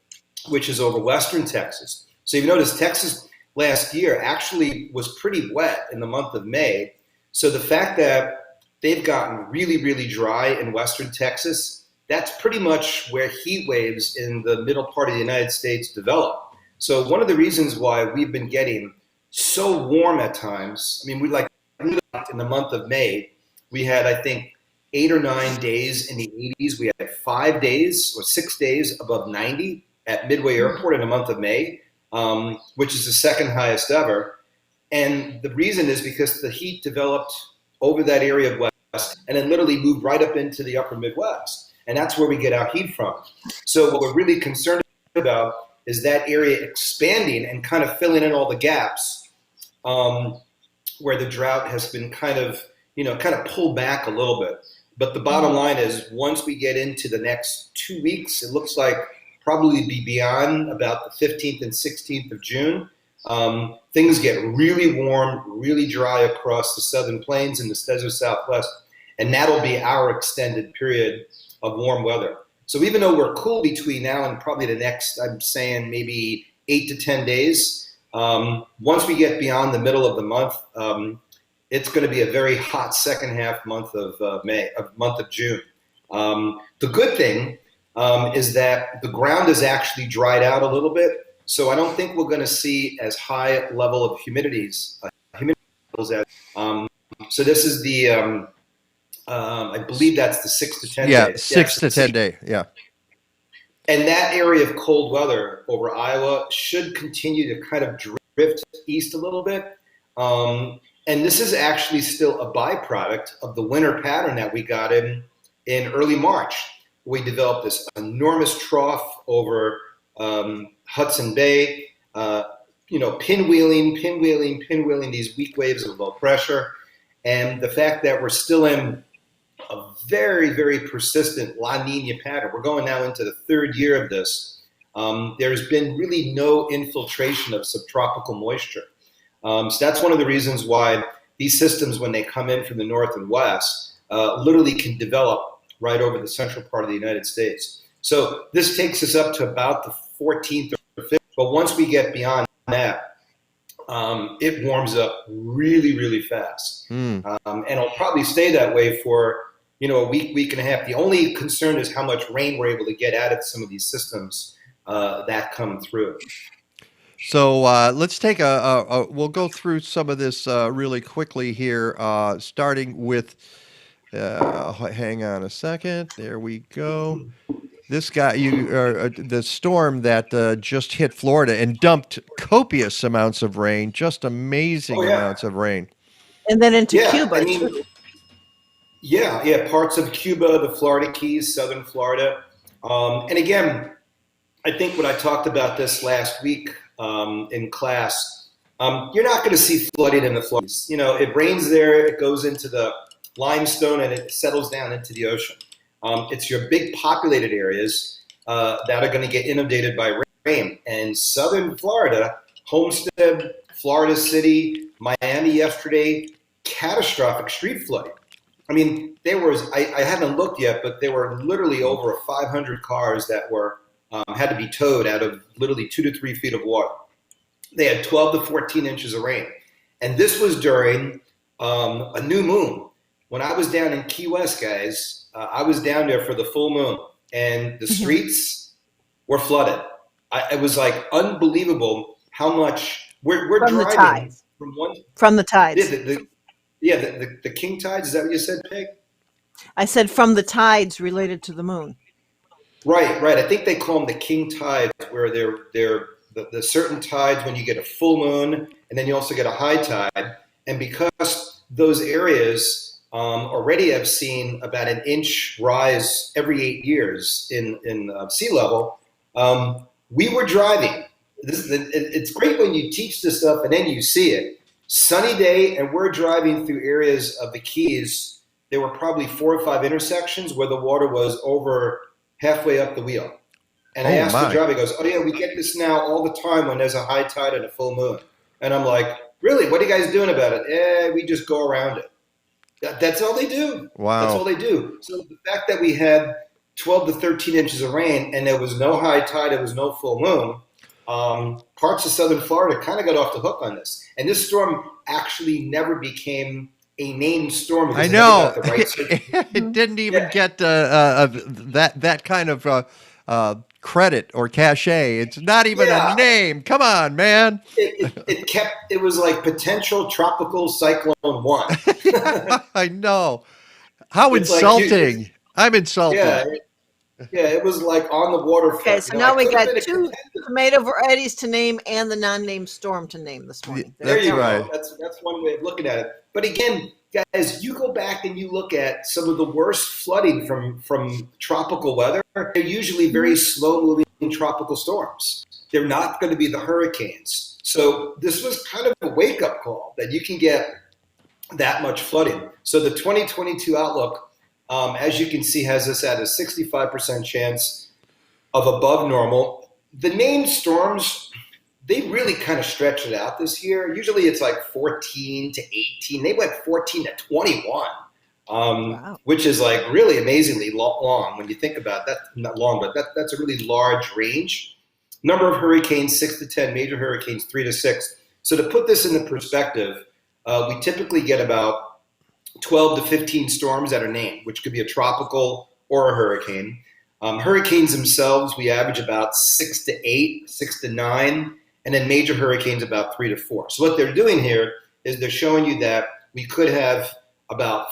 which is over western Texas. So you notice Texas last year actually was pretty wet in the month of May. So the fact that they've gotten really, really dry in western Texas. That's pretty much where heat waves in the middle part of the United States develop. So one of the reasons why we've been getting so warm at times, I mean, in the month of May, we had, I think, 8 or 9 days in the 80s. We had 5 days or 6 days above 90 at Midway Airport in the month of May, which is the second highest ever. And the reason is because the heat developed over that area of west and then literally moved right up into the upper Midwest. And that's where we get our heat from. So what we're really concerned about is that area expanding and kind of filling in all the gaps where the drought has been kind of pulled back a little bit. But the bottom line is, once we get into the next 2 weeks, it looks like probably be beyond about the 15th and 16th of June. Things get really warm, really dry across the southern plains and the desert Southwest, and that'll be our extended period of warm weather. So even though we're cool between now and probably the next, I'm saying maybe 8 to 10 days, once we get beyond the middle of the month, it's going to be a very hot second half month of June. The good thing is that the ground is actually dried out a little bit, so I don't think we're going to see as high a level of humidity levels as. So this is the, I believe that's the 6 to 10 day. Yeah, 6 to 10 day. Yeah. And that area of cold weather over Iowa should continue to kind of drift east a little bit. And this is actually still a byproduct of the winter pattern that we got in early March. We developed this enormous trough over Hudson Bay, pinwheeling these weak waves of low pressure. And the fact that we're still in a very, very persistent La Nina pattern. We're going now into the third year of this. There's been really no infiltration of subtropical moisture. So that's one of the reasons why these systems, when they come in from the north and west, literally can develop right over the central part of the United States. So this takes us up to about the 14th or 15th. But once we get beyond that, it warms up really, really fast. And it'll probably stay that way for a week and a half. The only concern is how much rain we're able to get out of some of these systems that come through. So let's take we'll go through some of this really quickly here, starting with, hang on a second. There we go. This guy, the storm that just hit Florida and dumped copious amounts of rain, just amazing amounts of rain. And then into Cuba, too. Yeah, parts of Cuba, the Florida Keys, southern Florida. And again, I think when I talked about this last week in class, you're not going to see flooding in the Floridas. It rains there, it goes into the limestone, and it settles down into the ocean. It's your big populated areas that are going to get inundated by rain. And southern Florida, Homestead, Florida City, Miami yesterday, catastrophic street flooding. I mean, I haven't looked yet, but there were literally over 500 cars that were had to be towed out of literally 2 to 3 feet of water. They had 12 to 14 inches of rain. And this was during a new moon. When I was down in Key West, guys, I was down there for the full moon, and the streets were flooded. It was like unbelievable how much we're from driving the tides. From the tides. The king tides. Is that what you said, Peg? I said from the tides related to the moon. Right. I think they call them the king tides, where they're the certain tides when you get a full moon, and then you also get a high tide. And because those areas already have seen about an inch rise every 8 years in sea level, we were driving. It's great when you teach this stuff and then you see it. Sunny day, and we're driving through areas of the Keys. There were probably 4 or 5 intersections where the water was over halfway up the wheel. And I asked the driver, he goes, "Oh yeah, we get this now all the time when there's a high tide and a full moon." And I'm like, "Really? What are you guys doing about it?" We just go around it. That's all they do. Wow. That's all they do. So the fact that we had 12 to 13 inches of rain and there was no high tide, there was no full moon, parts of southern Florida kind of got off the hook on this. And this storm actually never became a named storm. I Because know. It never got the right It didn't even get that kind of credit or cachet. It's not even a name. Come on, man. It was like potential tropical cyclone 1. I know. How It's like insulting. I'm insulted. Yeah, it was like on the waterfront. Okay, so now we got 2 tomato varieties to name and the non-named storm to name this morning. There you right. go. That's one way of looking at it. But again, guys, you go back and you look at some of the worst flooding from tropical weather. They're usually very slow-moving tropical storms. They're not going to be the hurricanes. So this was kind of a wake-up call that you can get that much flooding. So the 2022 outlook, as you can see, has us at a 65% chance of above normal. The named storms, they really kind of stretched it out this year. Usually it's like 14 to 18. They went 14 to 21, which is like really amazingly long when you think about that. Not long, but that's a really large range. Number of hurricanes, 6 to 10, major hurricanes, 3 to 6. So to put this into perspective, we typically get about 12 to 15 storms that are named, which could be a tropical or a hurricane. Hurricanes themselves, we average about 6 to 8, 6 to 9, and then major hurricanes about 3 to 4. So what they're doing here is they're showing you that we could have about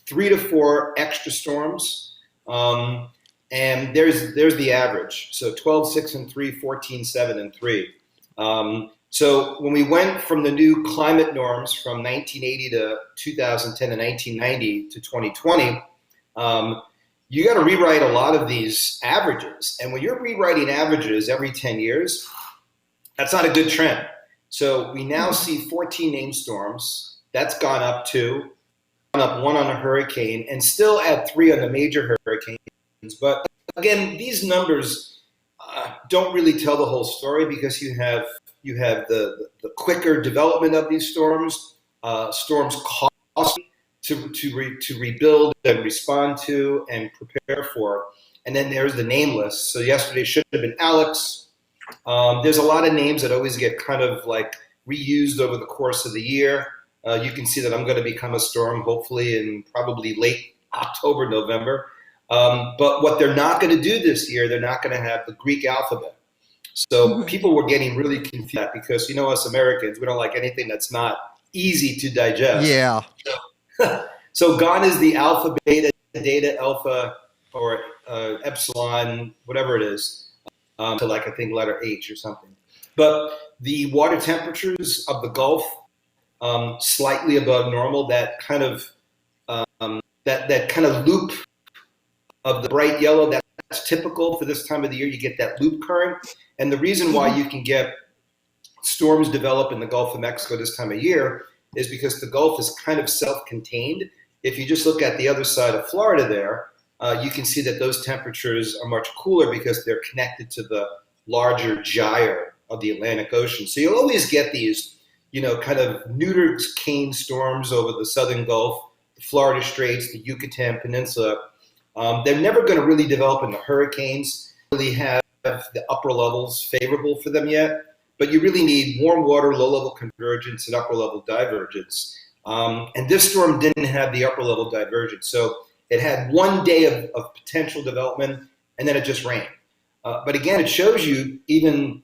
3 to 4 extra storms, and there's the average. So 12, 6, and 3, 14, 7, and 3. So when we went from the new climate norms from 1980 to 2010 and 1990 to 2020, you got to rewrite a lot of these averages. And when you're rewriting averages every 10 years, that's not a good trend. So we now see 14 named storms. That's gone up 2, gone up 1 on a hurricane, and still at 3 on the major hurricanes. But again, these numbers don't really tell the whole story because you have the quicker development of these storms. Storms cost to rebuild and respond to and prepare for. And then there's the nameless. So yesterday should have been Alex. There's a lot of names that always get kind of like reused over the course of the year. You can see that I'm going to become a storm hopefully in probably late October, November. But what they're not going to do this year, they're not going to have the Greek alphabet. So people were getting really confused because, us Americans, we don't like anything that's not easy to digest. Yeah. So gone is the alpha, beta, data, alpha, or epsilon, whatever it is, to like I think letter H or something. But the water temperatures of the Gulf slightly above normal. That kind of that kind of loop of the bright yellow, that's typical for this time of the year. You get that loop current. And the reason why you can get storms develop in the Gulf of Mexico this time of year is because the Gulf is kind of self-contained. If you just look at the other side of Florida there, you can see that those temperatures are much cooler because they're connected to the larger gyre of the Atlantic Ocean. So you'll always get these, kind of neuter cane storms over the southern Gulf, the Florida Straits, the Yucatan Peninsula. They're never going to really develop into hurricanes, really have the upper levels favorable for them yet. But you really need warm water, low-level convergence, and upper-level divergence. And this storm didn't have the upper-level divergence. So it had 1 day of potential development, and then it just rained. But again, it shows you even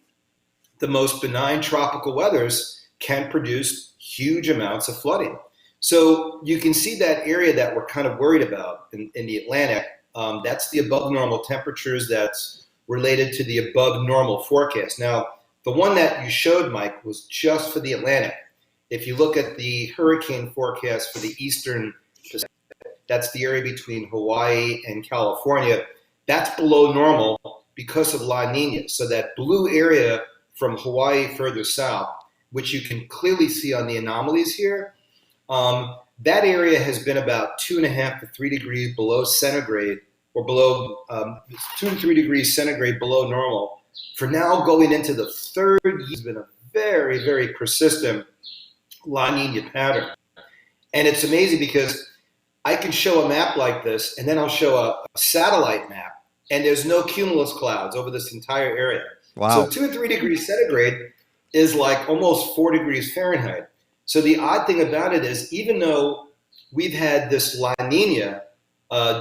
the most benign tropical weathers can produce huge amounts of flooding. So you can see that area that we're kind of worried about in the Atlantic. That's the above normal temperatures that's related to the above normal forecast. Now, the one that you showed, Mike, was just for the Atlantic. If you look at the hurricane forecast for the eastern Pacific, that's the area between Hawaii and California, that's below normal because of La Nina. So that blue area from Hawaii further south, which you can clearly see on the anomalies here, that area has been about 2.5 to 3 degrees below centigrade, or below 2 to 3 degrees centigrade below normal. For now, going into the third year, has been a very, very persistent La Nina pattern. And it's amazing because I can show a map like this, and then I'll show a satellite map, and there's no cumulus clouds over this entire area. Wow. So 2 to 3 degrees centigrade is like almost 4 degrees Fahrenheit. So the odd thing about it is, even though we've had this La Nina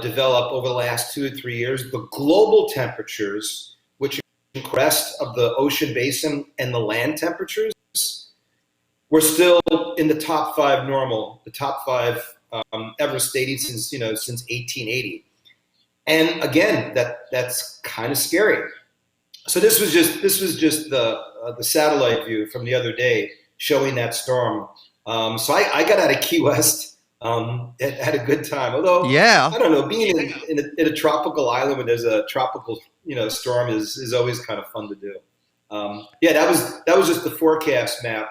develop over the last 2 or 3 years. The global temperatures, which the rest of the ocean basin and the land temperatures, we're still in the top 5 normal, the top 5 ever stated since 1880. And again, that's kind of scary. So this was just the satellite view from the other day showing that storm. So I got out of Key West, had a good time. Although I don't know, being in a tropical island when there's a tropical storm is always kind of fun to do. That was just the forecast map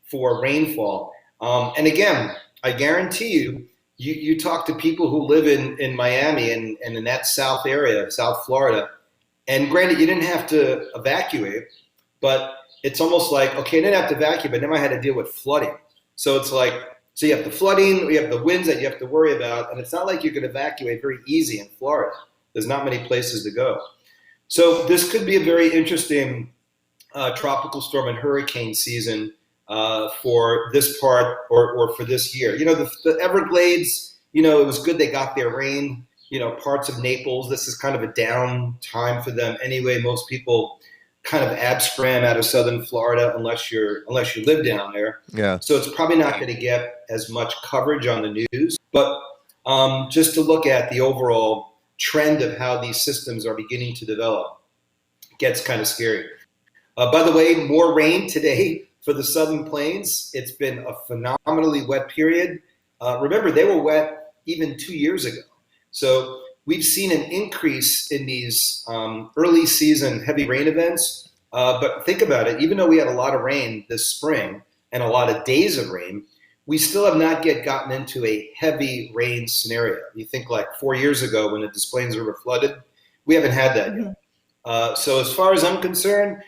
for rainfall. And again, I guarantee you talk to people who live in Miami and in that South area, South Florida, and granted, you didn't have to evacuate, but it's almost like, okay, I didn't have to evacuate, but then I had to deal with flooding. So it's like, so you have the flooding, you have the winds that you have to worry about, and it's not like you can evacuate very easy in Florida. There's not many places to go. So this could be a very interesting tropical storm and hurricane season for this part or for this year. The Everglades, it was good they got their rain. Parts of Naples, this is kind of a down time for them anyway. Most people kind of abscram out of southern Florida unless you live down there. Yeah. So it's probably not going to get as much coverage on the news. But just to look at the overall trend of how these systems are beginning to develop gets kind of scary. By the way, more rain today for the Southern Plains. It's been a phenomenally wet period. Remember, they were wet even 2 years ago. So we've seen an increase in these early season heavy rain events. But think about it, even though we had a lot of rain this spring and a lot of days of rain, we still have not yet gotten into a heavy rain scenario. You think like 4 years ago when the Des Plaines River flooded, we haven't had that yet. So as far as I'm concerned,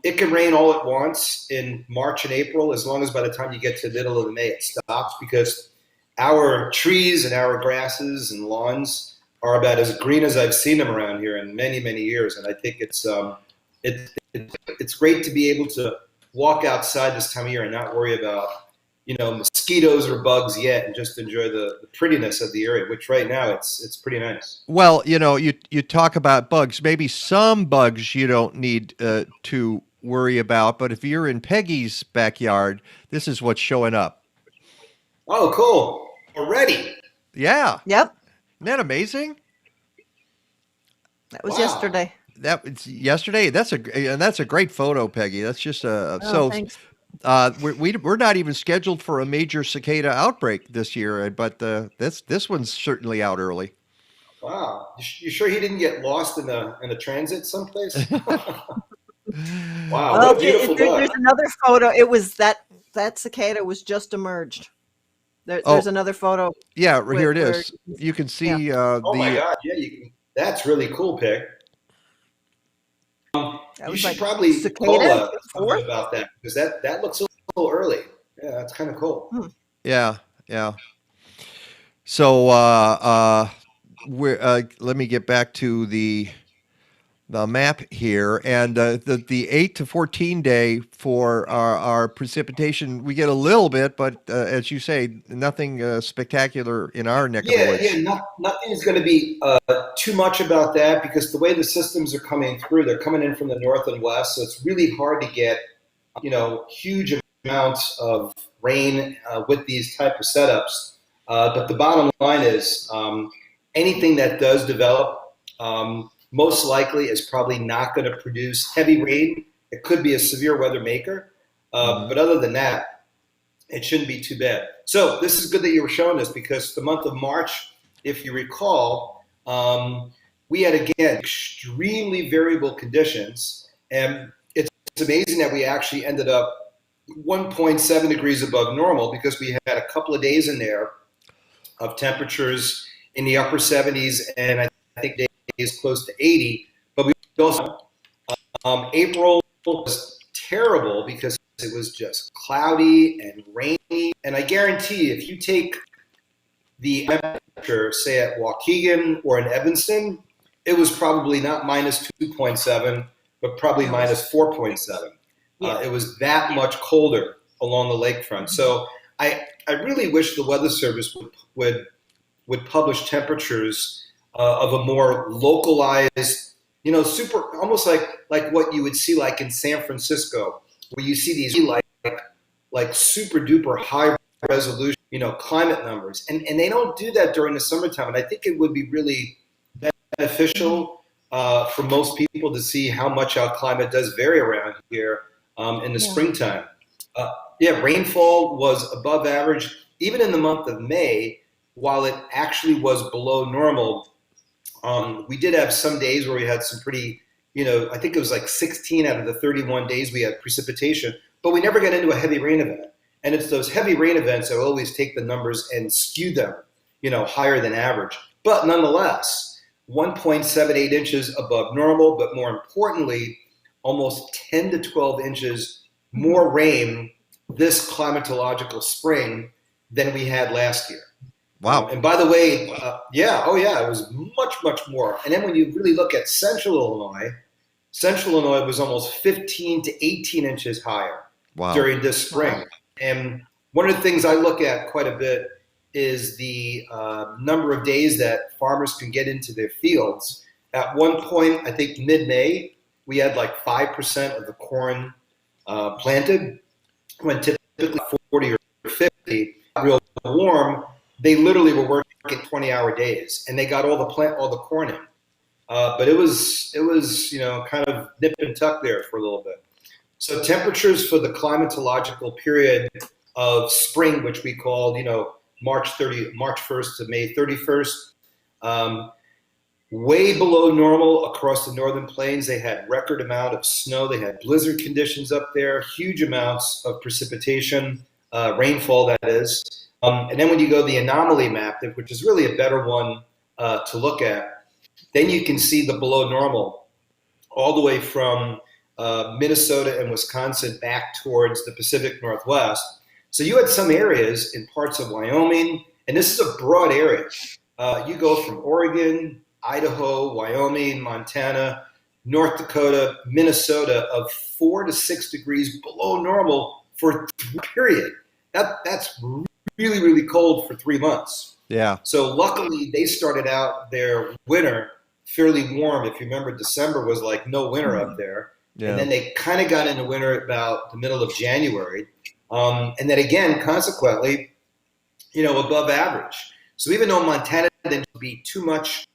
it can rain all at once in March and April, as long as by the time you get to the middle of May, it stops, because our trees and our grasses and lawns are about as green as I've seen them around here in many, many years. And I think it's great to be able to walk outside this time of year and not worry about, mosquitoes or bugs yet, and just enjoy the prettiness of the area, which right now it's pretty nice. Well, you talk about bugs. Maybe some bugs you don't need to worry about, but if you're in Peggy's backyard, this is what's showing up. Oh, cool. Already. Yeah. Yep. Isn't that amazing? That was yesterday. That was yesterday. That's a great photo, Peggy. That's just thanks. We're not even scheduled for a major cicada outbreak this year, but this one's certainly out early. Wow. You sure he didn't get lost in a transit someplace? Wow. Well, what a beautiful bug. there's another photo. It was that cicada was just emerged. There's another photo. Yeah, here it is. You can see oh my God! Yeah, that's really cool, Peg. You should probably call something about that, because that looks a little early. Yeah, that's kind of cool. Yeah. So let me get back to the map here, and the 8 to 14 day for our precipitation, we get a little bit, but as you say, nothing spectacular in our neck of the woods. Yeah, nothing is going to be too much about that, because the way the systems are coming through, they're coming in from the north and west, so it's really hard to get huge amounts of rain with these type of setups. But the bottom line is anything that does develop most likely is probably not going to produce heavy rain. It could be a severe weather maker. But other than that, it shouldn't be too bad. So this is good that you were showing this, because the month of March, if you recall, we had, again, extremely variable conditions. And it's amazing that we actually ended up 1.7 degrees above normal, because we had a couple of days in there of temperatures in the upper 70s, and I think days close to 80. But we also April was terrible because it was just cloudy and rainy. And I guarantee if you take the temperature, say at Waukegan or in Evanston, it was probably not minus 2.7, but probably minus 4.7. It was that much colder along the lakefront. So I really wish the Weather Service would publish temperatures of a more localized, super, almost like what you would see like in San Francisco, where you see these like super duper high resolution, climate numbers, and they don't do that during the summertime. And I think it would be really beneficial for most people to see how much our climate does vary around here in the springtime. Rainfall was above average even in the month of May, while it actually was below normal. We did have some days where we had some pretty, I think it was like 16 out of the 31 days we had precipitation, but we never got into a heavy rain event. And it's those heavy rain events that always take the numbers and skew them, higher than average. But nonetheless, 1.78 inches above normal, but more importantly, almost 10 to 12 inches more rain this climatological spring than we had last year. Wow. And by the way, it was much, much more. And then when you really look at Central Illinois was almost 15 to 18 inches higher during this spring. Wow. And one of the things I look at quite a bit is the number of days that farmers can get into their fields. At one point, I think mid-May, we had like 5% of the corn planted, when typically 40 or 50, real warm. They literally were working 20-hour days, and they got all the corn in. But it was kind of nip and tuck there for a little bit. So temperatures for the climatological period of spring, which we called, March 1st to May 31st, way below normal across the northern plains. They had record amount of snow. They had blizzard conditions up there, huge amounts of precipitation, rainfall that is. And then when you go to the anomaly map, which is really a better one to look at, then you can see the below normal all the way from Minnesota and Wisconsin back towards the Pacific Northwest. So you had some areas in parts of Wyoming, and this is a broad area. You go from Oregon, Idaho, Wyoming, Montana, North Dakota, Minnesota of 4 to 6 degrees below normal for a period. That's really, really cold for 3 months. Yeah. So luckily they started out their winter fairly warm. If you remember, December was like no winter up there. Yeah. And then they kind of got into winter about the middle of January. And then again, consequently, above average. So even though Montana didn't be too much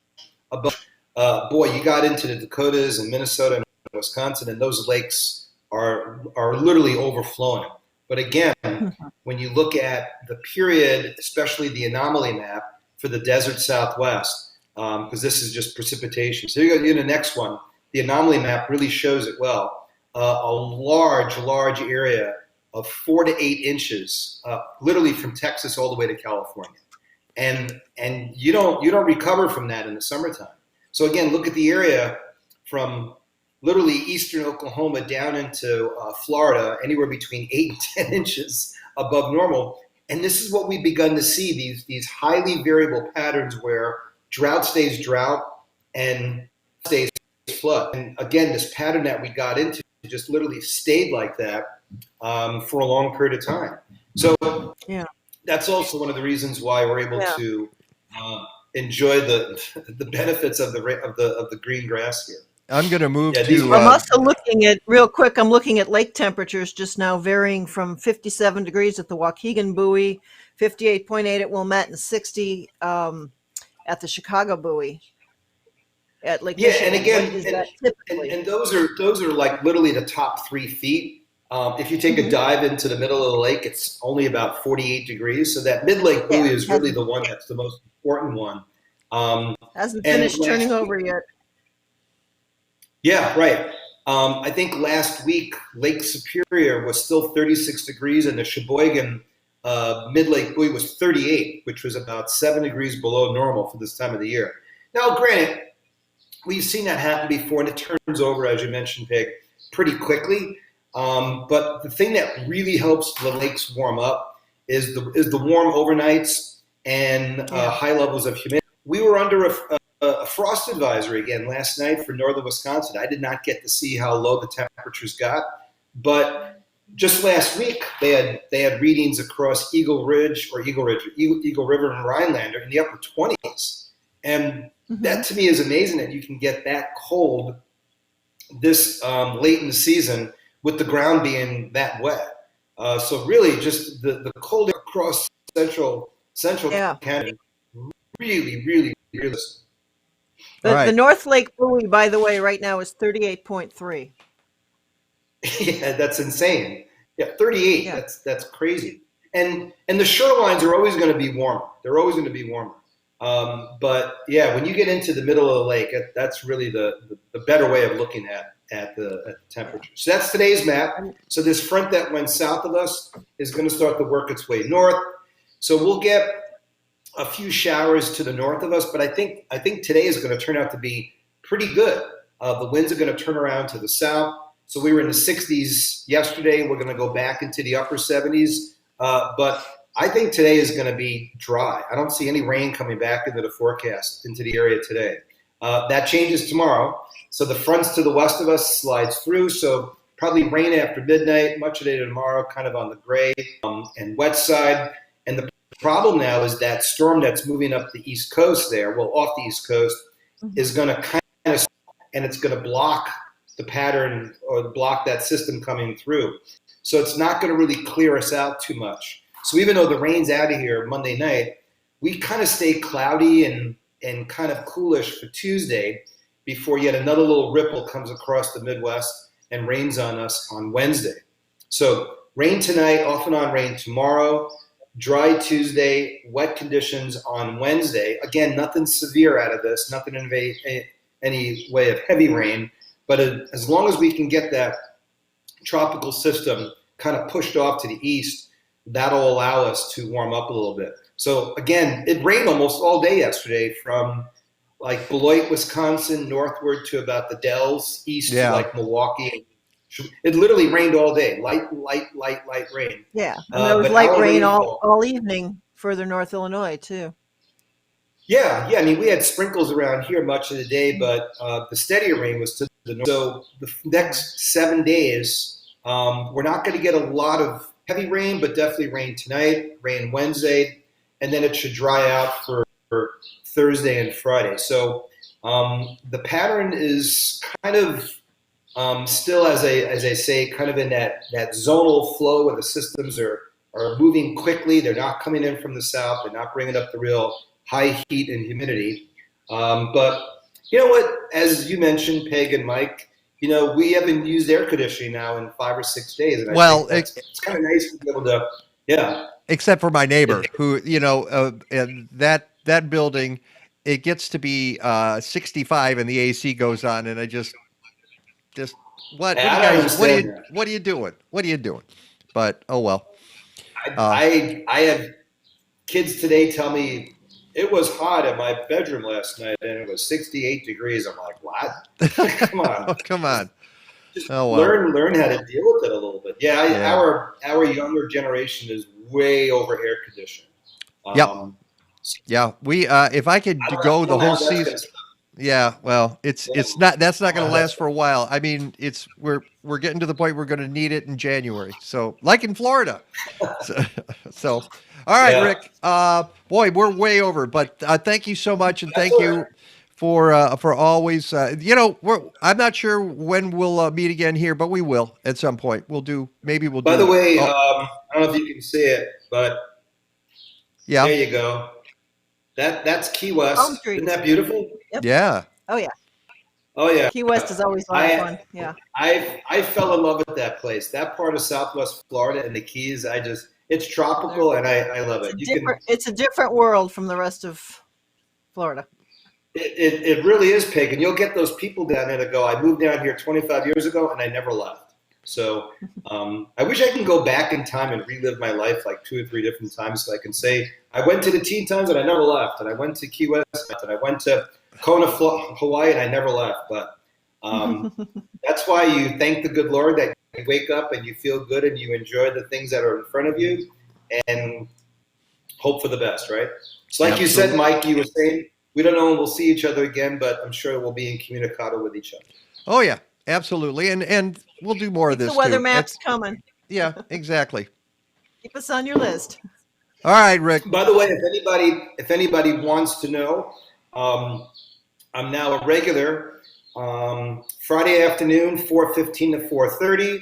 above, you got into the Dakotas and Minnesota and Wisconsin, and those lakes are literally overflowing. But again, when you look at the period, especially the anomaly map for the desert Southwest, because this is just precipitation. So you go to the next one. The anomaly map really shows it well. A large area of 4 to 8 inches, literally from Texas all the way to California, and you don't recover from that in the summertime. So again, look at the area from literally eastern Oklahoma down into Florida, anywhere between 8 and 10 inches above normal. And this is what we've begun to see, these highly variable patterns where drought stays drought and stays flood. And again, this pattern that we got into just literally stayed like that for a long period of time. So that's also one of the reasons why we're able to enjoy the benefits of the green grass here. I'm going to move to. I'm also looking at, real quick, I'm looking at lake temperatures just now varying from 57 degrees at the Waukegan buoy, 58.8 at Wilmette, and 60 at the Chicago buoy at Lake Michigan. And again, and those are like literally the top 3 feet. If you take a dive into the middle of the lake, it's only about 48 degrees. So that mid-lake buoy is really the one that's the most important one. Hasn't finished turning over yet. Yeah, right. I think last week, Lake Superior was still 36 degrees, and the Sheboygan mid-lake buoy was 38, which was about 7 degrees below normal for this time of the year. Now, granted, we've seen that happen before, and it turns over, as you mentioned, Peg, pretty quickly. But the thing that really helps the lakes warm up is the warm overnights and high levels of humidity. We were under a frost advisory again last night for northern Wisconsin. I did not get to see how low the temperatures got, but just last week they had readings across Eagle River and Rhinelander in the upper 20s, and that to me is amazing that you can get that cold this late in the season with the ground being that wet. So really, just the cold across central Canada, really, really, really. The North Lake buoy, by the way, right now is 38.3. Yeah, that's insane. Yeah, 38. Yeah. That's crazy. And the shorelines are always going to be warmer. They're always going to be warmer. But yeah, when you get into the middle of the lake, that's really the better way of looking at the temperature. So that's today's map. So this front that went south of us is going to start to work its way north. So we'll get a few showers to the north of us, but I think today is going to turn out to be pretty good. The winds are going to turn around to the south. So we were in the 60s yesterday. We're going to go back into the upper 70s. But I think today is going to be dry. I don't see any rain coming back into the forecast into the area today. That changes tomorrow. So the fronts to the west of us slides through. So probably rain after midnight, much of the day tomorrow, kind of on the gray and wet side. And the problem now is that storm that's moving up the east coast there, well, off the east coast, is going to kind of, and it's going to block the pattern or block that system coming through. So it's not going to really clear us out too much. So even though the rain's out of here Monday night, we kind of stay cloudy and kind of coolish for Tuesday before yet another little ripple comes across the Midwest and rains on us on Wednesday. So rain tonight, off and on rain tomorrow, dry Tuesday, wet conditions on Wednesday. Again, nothing severe out of this, nothing in any way of heavy rain. But as long as we can get that tropical system kind of pushed off to the east, that'll allow us to warm up a little bit. So again, it rained almost all day yesterday from like Beloit, Wisconsin, northward to about the Dells, east to like Milwaukee. It literally rained all day, light rain. Yeah, and there was light rain all evening further north Illinois too. Yeah. I mean, we had sprinkles around here much of the day, but the steadier rain was to the north. So the next 7 days, we're not going to get a lot of heavy rain, but definitely rain tonight, rain Wednesday, and then it should dry out for Thursday and Friday. So the pattern is kind of still, as I say, kind of in that zonal flow where the systems are moving quickly. They're not coming in from the south. They're not bringing up the real high heat and humidity. But you know what? As you mentioned, Peg and Mike, we haven't used air conditioning now in 5 or 6 days. And I think it's kind of nice to be able to, Except for my neighbor who, and that building, it gets to be 65 and the AC goes on, and I just what are you doing? What are you doing? But oh well. I had kids today tell me it was hot in my bedroom last night and it was 68 degrees. I'm like, what? Come on. Come on. Just learn how to deal with it a little bit. Our younger generation is way over air conditioning. We if I could go the whole season. Yeah, well, that's not going to last for a while. I mean, we're getting to the point we're going to need it in January. So, like in Florida. So all right, Rick. Boy, we're way over, but thank you so much, and thank you for always. I'm not sure when we'll meet again here, but we will at some point. By the way, I don't know if you can see it, but there you go. That's Key West. Isn't that beautiful? Yep. Yeah. Oh yeah. Oh yeah. Key West is always a lot of fun. Yeah. I fell in love with that place. That part of Southwest Florida and the Keys. It's tropical and I love it. It's a different world from the rest of Florida. It really is, Peg. And you'll get those people down there that go, I moved down here 25 years ago and I never left. So I wish I can go back in time and relive my life like 2 or 3 different times so I can say, I went to the Teen Times and I never left. And I went to Key West and I went to Kona, Hawaii, and I never left. But that's why you thank the good Lord that you wake up and you feel good and you enjoy the things that are in front of you and hope for the best, right? So like you said, Mike, you were saying, we don't know when we'll see each other again, but I'm sure we'll be incommunicado with each other. Oh, yeah, absolutely. And we'll do more of this, the weather too. map's coming. Yeah, exactly. Keep us on your list. All right, Rick. By the way, if anybody wants to know, I'm now a regular Friday afternoon, 4:15 to 4:30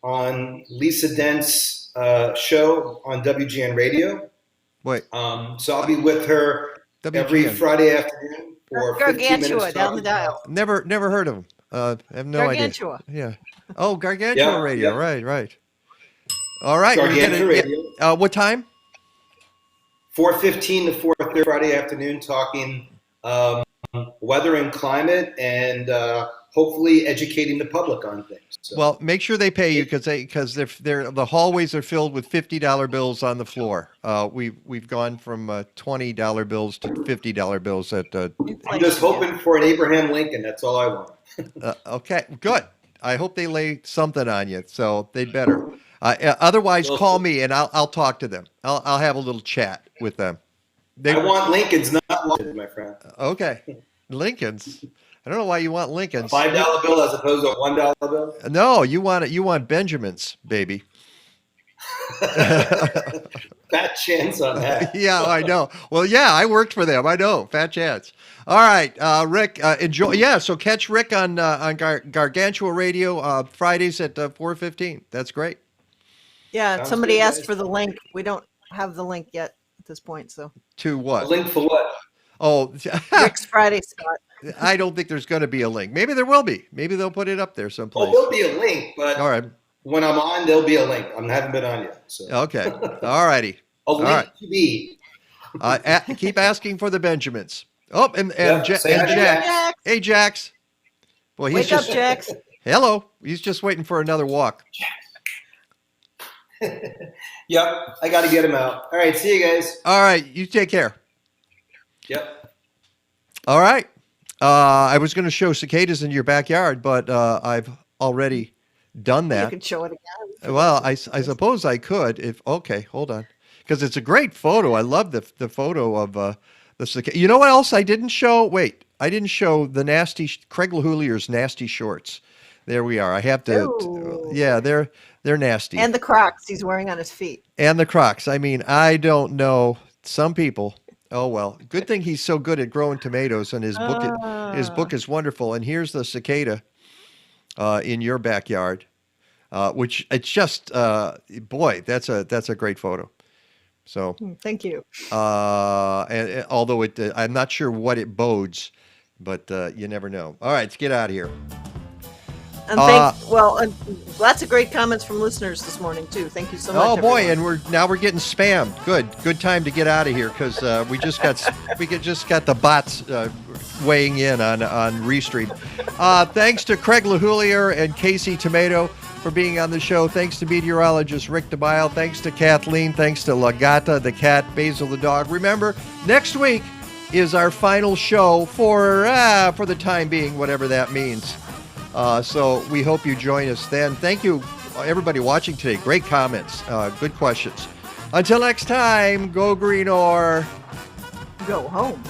on Lisa Dent's show on WGN Radio. Wait. So I'll be with her every Friday afternoon for 15 minutes. Gargantua down the dial. Never heard of him. I have no Gargantua. idea. Yeah. Oh, Gargantua Yeah, Radio. yeah. Right. All right. Gargantua Radio. What time? 4:15 to 4:30 Friday afternoon, talking weather and climate, and hopefully educating the public on things. So. Well, make sure they pay you because the hallways are filled with $50 bills on the floor. We've gone from $20 bills to $50 bills at. I'm just hoping for an Abraham Lincoln. That's all I want. Okay, good. I hope they lay something on you, so they'd better. Otherwise, call me and I'll talk to them. I'll have a little chat with them. I want Lincolns, not Lincolns, my friend. Okay, Lincolns. I don't know why you want Lincolns. A $5 bill as opposed to a $1 bill. No, you want Benjamins, baby. Fat chance on that. Yeah, I know. Well, yeah, I worked for them. I know. Fat chance. All right, Rick. Enjoy. Yeah, so catch Rick on Gargantua Radio Fridays at 4:15. That's great. Yeah, Sounds somebody good, asked guys. for the link. We don't have the link yet at this point. So To what? A link for what? Oh, Rick's Friday spot. I don't think there's going to be a link. Maybe there will be. Maybe they'll put it up there someplace. Oh, there'll be a link, but All right. when I'm on, there'll be a link. I haven't been on yet. So. Okay. All righty. A link to be. Keep asking for the Benjamins. Oh, and say hi to Jax. Jax. Hey, Jax. Well, he's Wake just up, Jax. Hello. He's just waiting for another walk. Yep, I got to get him out. All right, see you guys. All right. You take care. Yep. All right. I was going to show cicadas in your backyard, but I've already done You that. can show it again. Well, I suppose I could. Okay, hold on. Because it's a great photo. I love the photo of the cicada. You know what else I didn't show? Wait, I didn't show the nasty Craig LeHoullier's nasty shorts. There we are. I have to. Ooh. Yeah, they're nasty. And the Crocs he's wearing on his feet. And the Crocs. I mean, I don't know. Some people. Oh well. Good thing he's so good at growing tomatoes, and his book is wonderful. And here's the cicada in your backyard, which it's just boy, that's a great photo. So Thank you. and although I'm not sure what it bodes, but you never know. All right, let's get out of here. And lots of great comments from listeners this morning too. Thank you so much. Oh boy, everyone. and we're getting spammed. Good time to get out of here because we just got the bots weighing in on Restream. Thanks to Craig LeHoullier and Casey Tomato for being on the show. Thanks to meteorologist Rick DiMaio. Thanks to Kathleen. Thanks to La Gata the cat, Basil the dog. Remember, next week is our final show for the time being, whatever that means. So we hope you join us then. Thank you, everybody watching today. Great comments. Good questions. Until next time, go green or go home.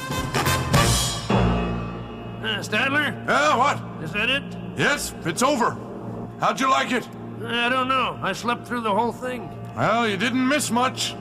Stadler? Yeah, what? Is that it? Yes, it's over. How'd you like it? I don't know. I slept through the whole thing. Well, you didn't miss much.